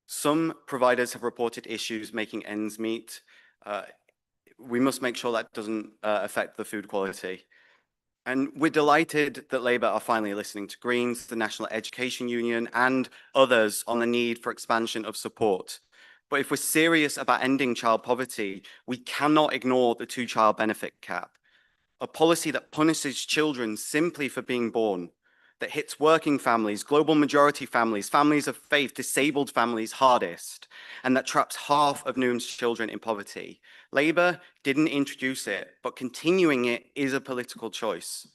Some providers have reported issues making ends meet. We must make sure that doesn't affect the food quality. And we're delighted that Labour are finally listening to Greens, the National Education Union, and others on the need for expansion of support. But if we're serious about ending child poverty, we cannot ignore the two-child benefit cap, a policy that punishes children simply for being born, that hits working families, global majority families, families of faith, disabled families hardest, and that traps half of Newham's children in poverty. Labour didn't introduce it, but continuing it is a political choice.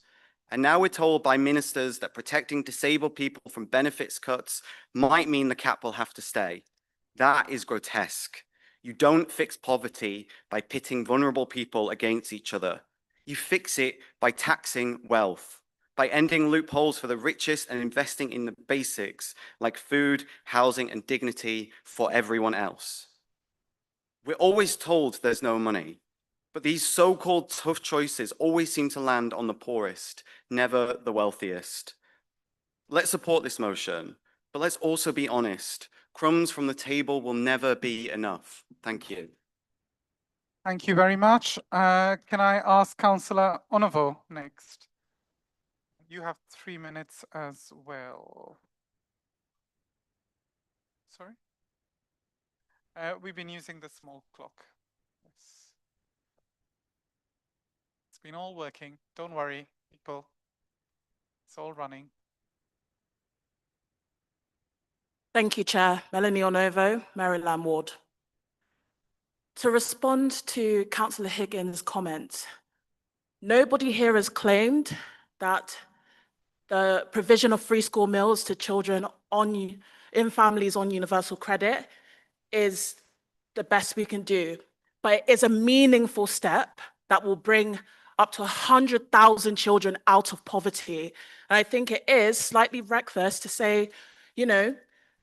And now we're told by ministers that protecting disabled people from benefits cuts might mean the cap will have to stay. That is grotesque. You don't fix poverty by pitting vulnerable people against each other. You fix it by taxing wealth, by ending loopholes for the richest and investing in the basics like food, housing, and dignity for everyone else. We're always told there's no money, but these so-called tough choices always seem to land on the poorest, never the wealthiest. Let's support this motion, but let's also be honest. Crumbs from the table will never be enough. Thank you. Thank you very much. Can I ask Councillor Onovo next? You have 3 minutes as well. Sorry? We've been using the small clock. Yes. It's been all working. Don't worry, people. It's all running. Thank you, Chair. Melanie Onovo, Maryland Ward. To respond to Councillor Higgins' comments, nobody here has claimed that the provision of free school meals to children in families on universal credit is the best we can do, but it is a meaningful step that will bring up to 100,000 children out of poverty. And I think it is slightly reckless to say,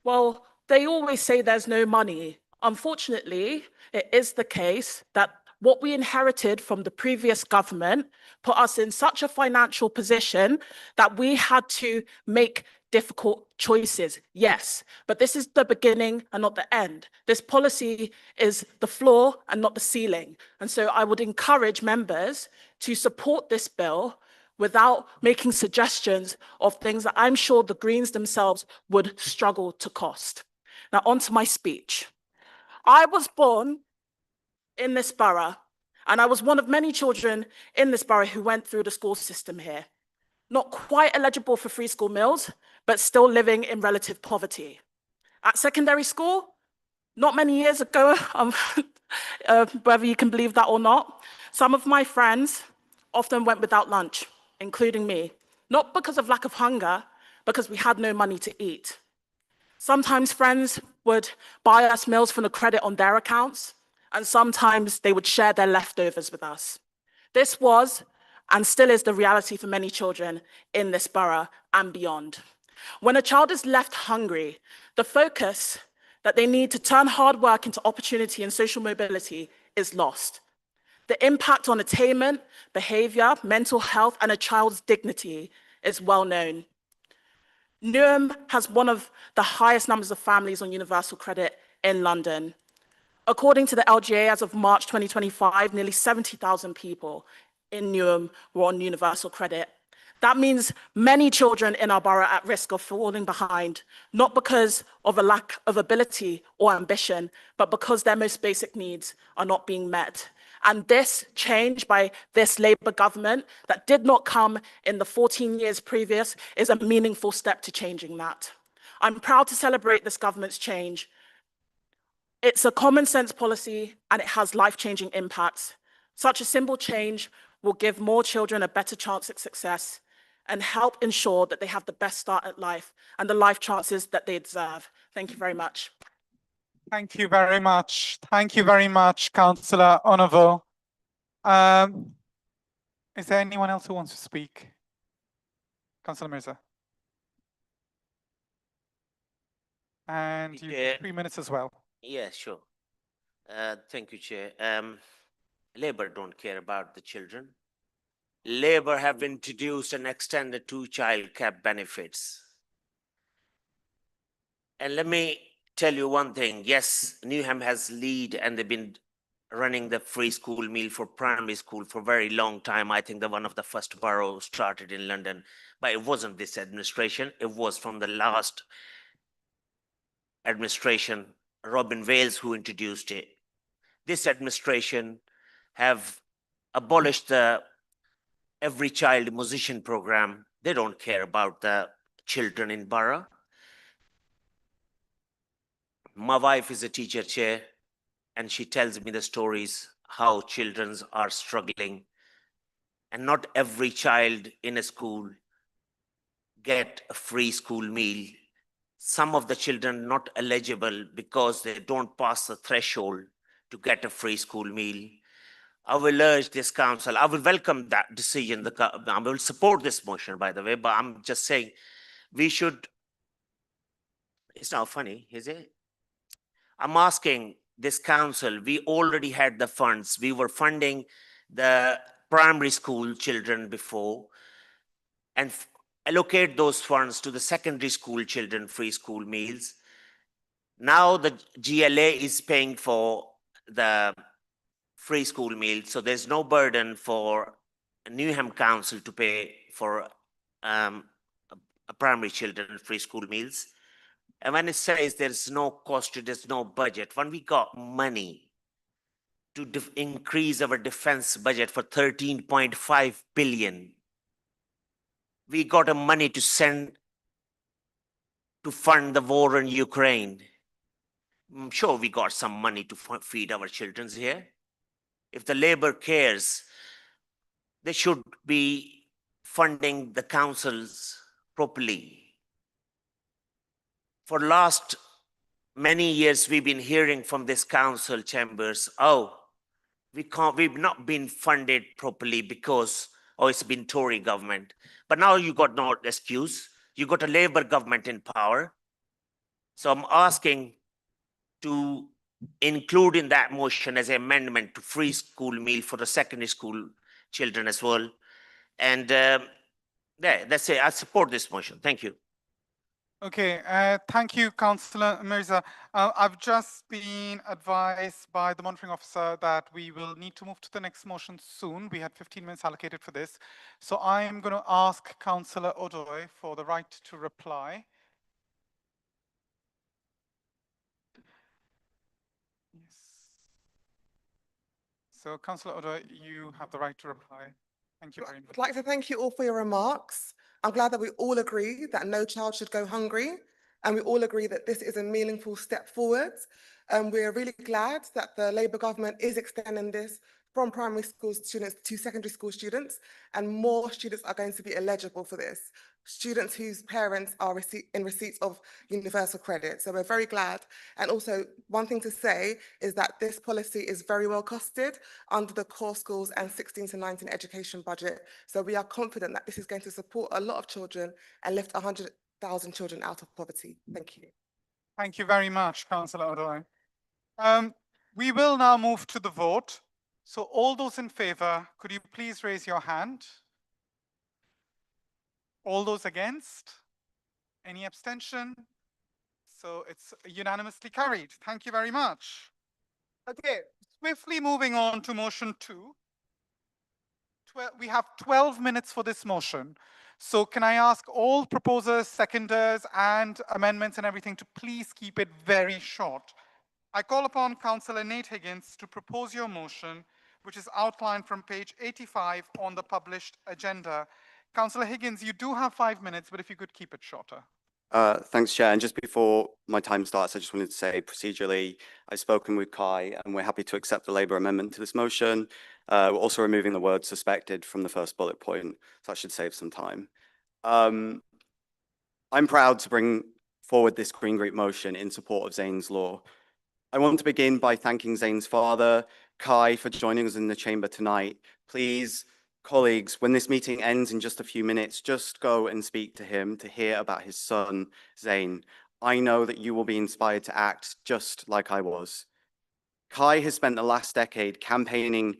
well, they always say there's no money. Unfortunately, it is the case that what we inherited from the previous government put us in such a financial position that we had to make difficult choices, yes, but this is the beginning and not the end. This policy is the floor and not the ceiling. And so I would encourage members to support this bill without making suggestions of things that I'm sure the Greens themselves would struggle to cost. Now, on to my speech. I was born in this borough, and I was one of many children in this borough who went through the school system here. Not quite eligible for free school meals, but still living in relative poverty. At secondary school, not many years ago, whether you can believe that or not, some of my friends often went without lunch, including me, not because of lack of hunger, because we had no money to eat. Sometimes friends would buy us meals from the credit on their accounts, and sometimes they would share their leftovers with us. This was and still is the reality for many children in this borough and beyond. When a child is left hungry, the focus that they need to turn hard work into opportunity and social mobility is lost. The impact on attainment, behavior, mental health, and a child's dignity is well known. Newham has one of the highest numbers of families on universal credit in London. According to the LGA, as of March 2025, nearly 70,000 people in Newham were on universal credit. That means many children in our borough are at risk of falling behind, not because of a lack of ability or ambition, but because their most basic needs are not being met. And this change by this Labour government that did not come in the 14 years previous is a meaningful step to changing that. I'm proud to celebrate this government's change. It's a common sense policy and it has life-changing impacts. Such a simple change will give more children a better chance at success and help ensure that they have the best start at life and the life chances that they deserve. Thank you very much. Thank you very much. Thank you very much, Councillor Onovo. Is there anyone else who wants to speak? Councillor Mirza. And you have 3 minutes as well. Yeah, sure. Thank you, Chair. Labour don't care about the children. Labour have introduced and extended 2-child cap benefits. And let me tell you one thing. Yes, Newham has lead and they've been running the free school meal for primary school for a very long time. I think they're one of the first boroughs started in London, but it wasn't this administration. It was from the last administration, Robin Wales, who introduced it. This administration have abolished the Every Child Musician program. They don't care about the children in borough. My wife is a teacher, Chair, and she tells me the stories how children are struggling. And not every child in a school get a free school meal. Some of the children not eligible because they don't pass the threshold to get a free school meal. I will urge this council, I will welcome that decision. I will support this motion, by the way, but I'm just saying we should, it's not funny, is it? I'm asking this council, we already had the funds. We were funding the primary school children before and allocate those funds to the secondary school children free school meals. Now the GLA is paying for the free school meals, so there's no burden for Newham Council to pay for a primary children free school meals. And when it says there's no cost, there's no budget, when we got money to increase our defense budget for 13.5 billion, we got a money to send to fund the war in Ukraine. I'm sure we got some money to feed our children here. If the Labour cares, they should be funding the councils properly. For last many years, we've been hearing from this council chambers, oh, we've not been funded properly because, oh, it's been Tory government. But now you got no excuse. You got a Labour government in power. So I'm asking to include in that motion as an amendment to free school meal for the secondary school children as well. And yeah, that's it. I support this motion. Thank you. Okay, thank you, Councillor Mirza. I've just been advised by the monitoring officer that we will need to move to the next motion soon. We had 15 minutes allocated for this. So I'm going to ask Councillor Odoy for the right to reply. Yes. So Councillor Odoy, you have the right to reply. Thank you very much. I'd like to thank you all for your remarks. I'm glad that we all agree that no child should go hungry, and we all agree that this is a meaningful step forward. We're really glad that the Labour government is extending this from primary school students to secondary school students, and more students are going to be eligible for this. Students whose parents are in receipt of universal credit. So we're very glad. And also, one thing to say is that this policy is very well costed under the core schools and 16 to 19 education budget. So we are confident that this is going to support a lot of children and lift 100,000 children out of poverty. Thank you. Thank you very much, Councillor Odoy. We will now move to the vote. So all those in favor, could you please raise your hand? All those against? Any abstention? So it's unanimously carried. Thank you very much. Okay, swiftly moving on to motion 2. We have 12 minutes for this motion. So can I ask all proposers, seconders, and amendments and everything to please keep it very short. I call upon Councillor Nate Higgins to propose your motion, which is outlined from page 85 on the published agenda. Councillor Higgins, you do have 5 minutes, but if you could keep it shorter. Thanks, Chair. And just before my time starts, I just wanted to say procedurally, I've spoken with Kai and we're happy to accept the Labour amendment to this motion. We're also removing the word suspected from the first bullet point, so that should save some time. I'm proud to bring forward this Green Group motion in support of Zane's Law. I want to begin by thanking Zane's father, Kai, for joining us in the chamber tonight. Please, colleagues, when this meeting ends in just a few minutes, just go and speak to him to hear about his son, Zane. I know that you will be inspired to act just like I was. Kai has spent the last decade campaigning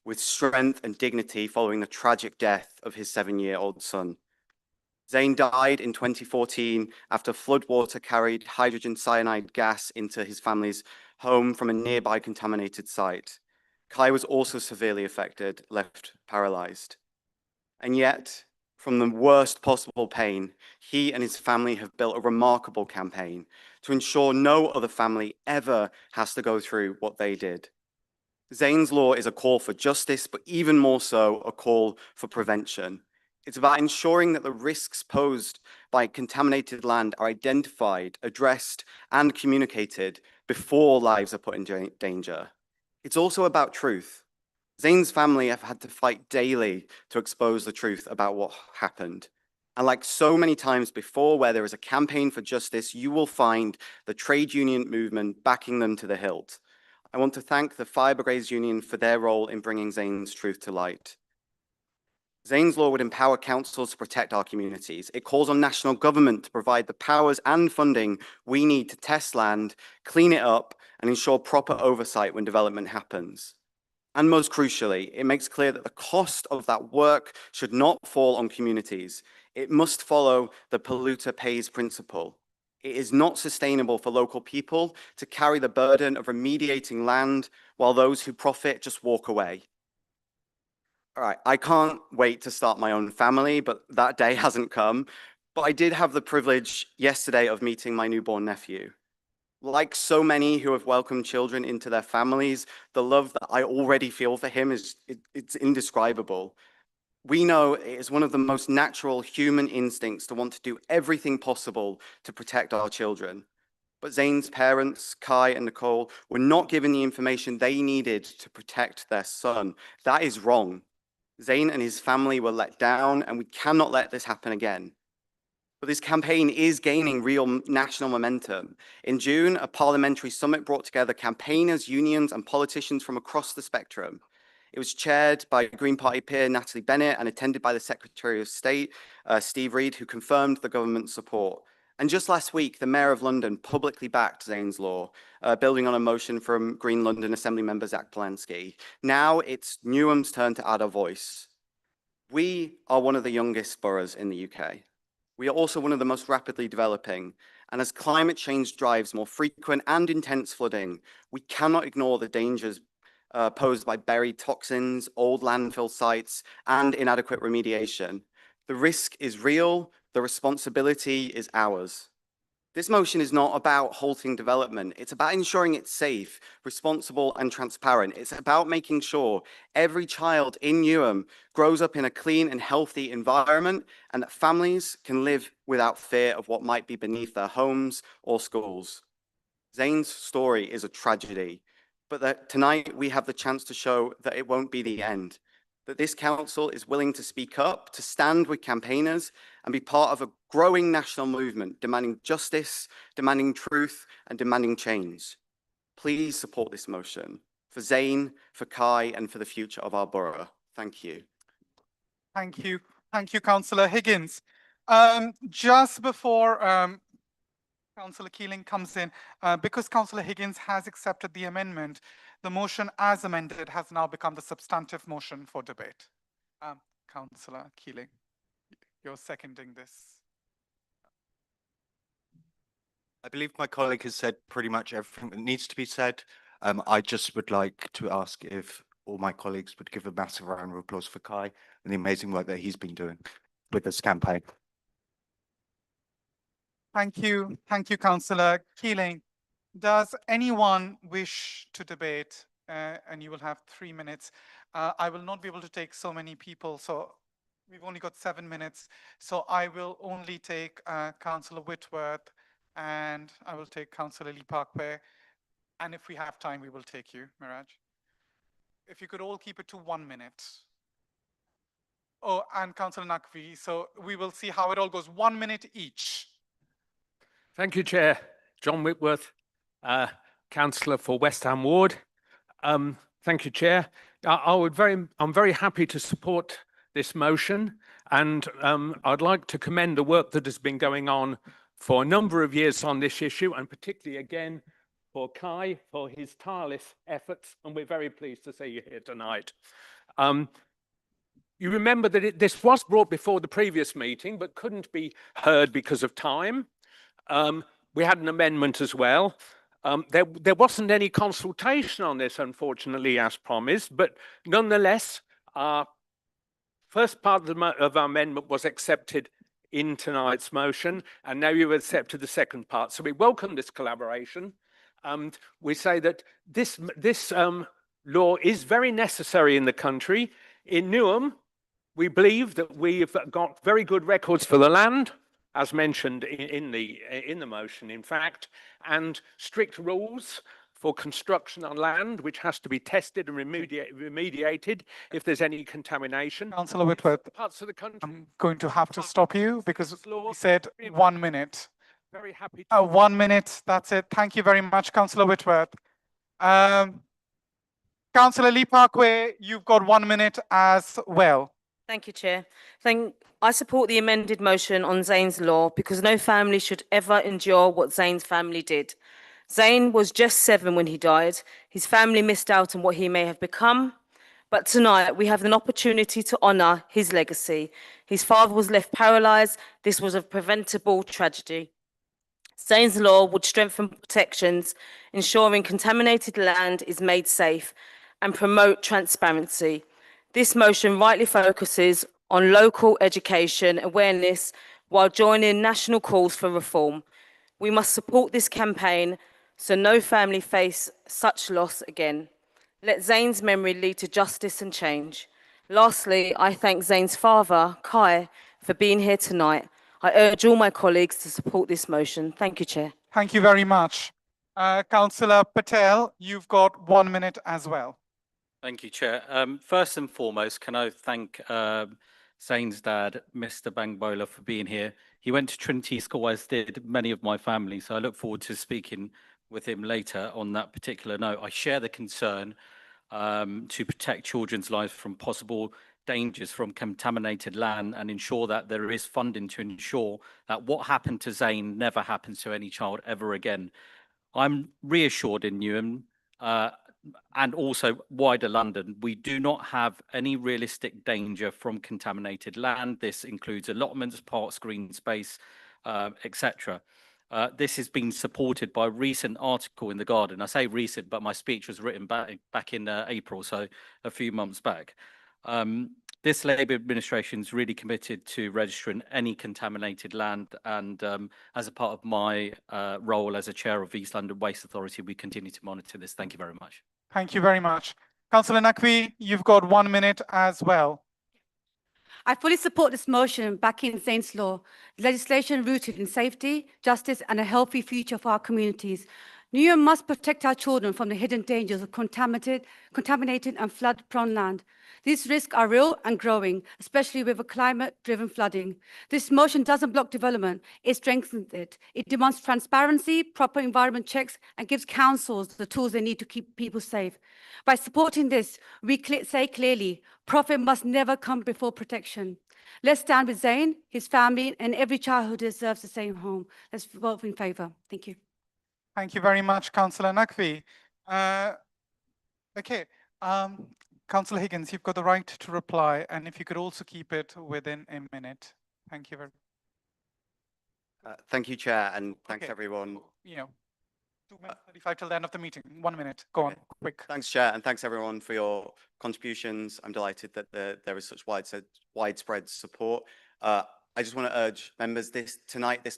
with strength and dignity following the tragic death of his 7-year-old son. Zane died in 2014 after floodwater carried hydrogen cyanide gas into his family's home from a nearby contaminated site. Kai was also severely affected, left paralyzed. And yet, from the worst possible pain, he and his family have built a remarkable campaign to ensure no other family ever has to go through what they did. Zane's Law is a call for justice, but even more so, a call for prevention. It's about ensuring that the risks posed by contaminated land are identified, addressed, and communicated before lives are put in danger. It's also about truth. Zane's family have had to fight daily to expose the truth about what happened. And like so many times before, where there is a campaign for justice, you will find the trade union movement backing them to the hilt. I want to thank the Fire Brigades Union for their role in bringing Zane's truth to light. Zane's Law would empower councils to protect our communities. It calls on national government to provide the powers and funding we need to test land, clean it up, and ensure proper oversight when development happens. And most crucially, it makes clear that the cost of that work should not fall on communities. It must follow the polluter pays principle. It is not sustainable for local people to carry the burden of remediating land while those who profit just walk away. All right, I can't wait to start my own family, but that day hasn't come. But I did have the privilege yesterday of meeting my newborn nephew. Like so many who have welcomed children into their families, the love that I already feel for him it's indescribable. We know it is one of the most natural human instincts to want to do everything possible to protect our children. But Zane's parents, Kai and Nicole, were not given the information they needed to protect their son. That is wrong. Zane and his family were let down, and we cannot let this happen again. But this campaign is gaining real national momentum. In June, a parliamentary summit brought together campaigners, unions, and politicians from across the spectrum. It was chaired by Green Party peer Natalie Bennett and attended by the Secretary of State, Steve Reid, who confirmed the government's support. And just last week, the Mayor of London publicly backed Zane's Law, building on a motion from Green London Assembly member Zach Polanski. Now it's Newham's turn to add a voice. We are one of the youngest boroughs in the UK. We are also one of the most rapidly developing. And as climate change drives more frequent and intense flooding, we cannot ignore the dangers posed by buried toxins, old landfill sites, and inadequate remediation. The risk is real, the responsibility is ours. This motion is not about halting development. It's about ensuring it's safe, responsible, and transparent. It's about making sure every child in Newham grows up in a clean and healthy environment and that families can live without fear of what might be beneath their homes or schools. Zane's story is a tragedy, but that tonight we have the chance to show that it won't be the end, that this council is willing to speak up, to stand with campaigners, and be part of a growing national movement demanding justice, demanding truth, and demanding change. Please support this motion for Zane, for Kai, and for the future of our borough. Thank you. Thank you. Thank you, Councillor Higgins. Just before Councillor Keeling comes in, because Councillor Higgins has accepted the amendment, the motion as amended has now become the substantive motion for debate. Councillor Keeling, you're seconding this. I believe my colleague has said pretty much everything that needs to be said. I just would like to ask if all my colleagues would give a massive round of applause for Kai and the amazing work that he's been doing with this campaign. Thank you, Councillor Keeling. Does anyone wish to debate? And you will have 3 minutes. I will not be able to take so many people, so we've only got 7 minutes. So I will only take Councillor Whitworth, and I will take Councillor Lee Parkway. And if we have time, we will take you, Miraj. If you could all keep it to 1 minute. Oh, and Councillor Naqvi. So we will see how it all goes. 1 minute each. Thank you, Chair. John Whitworth, Councillor for West Ham Ward. Thank you, Chair. I'm very happy to support this motion, and I'd like to commend the work that has been going on for a number of years on this issue, and particularly again for Kai for his tireless efforts, and we're very pleased to see you here tonight. You remember that this was brought before the previous meeting, but couldn't be heard because of time. We had an amendment as well. There wasn't any consultation on this, unfortunately, as promised, but nonetheless, our first part of our amendment was accepted in tonight's motion, and now you've accepted the second part. So we welcome this collaboration. We say that this law is very necessary in the country. In Newham, we believe that we've got very good records for the land, as mentioned in the motion, in fact, and strict rules for construction on land, which has to be tested and remediated if there's any contamination. Councillor Whitworth, Parts of the country. I'm going to have to stop you because we said 1 minute. Very happy. 1 minute, that's it. Thank you very much, Councillor Whitworth. Councillor Lee Parkway, you've got 1 minute as well. Thank you, Chair. I support the amended motion on Zane's law because no family should ever endure what Zane's family did. Zane was just 7 when he died. His family missed out on what he may have become. But tonight we have an opportunity to honour his legacy. His father was left paralysed. This was a preventable tragedy. Zane's law would strengthen protections, ensuring contaminated land is made safe, and promote transparency. This motion rightly focuses on local education awareness while joining national calls for reform. We must support this campaign so no family face such loss again. Let Zane's memory lead to justice and change. Lastly, I thank Zane's father, Kai, for being here tonight. I urge all my colleagues to support this motion. Thank you, Chair. Thank you very much. Councillor Patel, you've got 1 minute as well. Thank you, Chair. First and foremost, can I thank Zane's dad, Mr. Bangbola, for being here. He went to Trinity School, as did many of my family, so I look forward to speaking with him later on that particular note. I share the concern to protect children's lives from possible dangers from contaminated land and ensure that there is funding to ensure that what happened to Zane never happens to any child ever again. I'm reassured in Newham and also wider London, we do not have any realistic danger from contaminated land. This includes allotments, parks, green space, etc. This has been supported by a recent article in The Guardian. I say recent, but my speech was written back in April, so a few months back. This Labour administration is really committed to registering any contaminated land, and as a part of my role as a chair of East London Waste Authority, we continue to monitor this. Thank you very much. Thank you very much. Councillor Naqvi, you've got 1 minute as well. I fully support this motion backing Zane's law, legislation rooted in safety, justice and a healthy future for our communities. Newham must protect our children from the hidden dangers of contaminated and flood-prone land. These risks are real and growing, especially with a climate-driven flooding. This motion doesn't block development, it strengthens it. It demands transparency, proper environment checks, and gives councils the tools they need to keep people safe. By supporting this, we say clearly, profit must never come before protection. Let's stand with Zane, his family, and every child who deserves the same home. Let's vote in favour. Thank you. Thank you very much, Councillor Naqvi. Councillor Higgins, you've got the right to reply, and if you could also keep it within a minute. Thank you very much. Thank you, Chair, and thanks everyone. 2 minutes 35 till the end of the meeting. 1 minute. Go on, quick. Thanks, Chair, and thanks everyone for your contributions. I'm delighted that there is such widespread support. I just want to urge members, this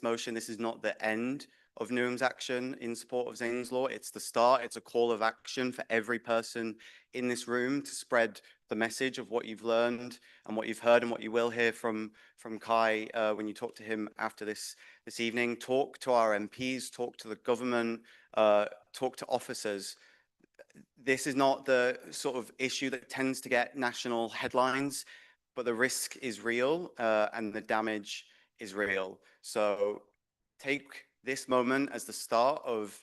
motion, this is not the end of Newham's action in support of Zane's law. It's the start. It's a call of action for every person in this room to spread the message of what you've learned and what you've heard and what you will hear from Kai when you talk to him after this evening. Talk to our MPs, talk to the government, talk to officers. This is not the sort of issue that tends to get national headlines, but the risk is real and the damage is real. So take this moment as the start of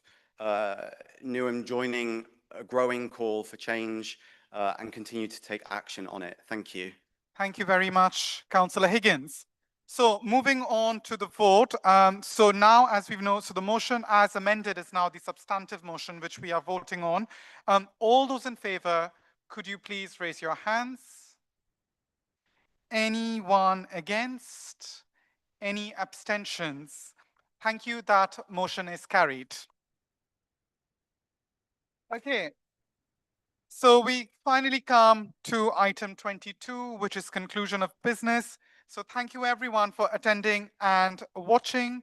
Newham joining a growing call for change and continue to take action on it. Thank you. Thank you very much, Councillor Higgins. So moving on to the vote. So now, as we've known, so the motion as amended is now the substantive motion which we are voting on. All those in favour, could you please raise your hands? Anyone against? Any abstentions? Thank you. That motion is carried. Okay. So we finally come to item 22, which is conclusion of business. So thank you everyone for attending and watching.